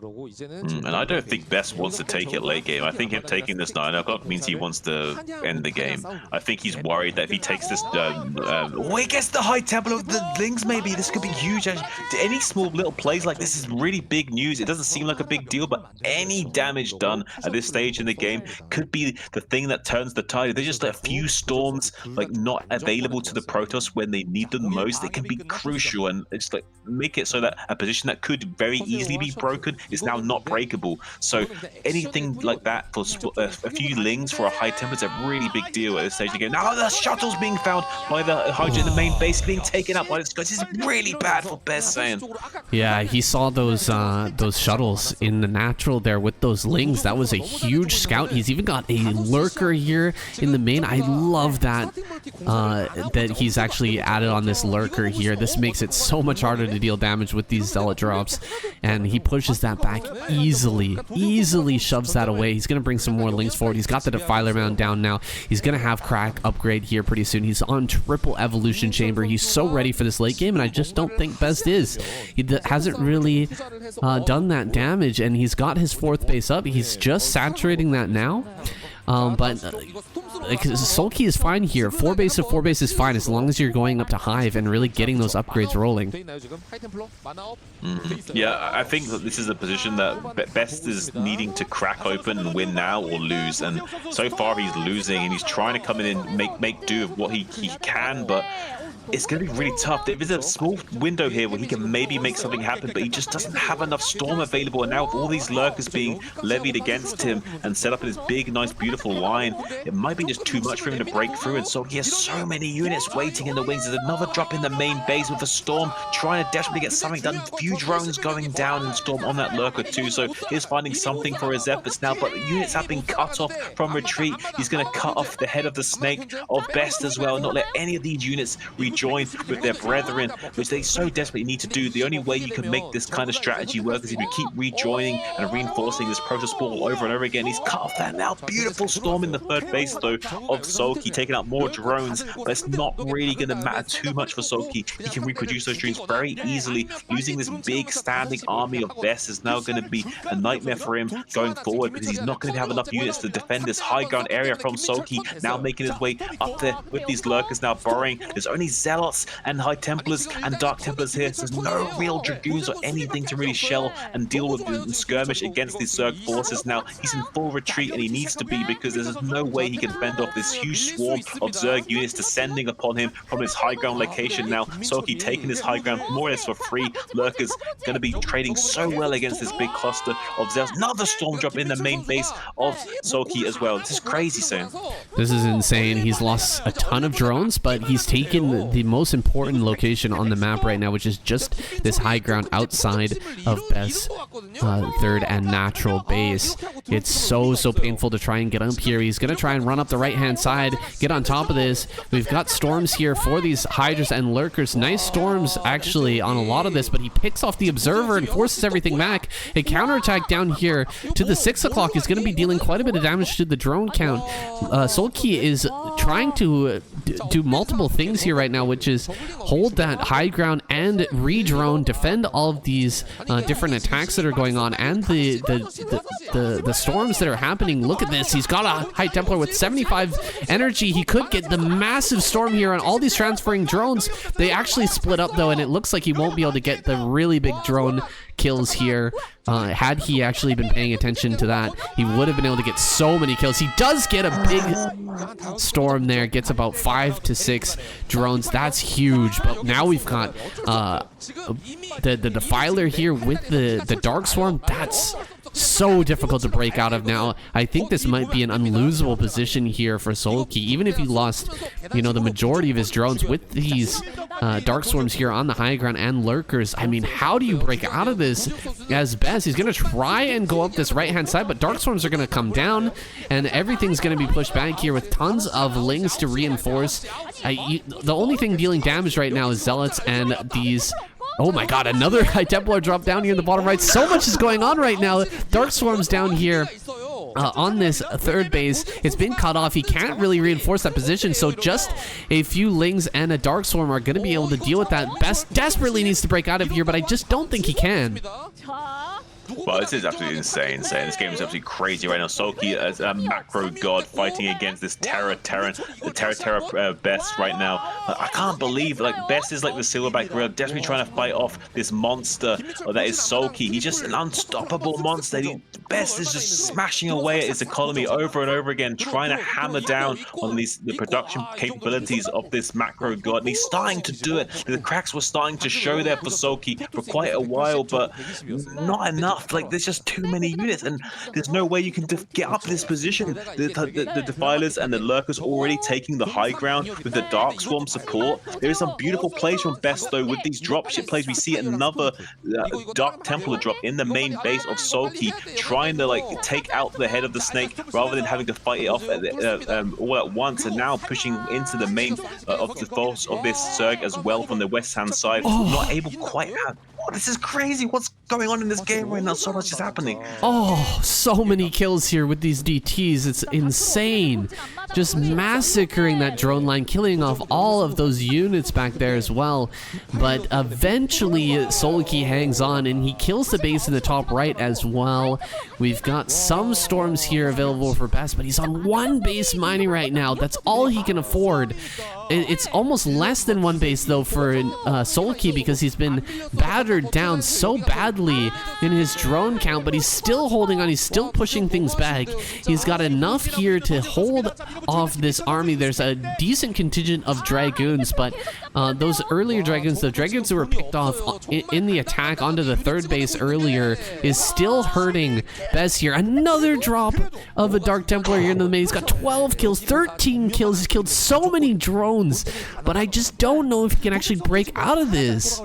And I don't think Best wants to take it late game. I think him taking this 9 o'clock means he wants to end the game. I think he's worried that if he takes this, he gets the High Templar of the Lings maybe. This could be huge. Any small little plays like this is really big news. It doesn't seem like a big deal, but any damage done at this stage in the game could be the thing that turns the tide. There's just like a few storms like not available to the Protoss when they need them most. It can be crucial, and it's like make it so that a position that could very easily be broken is now not breakable. So anything like that for a few Lings for a High Templar is a really big deal at this stage of the game. Now the shuttle's being found by the Hydra in the main base, being taken up by this guy. This is really bad for Best, saying. Yeah, he saw those shuttles in the natural there with those Lings. That was a huge scout. He's even got a lurker here in the main. I love that that he's actually added on this lurker here. This makes it so much harder to deal damage with these zealot drops, and he pushes that back easily shoves that away. He's going to bring some more Lings forward. He's got the Defiler Mound down now. He's going to have Crack upgrade here pretty soon. He's on triple evolution chamber. He's so ready for this late game, and I just don't think Best is. He hasn't really done that damage, and he's got his fourth base up. He's just saturating that now. But like, Soulkey is fine here. 4 base to 4 base is fine as long as you're going up to Hive and really getting those upgrades rolling. Yeah, I think that this is a position that Best is needing to crack open and win now or lose. And so far he's losing, and he's trying to come in and make do of what he can, but it's going to be really tough. There is a small window here where he can maybe make something happen, but he just doesn't have enough Storm available. And now with all these lurkers being levied against him and set up in this big, nice, beautiful line, it might be just too much for him to break through. And so he has so many units waiting in the wings. There's another drop in the main base with a Storm trying to desperately get something done. A few drones going down and Storm on that lurker too. So he's finding something for his efforts now, but the units have been cut off from retreat. He's going to cut off the head of the snake of Best as well, not let any of these units rejoin with their brethren, which they so desperately need to do. The only way you can make this kind of strategy work is if you keep rejoining and reinforcing this process ball over and over again. He's cut off that now. Beautiful Storm in the third base though of Soulkey, taking out more drones, but it's not really going to matter too much for Soulkey. He can reproduce those drones very easily. Losing this big standing army of Best is now going to be a nightmare for him going forward, because he's not going to have enough units to defend this high ground area from Soulkey, now making his way up there with these lurkers now burrowing. There's only Zealots and High Templars and Dark Templars here, so there's no real Dragoons or anything to really shell and deal with and skirmish against these Zerg forces. Now he's in full retreat, and he needs to be, because there's no way he can fend off this huge swarm of Zerg units descending upon him from his high ground location. Now Soulkey taking his high ground more or less for free. Lurkers going to be trading so well against this big cluster of Zergs. Another Storm drop in the main base of Soulkey as well. This is crazy, Sam. This is insane. He's lost a ton of drones, but he's taken the most important location on the map right now, which is just this high ground outside of Best's third and natural base. It's so painful to try and get up here. He's gonna try and run up the right hand side, get on top of this. We've got storms here for these hydras and lurkers. Nice storms actually on a lot of this, but he picks off the observer and forces everything back. A counterattack down here to the 6 o'clock is going to be dealing quite a bit of damage to the drone count. Soulkey is trying to do multiple things here right now, which is hold that high ground and re-drone, defend all of these different attacks that are going on, and the storms that are happening. Look at this. He's got a High Templar with 75 energy. He could get the massive storm here on all these transferring drones. They actually split up though, and it looks like he won't be able to get the really big drone kills here. Had he actually been paying attention to that, he would have been able to get so many kills. He does get a big storm there, gets about 5 to 6 drones. That's huge. But now we've got the Defiler here with the Dark Swarm. That's so difficult to break out of now. I think this might be an unlosable position here for Soulkey, even if he lost, you know, the majority of his drones with these Dark Swarms here on the high ground and lurkers. I mean, how do you break out of this as Best? He's going to try and go up this right-hand side, but Dark Swarms are going to come down, and everything's going to be pushed back here with tons of Lings to reinforce. The only thing dealing damage right now is Zealots and these... Oh my god, another High Templar drop down here in the bottom right. So much is going on right now. Dark Swarm's down here on this third base. It's been cut off. He can't really reinforce that position, so just a few Lings and a Dark Swarm are going to be able to deal with that. Best desperately needs to break out of here, but I just don't think he can. Well, this is absolutely insane. This game is absolutely crazy right now. Soulkey as a macro god fighting against this Terra Best right now. I can't believe, like, Best is like the silverback gorilla, desperately trying to fight off this monster that is Soulkey. He's just an unstoppable monster. Best is just smashing away at his economy over and over again, trying to hammer down on the production capabilities of this macro god. And he's starting to do it. The cracks were starting to show there for Soulkey for quite a while, but not enough. Like, there's just too many units, and there's no way you can get up this position. The Defilers and the Lurkers already taking the high ground with the Dark Swarm support. There is some beautiful plays from Best, though, with these dropship plays. We see another Dark Templar drop in the main base of Soulkey, trying to, like, take out the head of the snake rather than having to fight it off all at once, and now pushing into the main of the force of this Zerg as well from the west-hand side. Not able quite have... Oh, this is crazy. What's going on in this game right now? So much is happening. Oh, so many kills here with these DTs. It's insane. just massacring that drone line, killing off all of those units back there as well. But eventually Soulkey hangs on and he kills the base in the top right as well. We've got some storms here available for Best, but he's on one base mining right now. That's all he can afford. It's almost less than one base though for Soulkey, because he's been battered down so badly in his drone count, but he's still holding on. He's still pushing things back. He's got enough here to hold off this army. There's a decent contingent of dragoons, but those earlier dragoons, the dragoons who were picked off in the attack onto the third base earlier, is still hurting Best here. Another drop of a Dark Templar here in the main. He's got 12 kills, 13 kills. He's killed so many drones, but I just don't know if he can actually break out of this.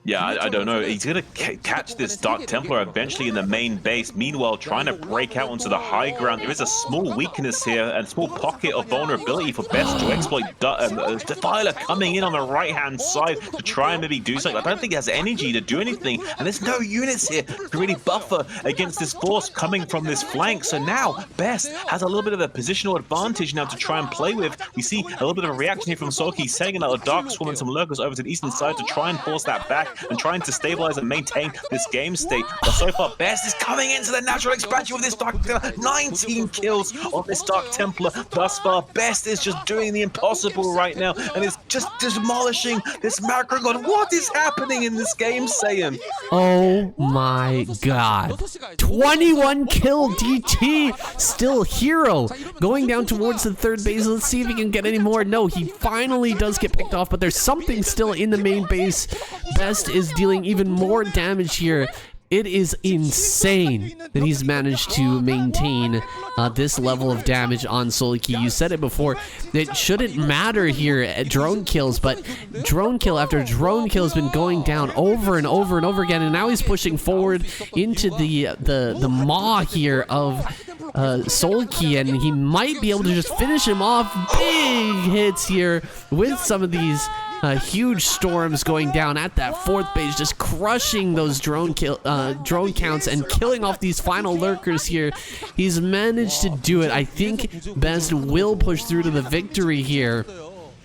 Yeah, I don't know. He's going to catch this Dark Templar eventually in the main base. Meanwhile, trying to break out onto the high ground. There is a small weakness here and small pocket of vulnerability for Best to exploit. Defiler coming in on the right-hand side to try and maybe do something. I don't think he has energy to do anything, and there's no units here to really buffer against this force coming from this flank. So now Best has a little bit of a positional advantage now to try and play with. We see a little bit of a reaction here from Soulkey, sending out a Dark Swarm and some lurkers over to the eastern side to try and force that back and trying to stabilize and maintain this game state. But so far, Best is coming into the natural expansion with this Dark Templar. 19 kills on this Dark Templar thus far. Best is just doing the impossible right now and is just demolishing this macro god. What is happening in this game, Saiyan? Oh my god. 21 kill DT, still hero. Going down towards the third base. Let's see if he can get any more. No, he finally does get picked off, but there's something still in the main base. Best is dealing even more damage here. It is insane that he's managed to maintain this level of damage on Soulkey. You said it before, it shouldn't matter here at drone kills, but drone kill after drone kill has been going down over and over and over again, and now he's pushing forward into the maw here of Soulkey, and he might be able to just finish him off. Big hits here with some of these huge storms going down at that fourth base, just crushing those drone counts and killing off these final lurkers here. He's managed to do it. I think Best will push through to the victory here.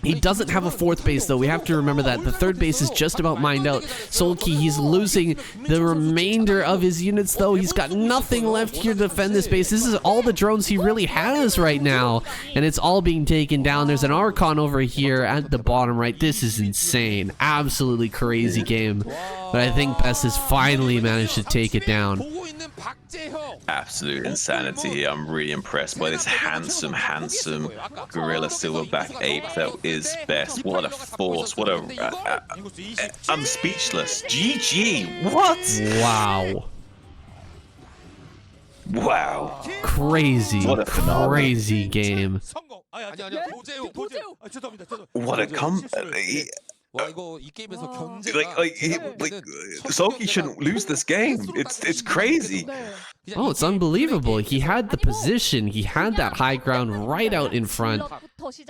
He doesn't have a fourth base, though. We have to remember that. The third base is just about mined out. Soulkey, he's losing the remainder of his units, though. He's got nothing left here to defend this base. This is all the drones he really has right now, and it's all being taken down. There's an Archon over here at the bottom right. This is insane. Absolutely crazy game. But I think Best has finally managed to take it down. Absolute insanity. I'm really impressed by this handsome gorilla silverback ape that is Best. What a force. What a I'm speechless. GG. What? Wow. Crazy. What a phenomenon. Crazy game. What a Soulkey shouldn't lose this game. It's crazy. Oh, it's unbelievable. He had the position. He had that high ground right out in front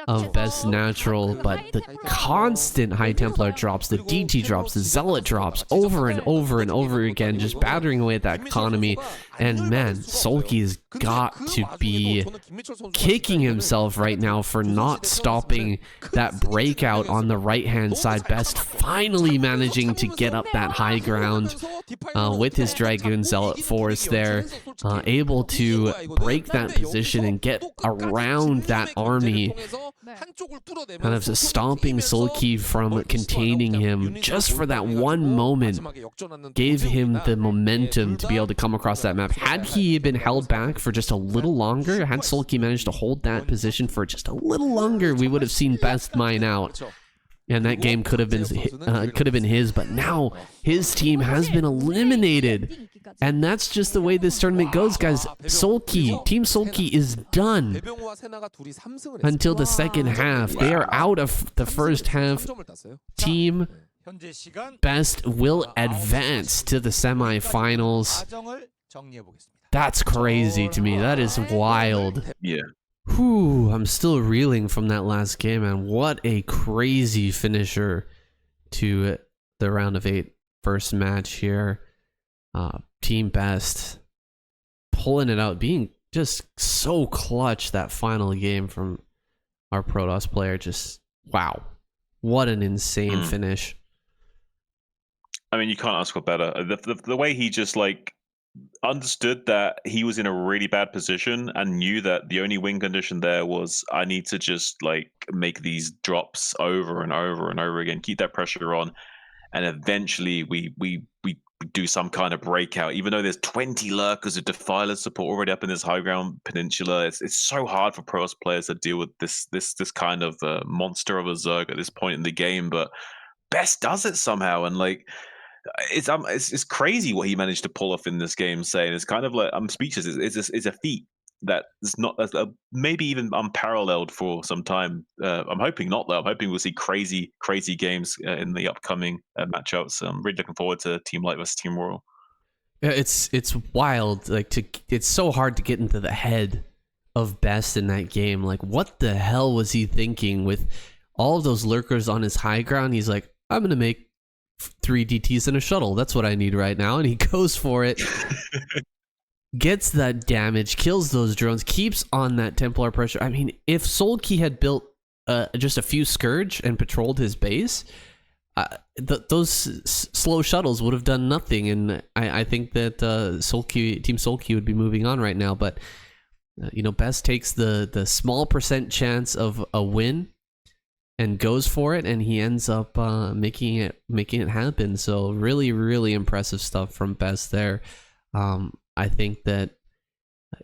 of Best Natural, but the constant High Templar drops, the DT drops, the Zealot drops over and over and over again, just battering away at that economy. And man, Soulkey has got to be kicking himself right now for not stopping that breakout on the right-hand side. Best finally managing to get up that high ground with his Dragoon Zealot force there, able to break that position and get around that army, kind of stomping Soulkey from containing him just for that one moment, gave him the momentum to be able to come across that map. Had he been held back for just a little longer, had Soulkey managed to hold that position for just a little longer, we would have seen Best mine out, and that game could have been his. But now his team has been eliminated, and that's just the way this tournament goes, guys. Team Soulkey is done until the second half. They are out of the first half. Team Best will advance to the semifinals. That's crazy to me. That is wild. Yeah. Whew, I'm still reeling from that last game, man. What a crazy finisher to the round of 8 first match here. Team Best pulling it out, being just so clutch, that final game from our Protoss player. Just wow, what an insane finish. I mean, you can't ask for better. The way he just like understood that he was in a really bad position and knew that the only win condition there was I need to just like make these drops over and over and over again, keep that pressure on, and eventually we do some kind of breakout. Even though there's 20 lurkers of Defiler support already up in this high ground peninsula, it's so hard for Protoss players to deal with this kind of monster of a Zerg at this point in the game. But Best does it somehow, and like it's crazy what he managed to pull off in this game. Saying it's kind of like I'm speechless. It's a feat that is not maybe even unparalleled for some time. I'm hoping not though. I'm hoping we'll see crazy games in the upcoming matchups. I'm really looking forward to Team Light versus Team Royal. Yeah, it's wild. Like it's so hard to get into the head of Best in that game. Like, what the hell was he thinking with all of those lurkers on his high ground? He's like, I'm gonna make 3 DTs and a shuttle. That's what I need right now. And he goes for it. Gets that damage, kills those drones, keeps on that Templar pressure. I mean, if Soulkey had built just a few Scourge and patrolled his base, those slow shuttles would have done nothing. And I think that Team Soulkey would be moving on right now. But Best takes the small % chance of a win and goes for it, and he ends up making it happen. So really, really impressive stuff from Best there. I think that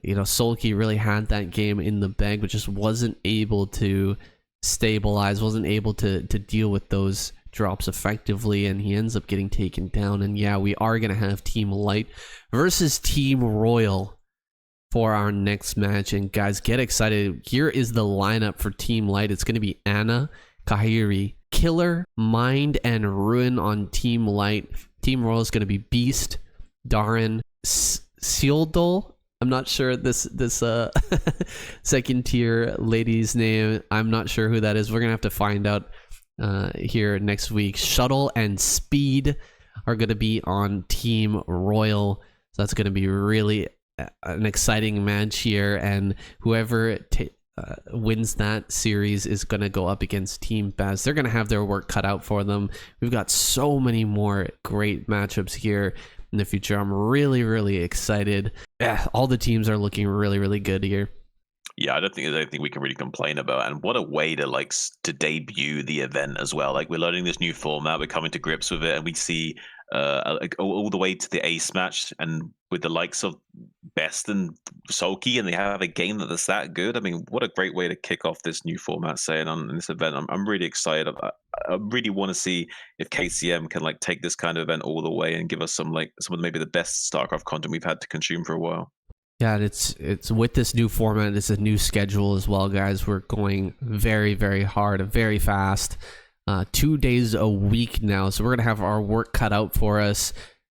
Soulkey really had that game in the bag, but just wasn't able to stabilize, wasn't able to deal with those drops effectively, and he ends up getting taken down. And yeah, we are gonna have Team Light versus Team Royal for our next match. And guys, get excited. Here is the lineup for Team Light. It's going to be Anna, Kahiri, Killer, Mind, and Ruin on Team Light. Team Royal is going to be Beast, Darren, Sealdol. I'm not sure this second tier lady's name. I'm not sure who that is. We're going to have to find out here next week. Shuttle and Speed are going to be on Team Royal. So that's going to be really an exciting match here, and whoever wins that series is going to go up against Team Best. They're going to have their work cut out for them. We've got so many more great matchups here in the future. I'm really, really excited. All the teams are looking really, really good here. Yeah, I don't think there's anything we can really complain about. And what a way to debut the event as well. Like, we're learning this new format, we're coming to grips with it, and we see all the way to the ace match, and with the likes of Best and Soulkey, and they have a game that's that good. I mean, what a great way to kick off this new format, saying on this event. I'm really excited. I really want to see if KCM can like take this kind of event all the way and give us some of maybe the best Starcraft content we've had to consume for a while. Yeah, it's with this new format, it's a new schedule as well, guys. We're going very, very hard, very fast. 2 days a week now, so we're gonna have our work cut out for us.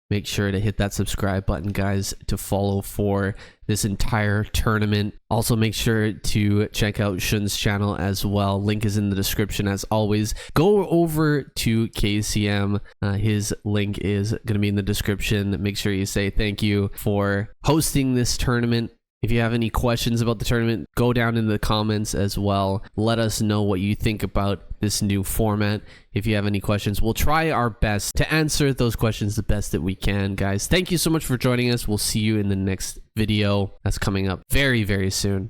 Make sure to hit that subscribe button, guys, to follow for this entire tournament. Also, make sure to check out Shun's channel as well. Link is in the description as always. Go over to KCM. His link is going to be in the description. Make sure you say thank you for hosting this tournament. If you have any questions about the tournament, go down in the comments as well. Let us know what you think about this new format. If you have any questions, we'll try our best to answer those questions the best that we can, guys. Thank you so much for joining us. We'll see you in the next video that's coming up very, very soon.